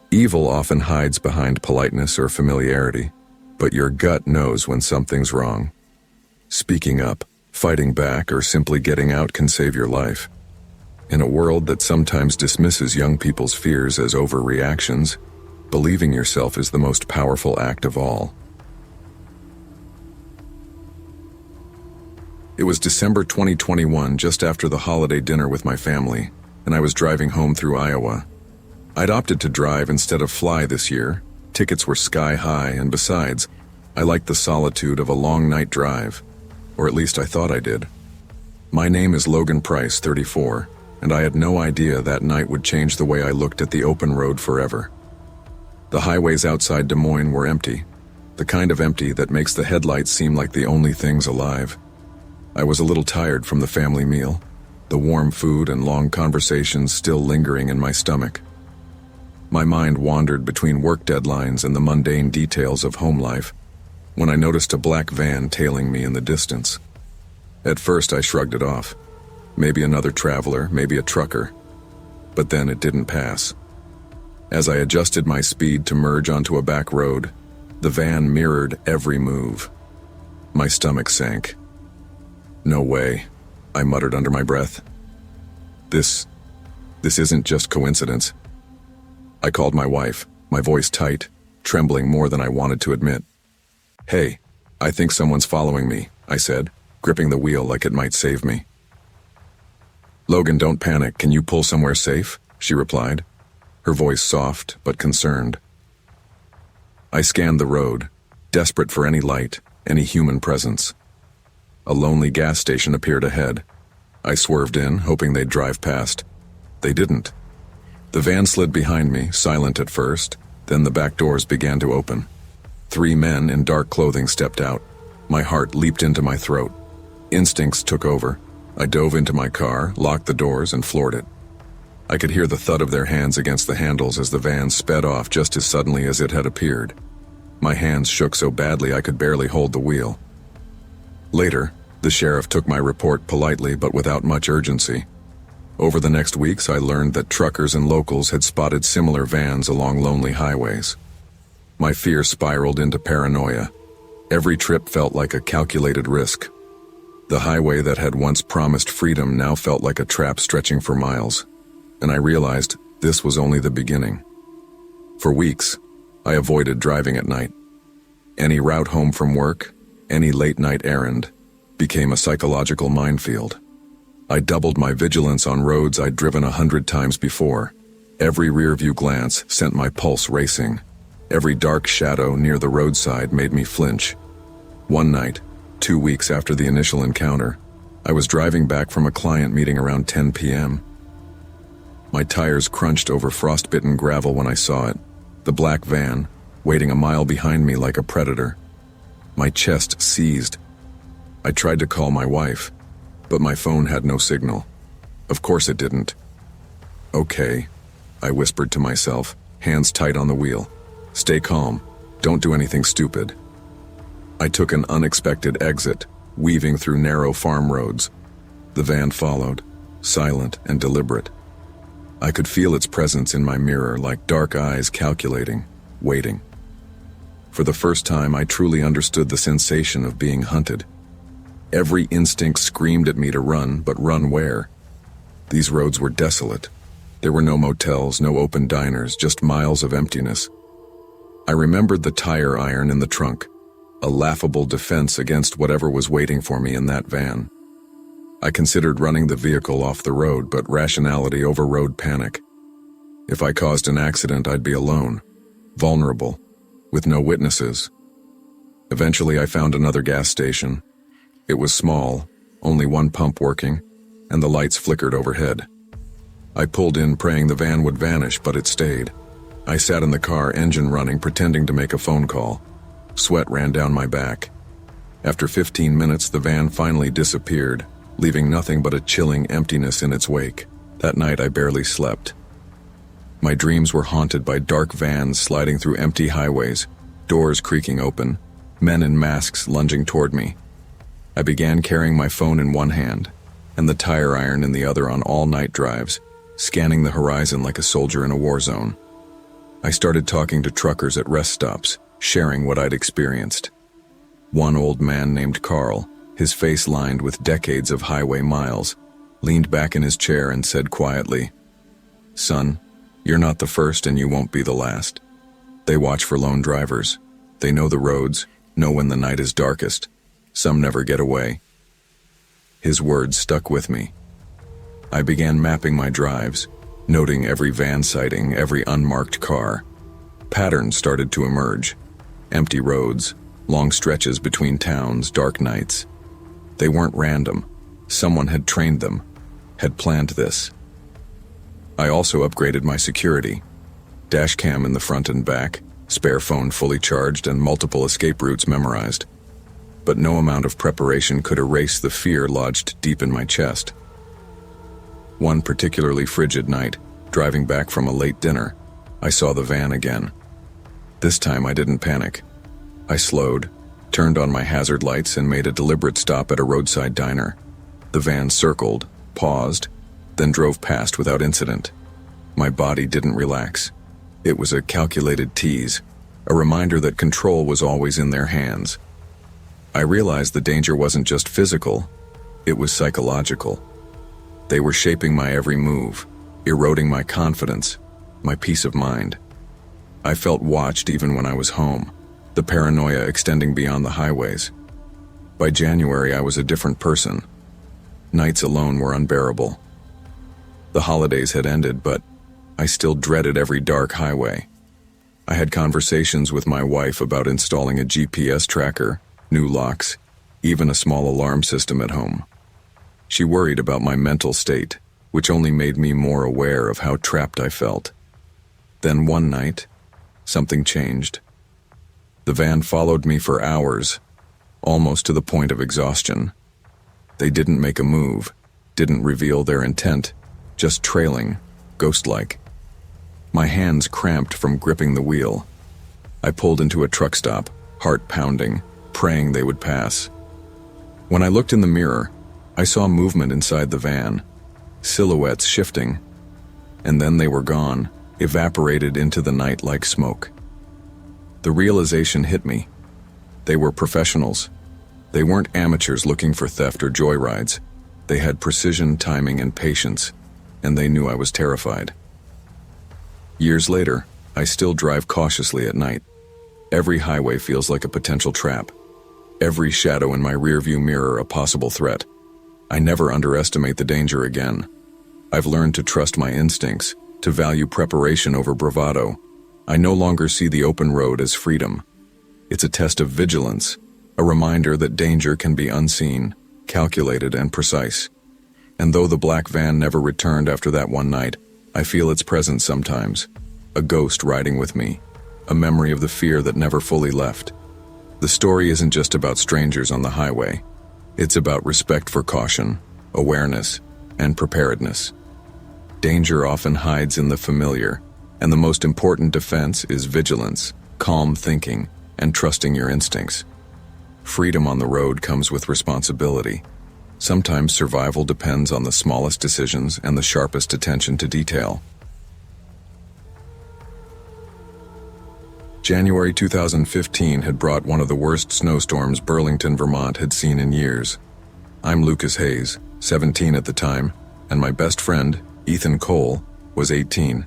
Evil often hides behind politeness or familiarity, but your gut knows when something's wrong. Speaking up, fighting back, or simply getting out can save your life. In a world that sometimes dismisses young people's fears as overreactions, believing yourself is the most powerful act of all. It was December 2021, just after the holiday dinner with my family, and I was driving home through Iowa. I'd opted to drive instead of fly this year. Tickets were sky high, and besides, I liked the solitude of a long night drive. Or at least I thought I did. My name is Logan Price, 34, and I had no idea that night would change the way I looked at the open road forever. The highways outside Des Moines were empty, the kind of empty that makes the headlights seem like the only things alive. I was a little tired from the family meal, the warm food and long conversations still lingering in my stomach. My mind wandered between work deadlines and the mundane details of home life when I noticed a black van tailing me in the distance. At first I shrugged it off. Maybe another traveler, maybe a trucker. But then it didn't pass. As I adjusted my speed to merge onto a back road, the van mirrored every move. My stomach sank. "No way," I muttered under my breath. This isn't just coincidence." I called my wife, my voice tight, trembling more than I wanted to admit. "Hey, I think someone's following me," I said, gripping the wheel like it might save me. "Logan, don't panic. Can you pull somewhere safe?" she replied, her voice soft but concerned. I scanned the road, desperate for any light, any human presence. A lonely gas station appeared ahead. I swerved in, hoping they'd drive past. They didn't. The van slid behind me, silent at first, then the back doors began to open. 3 men in dark clothing stepped out. My heart leaped into my throat. Instincts took over. I dove into my car, locked the doors, and floored it. I could hear the thud of their hands against the handles as the van sped off just as suddenly as it had appeared. My hands shook so badly I could barely hold the wheel. Later, the sheriff took my report politely but without much urgency. Over the next weeks, I learned that truckers and locals had spotted similar vans along lonely highways. My fear spiraled into paranoia. Every trip felt like a calculated risk. The highway that had once promised freedom now felt like a trap stretching for miles, and I realized this was only the beginning. For weeks, I avoided driving at night. Any route home from work, any late-night errand, became a psychological minefield. I doubled my vigilance on roads I'd driven 100 times before. Every rear-view glance sent my pulse racing. Every dark shadow near the roadside made me flinch. One night, 2 weeks after the initial encounter, I was driving back from a client meeting around 10 p.m. My tires crunched over frostbitten gravel when I saw it, the black van, waiting a mile behind me like a predator. My chest seized. I tried to call my wife, but my phone had no signal. Of course it didn't. "Okay," I whispered to myself, hands tight on the wheel. "Stay calm. Don't do anything stupid." I took an unexpected exit, weaving through narrow farm roads. The van followed, silent and deliberate. I could feel its presence in my mirror, like dark eyes calculating, waiting. For the first time, I truly understood the sensation of being hunted. Every instinct screamed at me to run, but run where? These roads were desolate. There were no motels, no open diners, just miles of emptiness. I remembered the tire iron in the trunk, a laughable defense against whatever was waiting for me in that van. I considered running the vehicle off the road, but rationality overrode panic. If I caused an accident, I'd be alone, vulnerable, with no witnesses. Eventually, I found another gas station. It was small, only one pump working, and the lights flickered overhead. I pulled in, praying the van would vanish, but it stayed. I sat in the car, engine running, pretending to make a phone call. Sweat ran down my back. After 15 minutes, the van finally disappeared, leaving nothing but a chilling emptiness in its wake. That night, I barely slept. My dreams were haunted by dark vans sliding through empty highways, doors creaking open, men in masks lunging toward me. I began carrying my phone in one hand and the tire iron in the other on all night drives, scanning the horizon like a soldier in a war zone. I started talking to truckers at rest stops, sharing what I'd experienced. One old man named Carl, his face lined with decades of highway miles, leaned back in his chair and said quietly, "Son, you're not the first and you won't be the last. They watch for lone drivers. They know the roads, know when the night is darkest. Some never get away." His words stuck with me. I began mapping my drives, noting every van sighting, every unmarked car. Patterns started to emerge. Empty roads, long stretches between towns, dark nights. They weren't random. Someone had trained them, had planned this. I also upgraded my security. Dash cam in the front and back, spare phone fully charged, and multiple escape routes memorized. But no amount of preparation could erase the fear lodged deep in my chest. One particularly frigid night, driving back from a late dinner, I saw the van again. This time I didn't panic. I slowed, turned on my hazard lights, and made a deliberate stop at a roadside diner. The van circled, paused, then drove past without incident. My body didn't relax. It was a calculated tease, a reminder that control was always in their hands. I realized the danger wasn't just physical, it was psychological. They were shaping my every move, eroding my confidence, my peace of mind. I felt watched even when I was home, the paranoia extending beyond the highways. By January, I was a different person. Nights alone were unbearable. The holidays had ended, but I still dreaded every dark highway. I had conversations with my wife about installing a GPS tracker, new locks, even a small alarm system at home. She worried about my mental state, which only made me more aware of how trapped I felt. Then one night, something changed. The van followed me for hours, almost to the point of exhaustion. They didn't make a move, didn't reveal their intent, just trailing, ghost-like. My hands cramped from gripping the wheel. I pulled into a truck stop, heart pounding, praying they would pass. When I looked in the mirror, I saw movement inside the van, silhouettes shifting, and then they were gone, evaporated into the night like smoke. The realization hit me. They were professionals. They weren't amateurs looking for theft or joyrides. They had precision, timing, and patience, and they knew I was terrified. Years later, I still drive cautiously at night. Every highway feels like a potential trap. Every shadow in my rearview mirror a possible threat. I never underestimate the danger again. I've learned to trust my instincts, to value preparation over bravado. I no longer see the open road as freedom. It's a test of vigilance, a reminder that danger can be unseen, calculated, and precise. And though the black van never returned after that one night, I feel its presence sometimes. A ghost riding with me, a memory of the fear that never fully left. The story isn't just about strangers on the highway. It's about respect for caution, awareness, and preparedness. Danger often hides in the familiar, and the most important defense is vigilance, calm thinking, and trusting your instincts. Freedom on the road comes with responsibility. Sometimes survival depends on the smallest decisions and the sharpest attention to detail. January 2015 had brought one of the worst snowstorms Burlington, Vermont had seen in years. I'm Lucas Hayes, 17 at the time, and my best friend, Ethan Cole, was 18.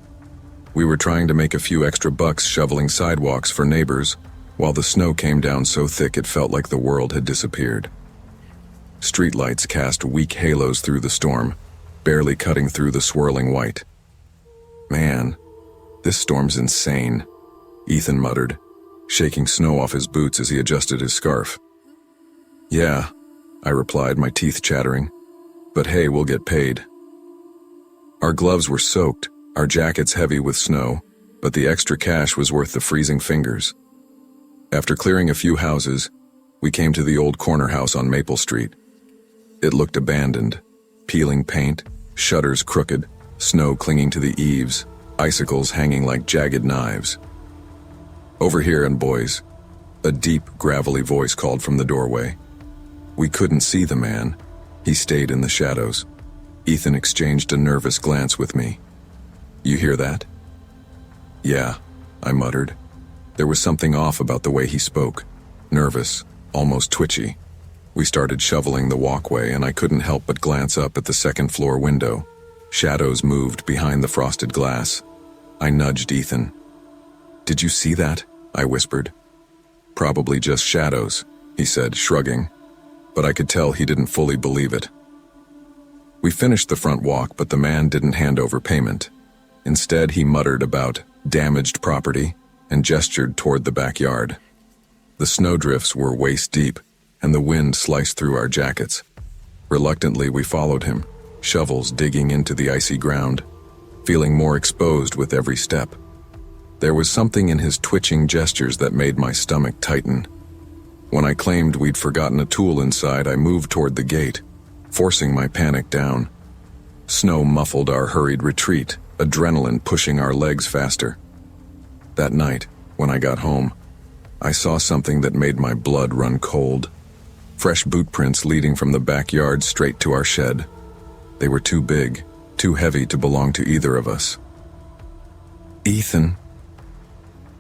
We were trying to make a few extra bucks shoveling sidewalks for neighbors, while the snow came down so thick it felt like the world had disappeared. Streetlights cast weak halos through the storm, barely cutting through the swirling white. "Man, this storm's insane," Ethan muttered, shaking snow off his boots as he adjusted his scarf. "Yeah," I replied, my teeth chattering. "But hey, we'll get paid." Our gloves were soaked, our jackets heavy with snow, but the extra cash was worth the freezing fingers. After clearing a few houses, we came to the old corner house on Maple Street. It looked abandoned, peeling paint, shutters crooked, snow clinging to the eaves, icicles hanging like jagged knives. "Over here, and boys," a deep, gravelly voice called from the doorway. We couldn't see the man. He stayed in the shadows. Ethan exchanged a nervous glance with me. "You hear that?" "Yeah," I muttered. There was something off about the way he spoke. Nervous, almost twitchy. We started shoveling the walkway, and I couldn't help but glance up at the second-floor window. Shadows moved behind the frosted glass. I nudged Ethan. "Did you see that?" I whispered. "Probably just shadows," he said, shrugging. But I could tell he didn't fully believe it. We finished the front walk, but the man didn't hand over payment. Instead, he muttered about damaged property and gestured toward the backyard. The snowdrifts were waist-deep, and the wind sliced through our jackets. Reluctantly, we followed him, shovels digging into the icy ground, feeling more exposed with every step. There was something in his twitching gestures that made my stomach tighten. When I claimed we'd forgotten a tool inside, I moved toward the gate, forcing my panic down. Snow muffled our hurried retreat, adrenaline pushing our legs faster. That night, when I got home, I saw something that made my blood run cold. Fresh boot prints leading from the backyard straight to our shed. They were too big, too heavy to belong to either of us. "Ethan."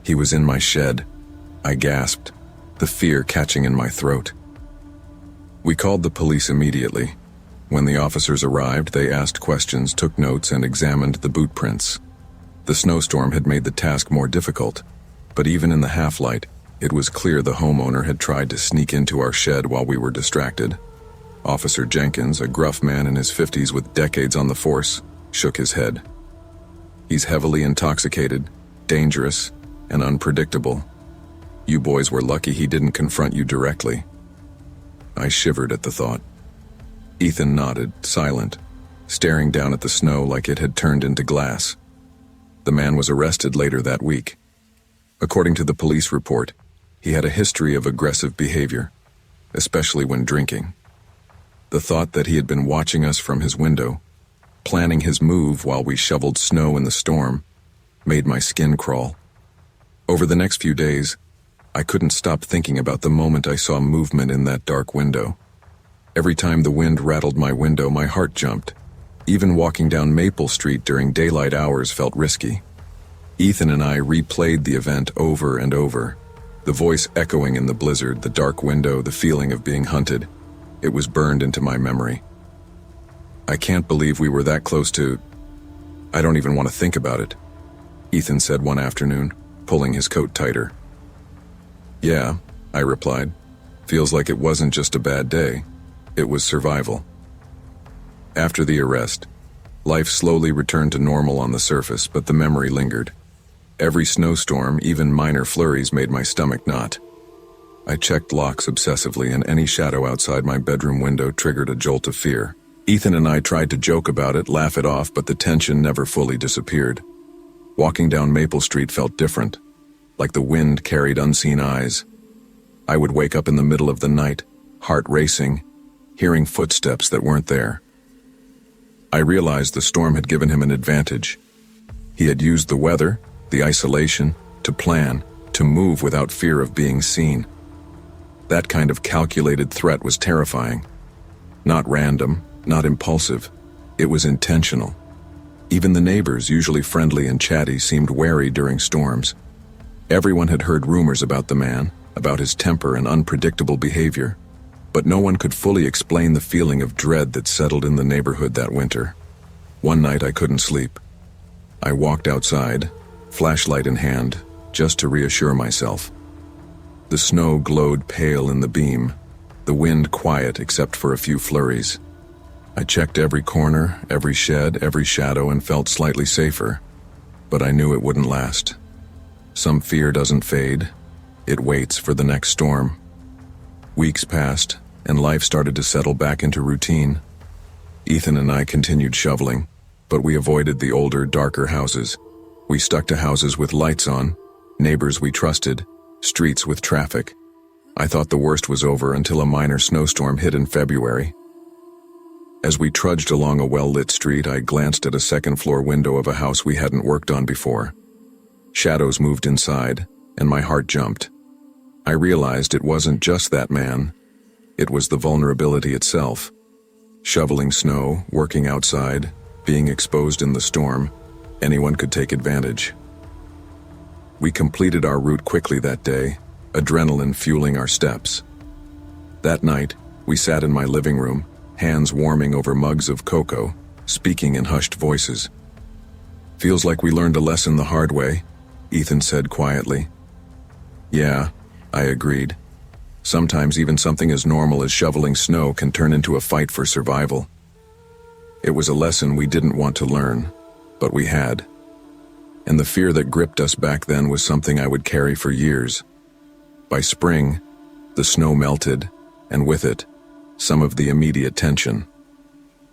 He was in my shed. I gasped, the fear catching in my throat. We called the police immediately. When the officers arrived, they asked questions, took notes, and examined the boot prints. The snowstorm had made the task more difficult, but even in the half-light, it was clear the homeowner had tried to sneak into our shed while we were distracted. Officer Jenkins, a gruff man in his 50s with decades on the force, shook his head. "He's heavily intoxicated, dangerous, and unpredictable. You boys were lucky he didn't confront you directly." I shivered at the thought. Ethan nodded, silent, staring down at the snow like it had turned into glass. The man was arrested later that week. According to the police report, he had a history of aggressive behavior, especially when drinking. The thought that he had been watching us from his window, planning his move while we shoveled snow in the storm, made my skin crawl. Over the next few days, I couldn't stop thinking about the moment I saw movement in that dark window. Every time the wind rattled my window, my heart jumped. Even walking down Maple Street during daylight hours felt risky. Ethan and I replayed the event over and over. The voice echoing in the blizzard, the dark window, the feeling of being hunted. It was burned into my memory. I can't believe we were that close to... I don't even want to think about it, Ethan said one afternoon, pulling his coat tighter. Yeah, I replied. Feels like it wasn't just a bad day. It was survival. After the arrest, life slowly returned to normal on the surface, but the memory lingered. Every snowstorm, even minor flurries, made my stomach knot. I checked locks obsessively, and any shadow outside my bedroom window triggered a jolt of fear. Ethan and I tried to joke about it, laugh it off, but the tension never fully disappeared. Walking down Maple Street felt different, like the wind carried unseen eyes. I would wake up in the middle of the night, heart racing, hearing footsteps that weren't there. I realized the storm had given him an advantage. He had used the weather, the isolation, to plan, to move without fear of being seen. That kind of calculated threat was terrifying. Not random, not impulsive. It was intentional. Even the neighbors, usually friendly and chatty, seemed wary during storms. Everyone had heard rumors about the man, about his temper and unpredictable behavior, but no one could fully explain the feeling of dread that settled in the neighborhood that winter. One night I couldn't sleep. I walked outside, flashlight in hand, just to reassure myself. The snow glowed pale in the beam, the wind quiet except for a few flurries. I checked every corner, every shed, every shadow, and felt slightly safer, but I knew it wouldn't last. Some fear doesn't fade. It waits for the next storm. Weeks passed, and life started to settle back into routine. Ethan and I continued shoveling, but we avoided the older, darker houses. We stuck to houses with lights on, neighbors we trusted, streets with traffic. I thought the worst was over until a minor snowstorm hit in February. As we trudged along a well-lit street, I glanced at a second-floor window of a house we hadn't worked on before. Shadows moved inside, and my heart jumped. I realized it wasn't just that man. It was the vulnerability itself. Shoveling snow, working outside, being exposed in the storm, anyone could take advantage. We completed our route quickly that day, adrenaline fueling our steps. That night, we sat in my living room, hands warming over mugs of cocoa, speaking in hushed voices. Feels like we learned a lesson the hard way, Ethan said quietly. Yeah, I agreed. Sometimes even something as normal as shoveling snow can turn into a fight for survival. It was a lesson we didn't want to learn, but we had. And the fear that gripped us back then was something I would carry for years. By spring, the snow melted, and with it, some of the immediate tension.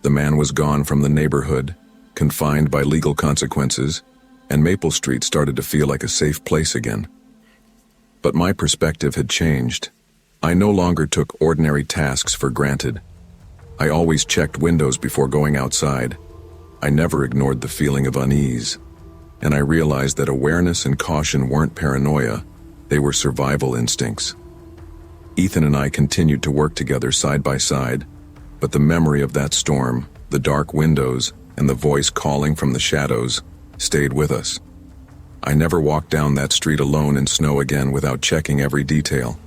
The man was gone from the neighborhood, confined by legal consequences, and Maple Street started to feel like a safe place again. But my perspective had changed. I no longer took ordinary tasks for granted. I always checked windows before going outside. I never ignored the feeling of unease. And I realized that awareness and caution weren't paranoia, they were survival instincts. Ethan and I continued to work together side by side, but the memory of that storm, the dark windows, and the voice calling from the shadows stayed with us. I never walked down that street alone in snow again without checking every detail.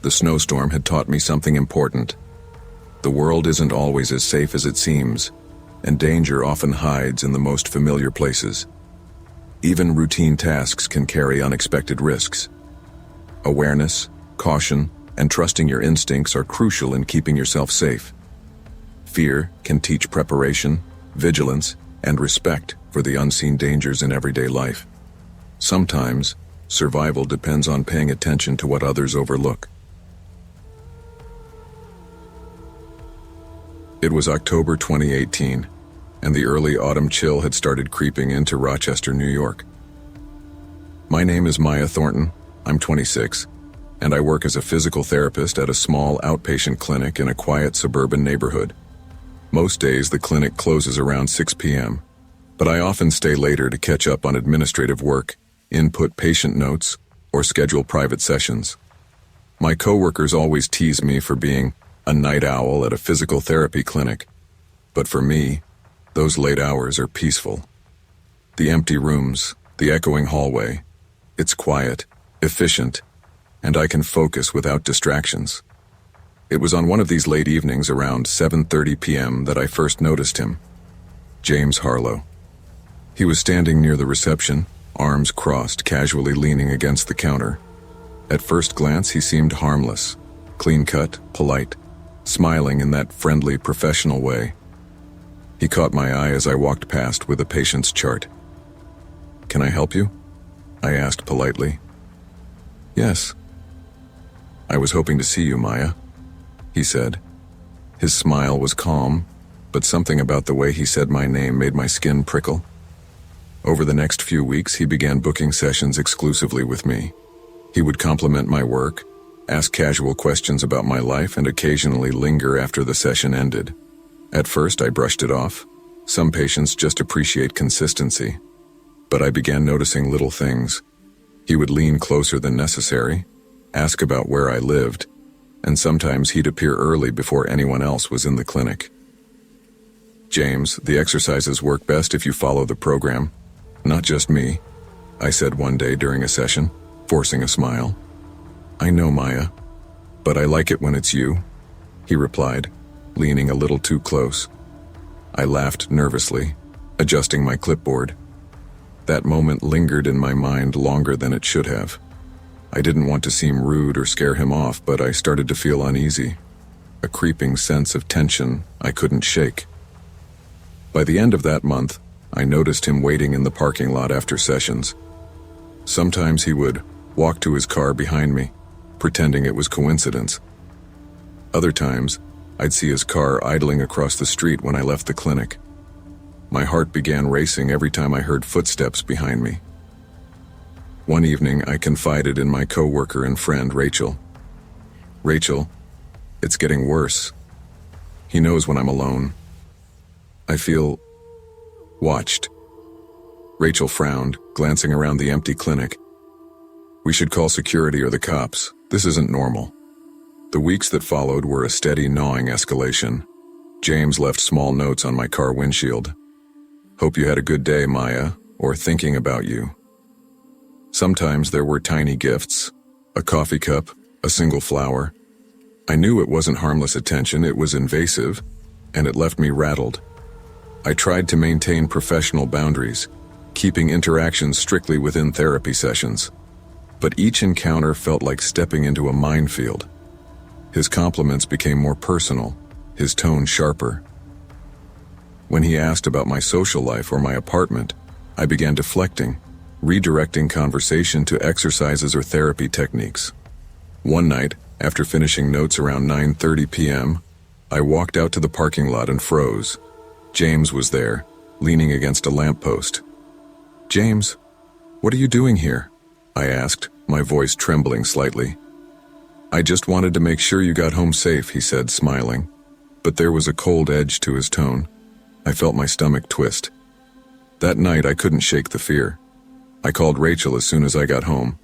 The snowstorm had taught me something important. The world isn't always as safe as it seems, and danger often hides in the most familiar places. Even routine tasks can carry unexpected risks. Awareness, caution, and trusting your instincts are crucial in keeping yourself safe. Fear can teach preparation, vigilance, and respect for the unseen dangers in everyday life. Sometimes, survival depends on paying attention to what others overlook. It was October 2018, and the early autumn chill had started creeping into Rochester, New York. My name is Maya Thornton, I'm 26, and I work as a physical therapist at a small outpatient clinic in a quiet suburban neighborhood. Most days the clinic closes around 6 p.m., but I often stay later to catch up on administrative work, input patient notes, or schedule private sessions. My coworkers always tease me for being a night owl at a physical therapy clinic. But for me, those late hours are peaceful. The empty rooms, the echoing hallway. It's quiet, efficient, and I can focus without distractions. It was on one of these late evenings around 7:30 p.m. that I first noticed him. James Harlow. He was standing near the reception, arms crossed, casually leaning against the counter. At first glance, he seemed harmless, clean-cut, polite, smiling in that friendly, professional way. He caught my eye as I walked past with a patient's chart. "Can I help you?" I asked politely. "Yes." "I was hoping to see you, Maya," he said. His smile was calm, but something about the way he said my name made my skin prickle. Over the next few weeks, he began booking sessions exclusively with me. He would compliment my work, ask casual questions about my life, and occasionally linger after the session ended. At first, I brushed it off. Some patients just appreciate consistency. But I began noticing little things. He would lean closer than necessary, ask about where I lived, and sometimes he'd appear early before anyone else was in the clinic. "James, the exercises work best if you follow the program, not just me," I said one day during a session, forcing a smile. "I know, Maya, but I like it when it's you," he replied, leaning a little too close. I laughed nervously, adjusting my clipboard. That moment lingered in my mind longer than it should have. I didn't want to seem rude or scare him off, but I started to feel uneasy, a creeping sense of tension I couldn't shake. By the end of that month, I noticed him waiting in the parking lot after sessions. Sometimes he would walk to his car behind me, pretending it was coincidence. Other times, I'd see his car idling across the street when I left the clinic. My heart began racing every time I heard footsteps behind me. One evening, I confided in my coworker and friend, Rachel. "Rachel, it's getting worse. He knows when I'm alone. I feel watched." Rachel frowned, glancing around the empty clinic. "We should call security or the cops. This isn't normal." The weeks that followed were a steady gnawing escalation. James left small notes on my car windshield. "Hope you had a good day, Maya," or "thinking about you." Sometimes there were tiny gifts, a coffee cup, a single flower. I knew it wasn't harmless attention, it was invasive, and it left me rattled. I tried to maintain professional boundaries, keeping interactions strictly within therapy sessions. But each encounter felt like stepping into a minefield. His compliments became more personal, his tone sharper. When he asked about my social life or my apartment, I began deflecting, redirecting conversation to exercises or therapy techniques. One night, after finishing notes around 9:30 p.m., I walked out to the parking lot and froze. James was there, leaning against a lamppost. "James, what are you doing here?" I asked, my voice trembling slightly. "I just wanted to make sure you got home safe," he said, smiling. But there was a cold edge to his tone. I felt my stomach twist. That night, I couldn't shake the fear. I called Rachel as soon as I got home.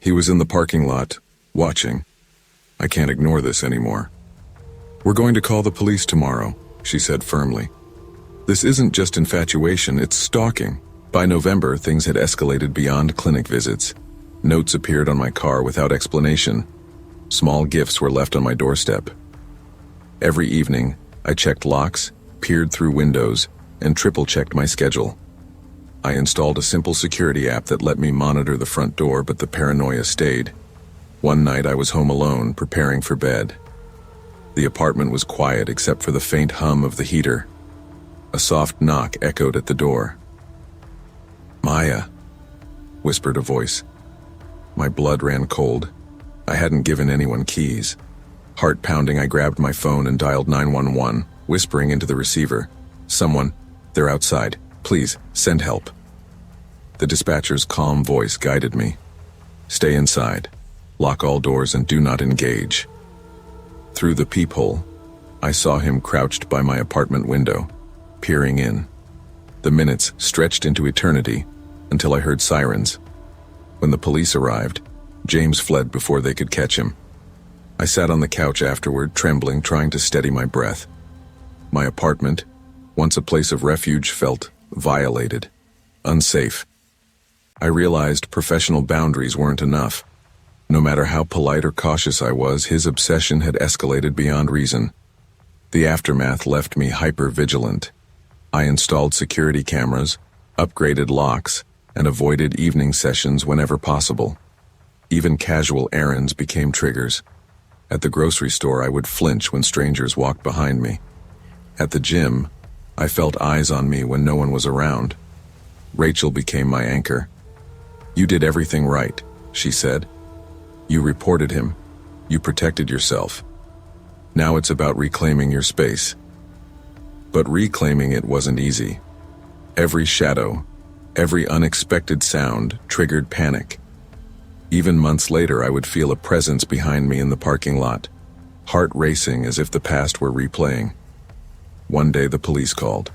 "He was in the parking lot, watching. I can't ignore this anymore." "We're going to call the police tomorrow," she said firmly. "This isn't just infatuation, it's stalking." By November, things had escalated beyond clinic visits. Notes appeared on my car without explanation. Small gifts were left on my doorstep. Every evening, I checked locks, peered through windows, and triple-checked my schedule. I installed a simple security app that let me monitor the front door, but the paranoia stayed. One night I was home alone, preparing for bed. The apartment was quiet except for the faint hum of the heater. A soft knock echoed at the door. "Maya," whispered a voice. My blood ran cold. I hadn't given anyone keys. Heart pounding, I grabbed my phone and dialed 911, whispering into the receiver, "Someone, they're outside. Please, send help." The dispatcher's calm voice guided me. "Stay inside. Lock all doors and do not engage." Through the peephole, I saw him crouched by my apartment window, peering in. The minutes stretched into eternity until I heard sirens. When the police arrived, James fled before they could catch him. I sat on the couch afterward, trembling, trying to steady my breath. My apartment, once a place of refuge, felt violated, unsafe. I realized professional boundaries weren't enough. No matter how polite or cautious I was, his obsession had escalated beyond reason. The aftermath left me hyper-vigilant. I installed security cameras, upgraded locks, and avoided evening sessions whenever possible. Even casual errands became triggers. At the grocery store, I would flinch when strangers walked behind me. At the gym, I felt eyes on me when no one was around. Rachel became my anchor. "You did everything right," she said. "You reported him. You protected yourself. Now it's about reclaiming your space." But reclaiming it wasn't easy. Every shadow, every unexpected sound triggered panic. Even months later, I would feel a presence behind me in the parking lot, heart racing as if the past were replaying. One day the police called.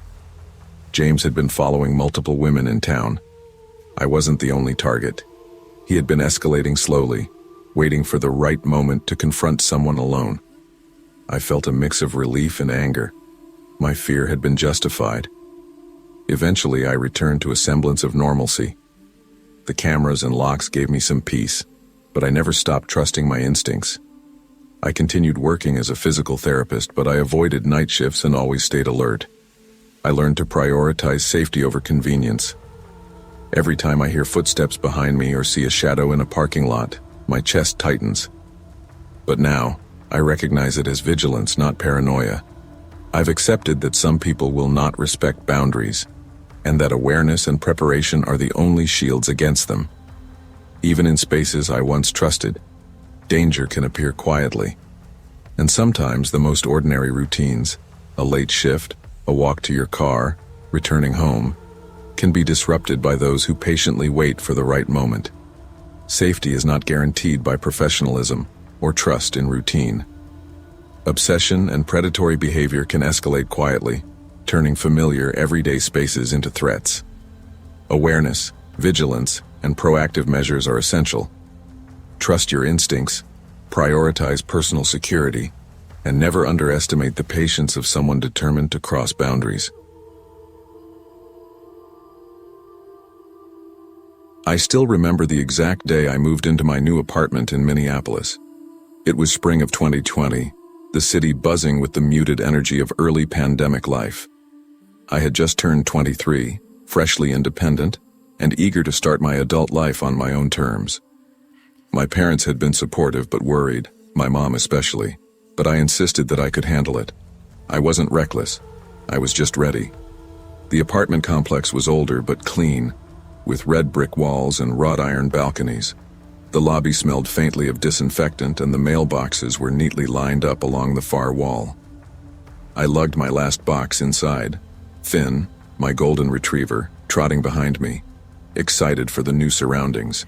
James had been following multiple women in town. I wasn't the only target. He had been escalating slowly, waiting for the right moment to confront someone alone. I felt a mix of relief and anger. My fear had been justified. Eventually, I returned to a semblance of normalcy. The cameras and locks gave me some peace, but I never stopped trusting my instincts. I continued working as a physical therapist, but I avoided night shifts and always stayed alert. I learned to prioritize safety over convenience. Every time I hear footsteps behind me or see a shadow in a parking lot, my chest tightens. But now, I recognize it as vigilance, not paranoia. I've accepted that some people will not respect boundaries, and that awareness and preparation are the only shields against them. Even in spaces I once trusted, danger can appear quietly. And sometimes the most ordinary routines, a late shift, a walk to your car, returning home, can be disrupted by those who patiently wait for the right moment. Safety is not guaranteed by professionalism or trust in routine. Obsession and predatory behavior can escalate quietly, turning familiar everyday spaces into threats. Awareness, vigilance, and proactive measures are essential. Trust your instincts, prioritize personal security, and never underestimate the patience of someone determined to cross boundaries. I still remember the exact day I moved into my new apartment in Minneapolis. It was spring of 2020, the city buzzing with the muted energy of early pandemic life. I had just turned 23, freshly independent, and eager to start my adult life on my own terms. My parents had been supportive but worried, my mom especially, but I insisted that I could handle it. I wasn't reckless. I was just ready. The apartment complex was older but clean, with red brick walls and wrought iron balconies. The lobby smelled faintly of disinfectant, and the mailboxes were neatly lined up along the far wall. I lugged my last box inside, Finn, my golden retriever, trotting behind me, excited for the new surroundings.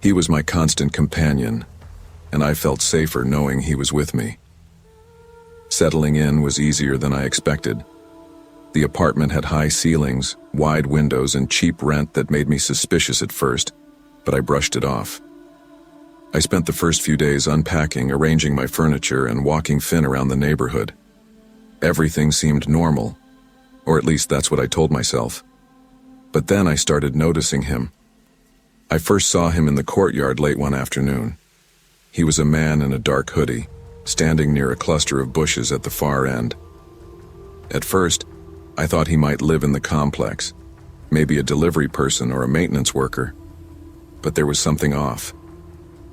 He was my constant companion, and I felt safer knowing he was with me. Settling in was easier than I expected. The apartment had high ceilings, wide windows, and cheap rent that made me suspicious at first, but I brushed it off. I spent the first few days unpacking, arranging my furniture, and walking Finn around the neighborhood. Everything seemed normal, or at least that's what I told myself. But then I started noticing him. I first saw him in the courtyard late one afternoon. He was a man in a dark hoodie, standing near a cluster of bushes at the far end. At first, I thought he might live in the complex, maybe a delivery person or a maintenance worker. But there was something off.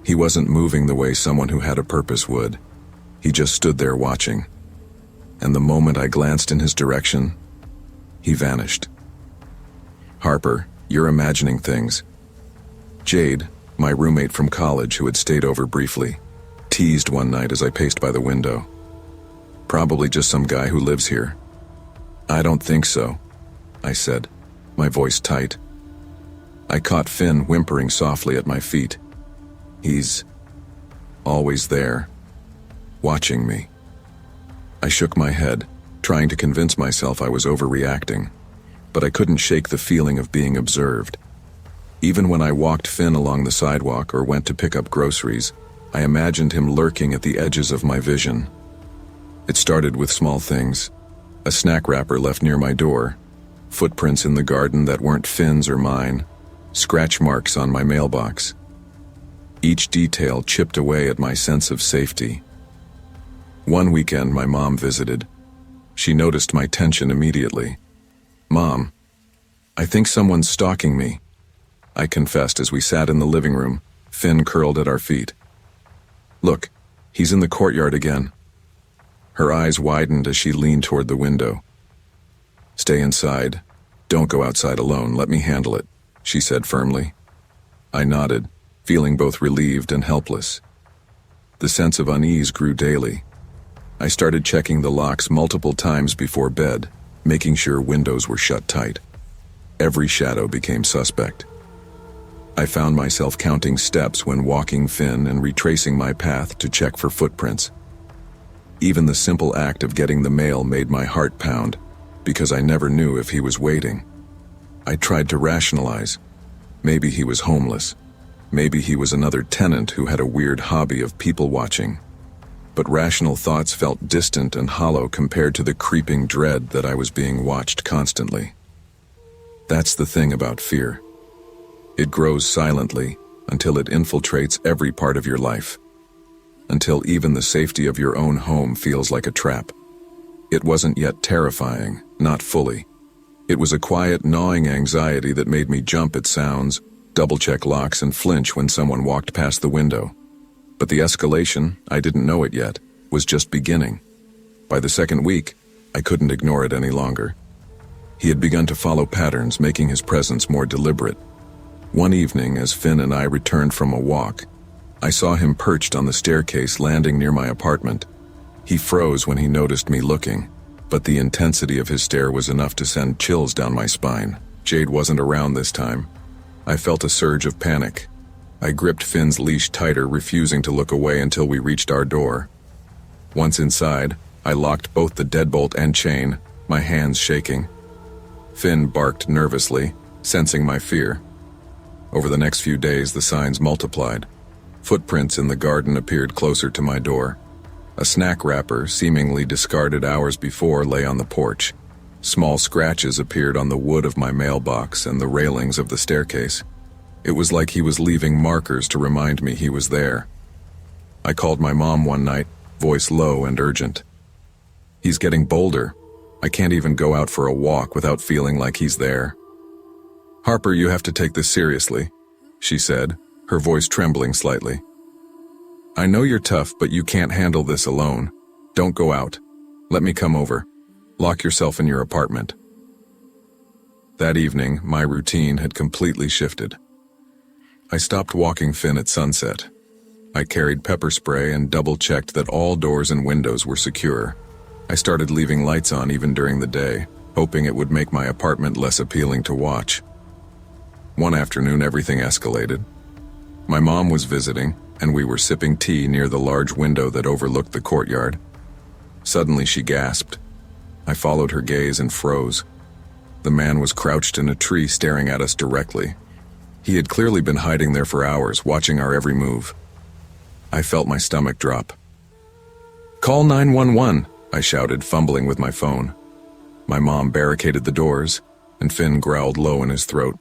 He wasn't moving the way someone who had a purpose would. He just stood there watching. And the moment I glanced in his direction, he vanished. "Harper, you're imagining things." Jade, my roommate from college who had stayed over briefly, teased one night as I paced by the window. "Probably just some guy who lives here." "I don't think so," I said, my voice tight. I caught Finn whimpering softly at my feet. He's always there, watching me. I shook my head, trying to convince myself I was overreacting, but I couldn't shake the feeling of being observed. Even when I walked Finn along the sidewalk or went to pick up groceries, I imagined him lurking at the edges of my vision. It started with small things. A snack wrapper left near my door, footprints in the garden that weren't Finn's or mine, scratch marks on my mailbox. Each detail chipped away at my sense of safety. One weekend, my mom visited. She noticed my tension immediately. "Mom, I think someone's stalking me," I confessed as we sat in the living room, Finn curled at our feet. "Look, he's in the courtyard again." Her eyes widened as she leaned toward the window. "Stay inside. Don't go outside alone. Let me handle it," she said firmly. I nodded, feeling both relieved and helpless. The sense of unease grew daily. I started checking the locks multiple times before bed, making sure windows were shut tight. Every shadow became suspect. I found myself counting steps when walking Finn and retracing my path to check for footprints. Even the simple act of getting the mail made my heart pound, because I never knew if he was waiting. I tried to rationalize. Maybe he was homeless. Maybe he was another tenant who had a weird hobby of people watching. But rational thoughts felt distant and hollow compared to the creeping dread that I was being watched constantly. That's the thing about fear. It grows silently until it infiltrates every part of your life. Until even the safety of your own home feels like a trap. It wasn't yet terrifying, not fully. It was a quiet, gnawing anxiety that made me jump at sounds, double-check locks, and flinch when someone walked past the window. But the escalation, I didn't know it yet, was just beginning. By the second week, I couldn't ignore it any longer. He had begun to follow patterns, making his presence more deliberate. One evening, as Finn and I returned from a walk, I saw him perched on the staircase landing near my apartment. He froze when he noticed me looking, but the intensity of his stare was enough to send chills down my spine. Jade wasn't around this time. I felt a surge of panic. I gripped Finn's leash tighter, refusing to look away until we reached our door. Once inside, I locked both the deadbolt and chain, my hands shaking. Finn barked nervously, sensing my fear. Over the next few days, the signs multiplied. Footprints in the garden appeared closer to my door. A snack wrapper, seemingly discarded hours before, lay on the porch. Small scratches appeared on the wood of my mailbox and the railings of the staircase. It was like he was leaving markers to remind me he was there. I called my mom one night, voice low and urgent. "He's getting bolder. I can't even go out for a walk without feeling like he's there." "Harper, you have to take this seriously," she said, her voice trembling slightly. "I know you're tough, but you can't handle this alone. Don't go out. Let me come over. Lock yourself in your apartment." That evening, my routine had completely shifted. I stopped walking Finn at sunset. I carried pepper spray and double-checked that all doors and windows were secure. I started leaving lights on even during the day, hoping it would make my apartment less appealing to watch. One afternoon, everything escalated. My mom was visiting, and we were sipping tea near the large window that overlooked the courtyard. Suddenly, she gasped. I followed her gaze and froze. The man was crouched in a tree staring at us directly. He had clearly been hiding there for hours, watching our every move. I felt my stomach drop. "Call 911, I shouted, fumbling with my phone. My mom barricaded the doors, and Finn growled low in his throat.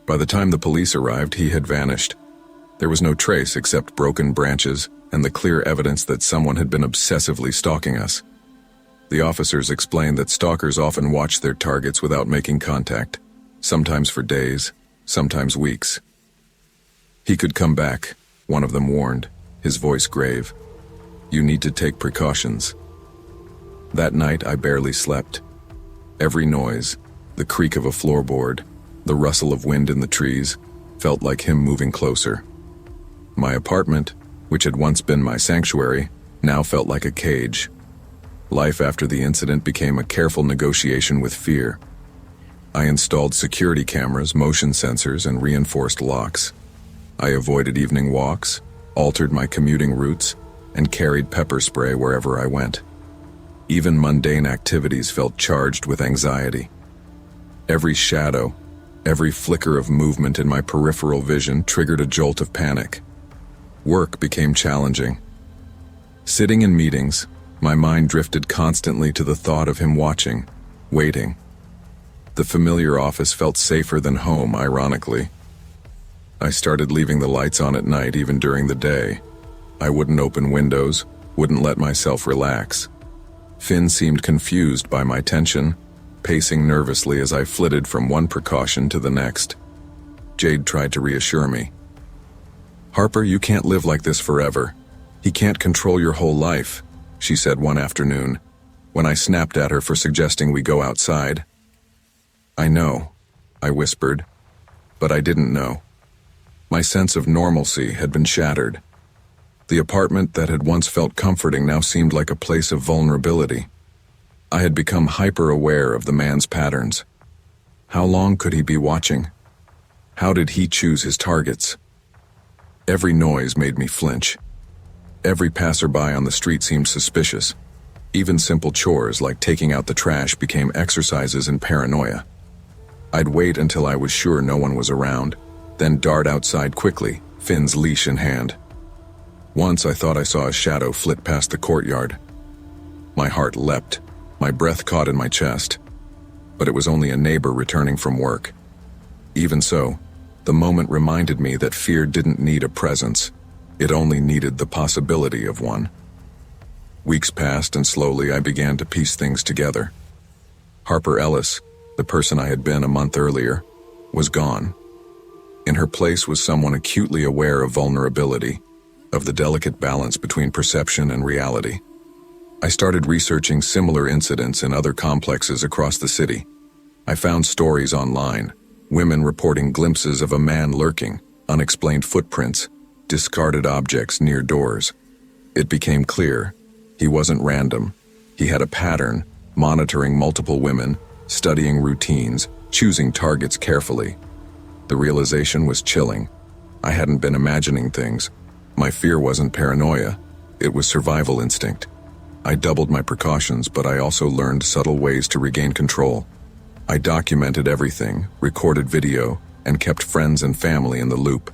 By the time the police arrived, he had vanished. There was no trace except broken branches and the clear evidence that someone had been obsessively stalking us. The officers explained that stalkers often watch their targets without making contact, sometimes for days, sometimes weeks. "He could come back," one of them warned, his voice grave. "You need to take precautions." That night, I barely slept. Every noise, the creak of a floorboard, the rustle of wind in the trees, felt like him moving closer. My apartment, which had once been my sanctuary, now felt like a cage. Life after the incident became a careful negotiation with fear. I installed security cameras, motion sensors, and reinforced locks. I avoided evening walks, altered my commuting routes, and carried pepper spray wherever I went. Even mundane activities felt charged with anxiety. Every shadow, every flicker of movement in my peripheral vision triggered a jolt of panic. Work became challenging. Sitting in meetings, my mind drifted constantly to the thought of him watching, waiting. The familiar office felt safer than home, ironically. I started leaving the lights on at night even during the day. I wouldn't open windows, wouldn't let myself relax. Finn seemed confused by my tension, pacing nervously as I flitted from one precaution to the next. Jade tried to reassure me. "Harper, you can't live like this forever. He can't control your whole life," she said one afternoon, when I snapped at her for suggesting we go outside. "I know," I whispered, but I didn't know. My sense of normalcy had been shattered. The apartment that had once felt comforting now seemed like a place of vulnerability. I had become hyper-aware of the man's patterns. How long could he be watching? How did he choose his targets? Every noise made me flinch. Every passerby on the street seemed suspicious. Even simple chores like taking out the trash became exercises in paranoia. I'd wait until I was sure no one was around, then dart outside quickly, Finn's leash in hand. Once I thought I saw a shadow flit past the courtyard. My heart leapt, my breath caught in my chest. But it was only a neighbor returning from work. Even so, the moment reminded me that fear didn't need a presence. It only needed the possibility of one. Weeks passed and slowly I began to piece things together. Harper Ellis, the person I had been a month earlier, was gone. In her place was someone acutely aware of vulnerability, of the delicate balance between perception and reality. I started researching similar incidents in other complexes across the city. I found stories online, women reporting glimpses of a man lurking, unexplained footprints, discarded objects near doors. It became clear, he wasn't random. He had a pattern, monitoring multiple women, studying routines, choosing targets carefully. The realization was chilling. I hadn't been imagining things. My fear wasn't paranoia, it was survival instinct. I doubled my precautions, but I also learned subtle ways to regain control. I documented everything, recorded video, and kept friends and family in the loop.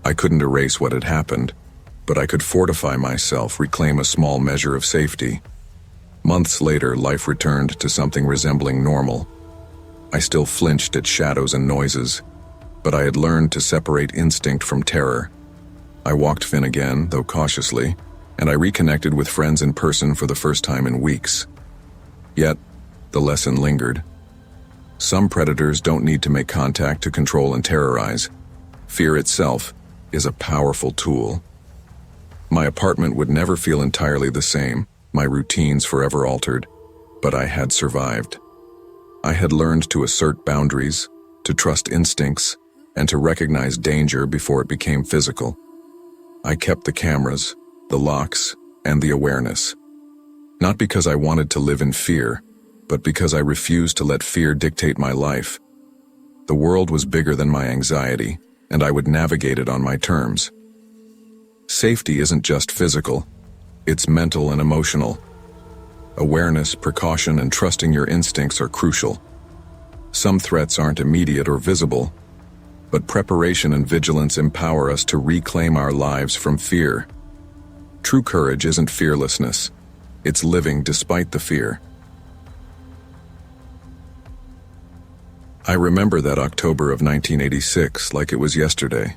I couldn't erase what had happened, but I could fortify myself, reclaim a small measure of safety. Months later, life returned to something resembling normal. I still flinched at shadows and noises, but I had learned to separate instinct from terror. I walked Finn again, though cautiously, and I reconnected with friends in person for the first time in weeks. Yet, the lesson lingered. Some predators don't need to make contact to control and terrorize. Fear itself is a powerful tool. My apartment would never feel entirely the same, my routines forever altered, but I had survived. I had learned to assert boundaries, to trust instincts, and to recognize danger before it became physical. I kept the cameras, the locks, and the awareness. Not because I wanted to live in fear, but because I refused to let fear dictate my life. The world was bigger than my anxiety, and I would navigate it on my terms. Safety isn't just physical, it's mental and emotional. Awareness, precaution, and trusting your instincts are crucial. Some threats aren't immediate or visible, but preparation and vigilance empower us to reclaim our lives from fear. True courage isn't fearlessness, it's living despite the fear. I remember that October of 1986 like it was yesterday.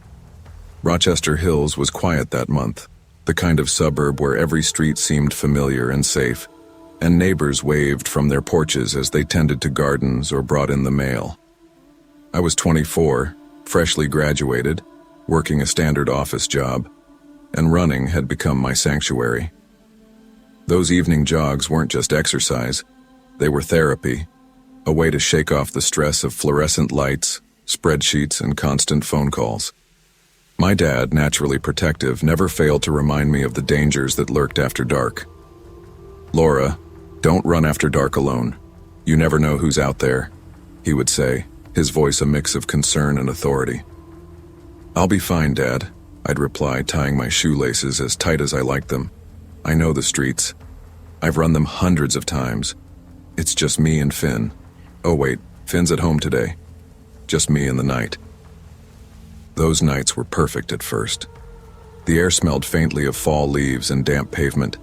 Rochester Hills was quiet that month, the kind of suburb where every street seemed familiar and safe, and neighbors waved from their porches as they tended to gardens or brought in the mail. I was 24, freshly graduated, working a standard office job, and running had become my sanctuary. Those evening jogs weren't just exercise, they were therapy, a way to shake off the stress of fluorescent lights, spreadsheets, and constant phone calls. My dad, naturally protective, never failed to remind me of the dangers that lurked after dark. "Laura, don't run after dark alone. You never know who's out there," he would say, his voice a mix of concern and authority. "I'll be fine, Dad," I'd reply, tying my shoelaces as tight as I liked them. "I know the streets. I've run them hundreds of times. It's just me and Finn. Oh wait, Finn's at home today. Just me in the night." Those nights were perfect at first. The air smelled faintly of fall leaves and damp pavement.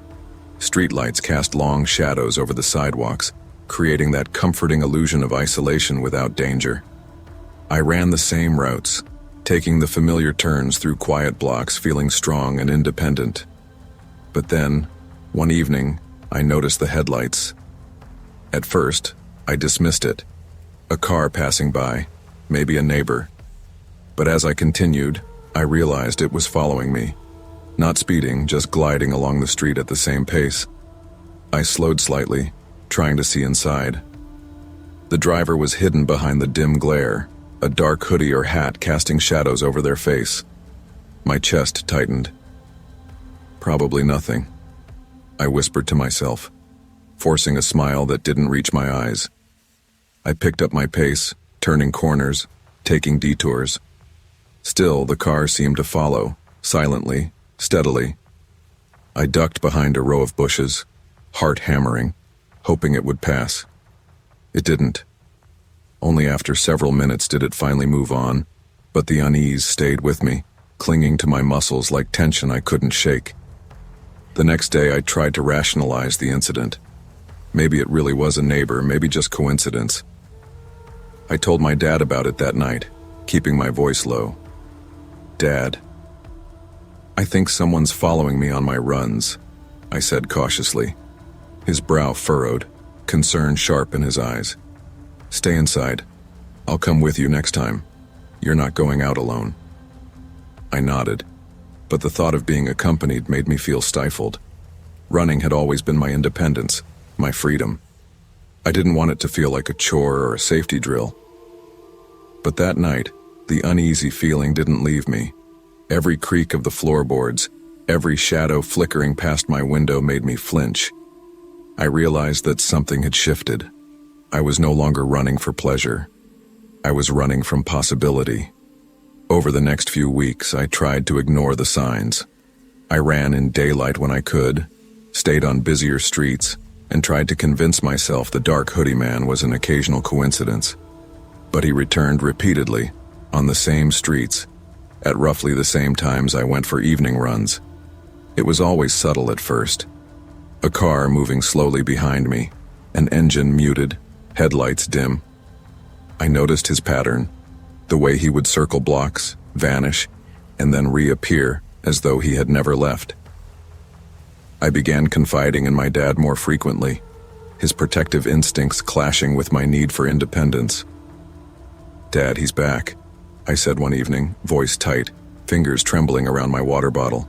Streetlights cast long shadows over the sidewalks, creating that comforting illusion of isolation without danger. I ran the same routes, taking the familiar turns through quiet blocks, feeling strong and independent. But then, one evening, I noticed the headlights. At first, I dismissed it. A car passing by, maybe a neighbor. But as I continued, I realized it was following me. Not speeding, just gliding along the street at the same pace. I slowed slightly, trying to see inside. The driver was hidden behind the dim glare, a dark hoodie or hat casting shadows over their face. My chest tightened. Probably nothing, I whispered to myself, forcing a smile that didn't reach my eyes. I picked up my pace, turning corners, taking detours. Still, the car seemed to follow, silently, steadily. I ducked behind a row of bushes, heart hammering, hoping it would pass. It didn't. Only after several minutes did it finally move on, but the unease stayed with me, clinging to my muscles like tension I couldn't shake. The next day I tried to rationalize the incident. Maybe it really was a neighbor, maybe just coincidence. I told my dad about it that night, keeping my voice low. "Dad, I think someone's following me on my runs," I said cautiously. His brow furrowed, concern sharp in his eyes. "Stay inside. I'll come with you next time. You're not going out alone." I nodded, but the thought of being accompanied made me feel stifled. Running had always been my independence, my freedom. I didn't want it to feel like a chore or a safety drill. But that night, the uneasy feeling didn't leave me. Every creak of the floorboards, every shadow flickering past my window made me flinch. I realized that something had shifted. I was no longer running for pleasure. I was running from possibility. Over the next few weeks, I tried to ignore the signs. I ran in daylight when I could, stayed on busier streets, and tried to convince myself the dark hoodie man was an occasional coincidence. But he returned repeatedly, on the same streets, at roughly the same times I went for evening runs. It was always subtle at first. A car moving slowly behind me, an engine muted, headlights dim. I noticed his pattern, the way he would circle blocks, vanish, and then reappear as though he had never left. I began confiding in my dad more frequently, his protective instincts clashing with my need for independence. "Dad, he's back," I said one evening, voice tight, fingers trembling around my water bottle.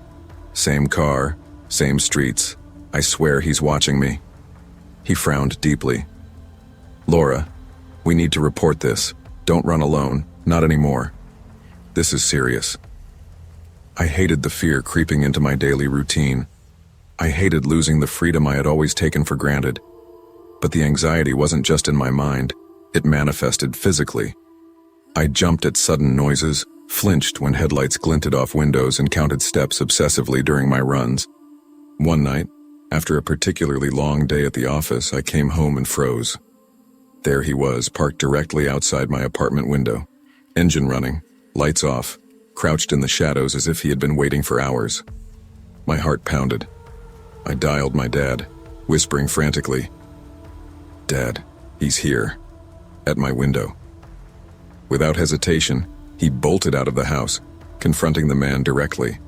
"Same car, same streets. I swear he's watching me." He frowned deeply. "Laura, we need to report this. Don't run alone, not anymore. This is serious." I hated the fear creeping into my daily routine. I hated losing the freedom I had always taken for granted. But the anxiety wasn't just in my mind, it manifested physically. I jumped at sudden noises, flinched when headlights glinted off windows, and counted steps obsessively during my runs. One night, after a particularly long day at the office, I came home and froze. There he was, parked directly outside my apartment window. Engine running, lights off, crouched in the shadows as if he had been waiting for hours. My heart pounded. I dialed my dad, whispering frantically, "Dad, he's here," at my window. Without hesitation, he bolted out of the house, confronting the man directly.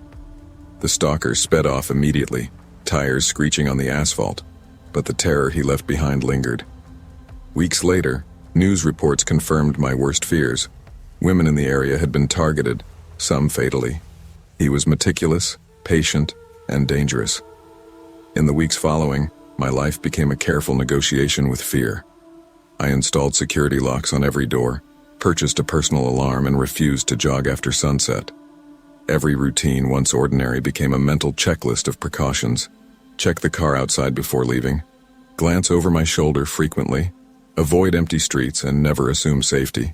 The stalker sped off immediately, tires screeching on the asphalt, but the terror he left behind lingered. Weeks later, news reports confirmed my worst fears. Women in the area had been targeted, some fatally. He was meticulous, patient, and dangerous. In the weeks following, my life became a careful negotiation with fear. I installed security locks on every door, purchased a personal alarm, and refused to jog after sunset. Every routine, once ordinary, became a mental checklist of precautions. Check the car outside before leaving, glance over my shoulder frequently, avoid empty streets, and never assume safety.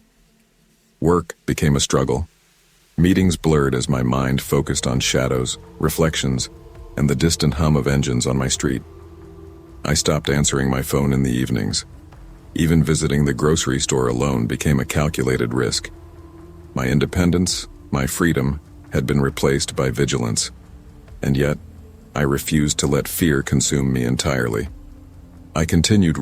Work became a struggle. Meetings blurred as my mind focused on shadows, reflections, and the distant hum of engines on my street. I stopped answering my phone in the evenings. Even visiting the grocery store alone became a calculated risk. My independence, my freedom, had been replaced by vigilance. And yet, I refused to let fear consume me entirely. I continued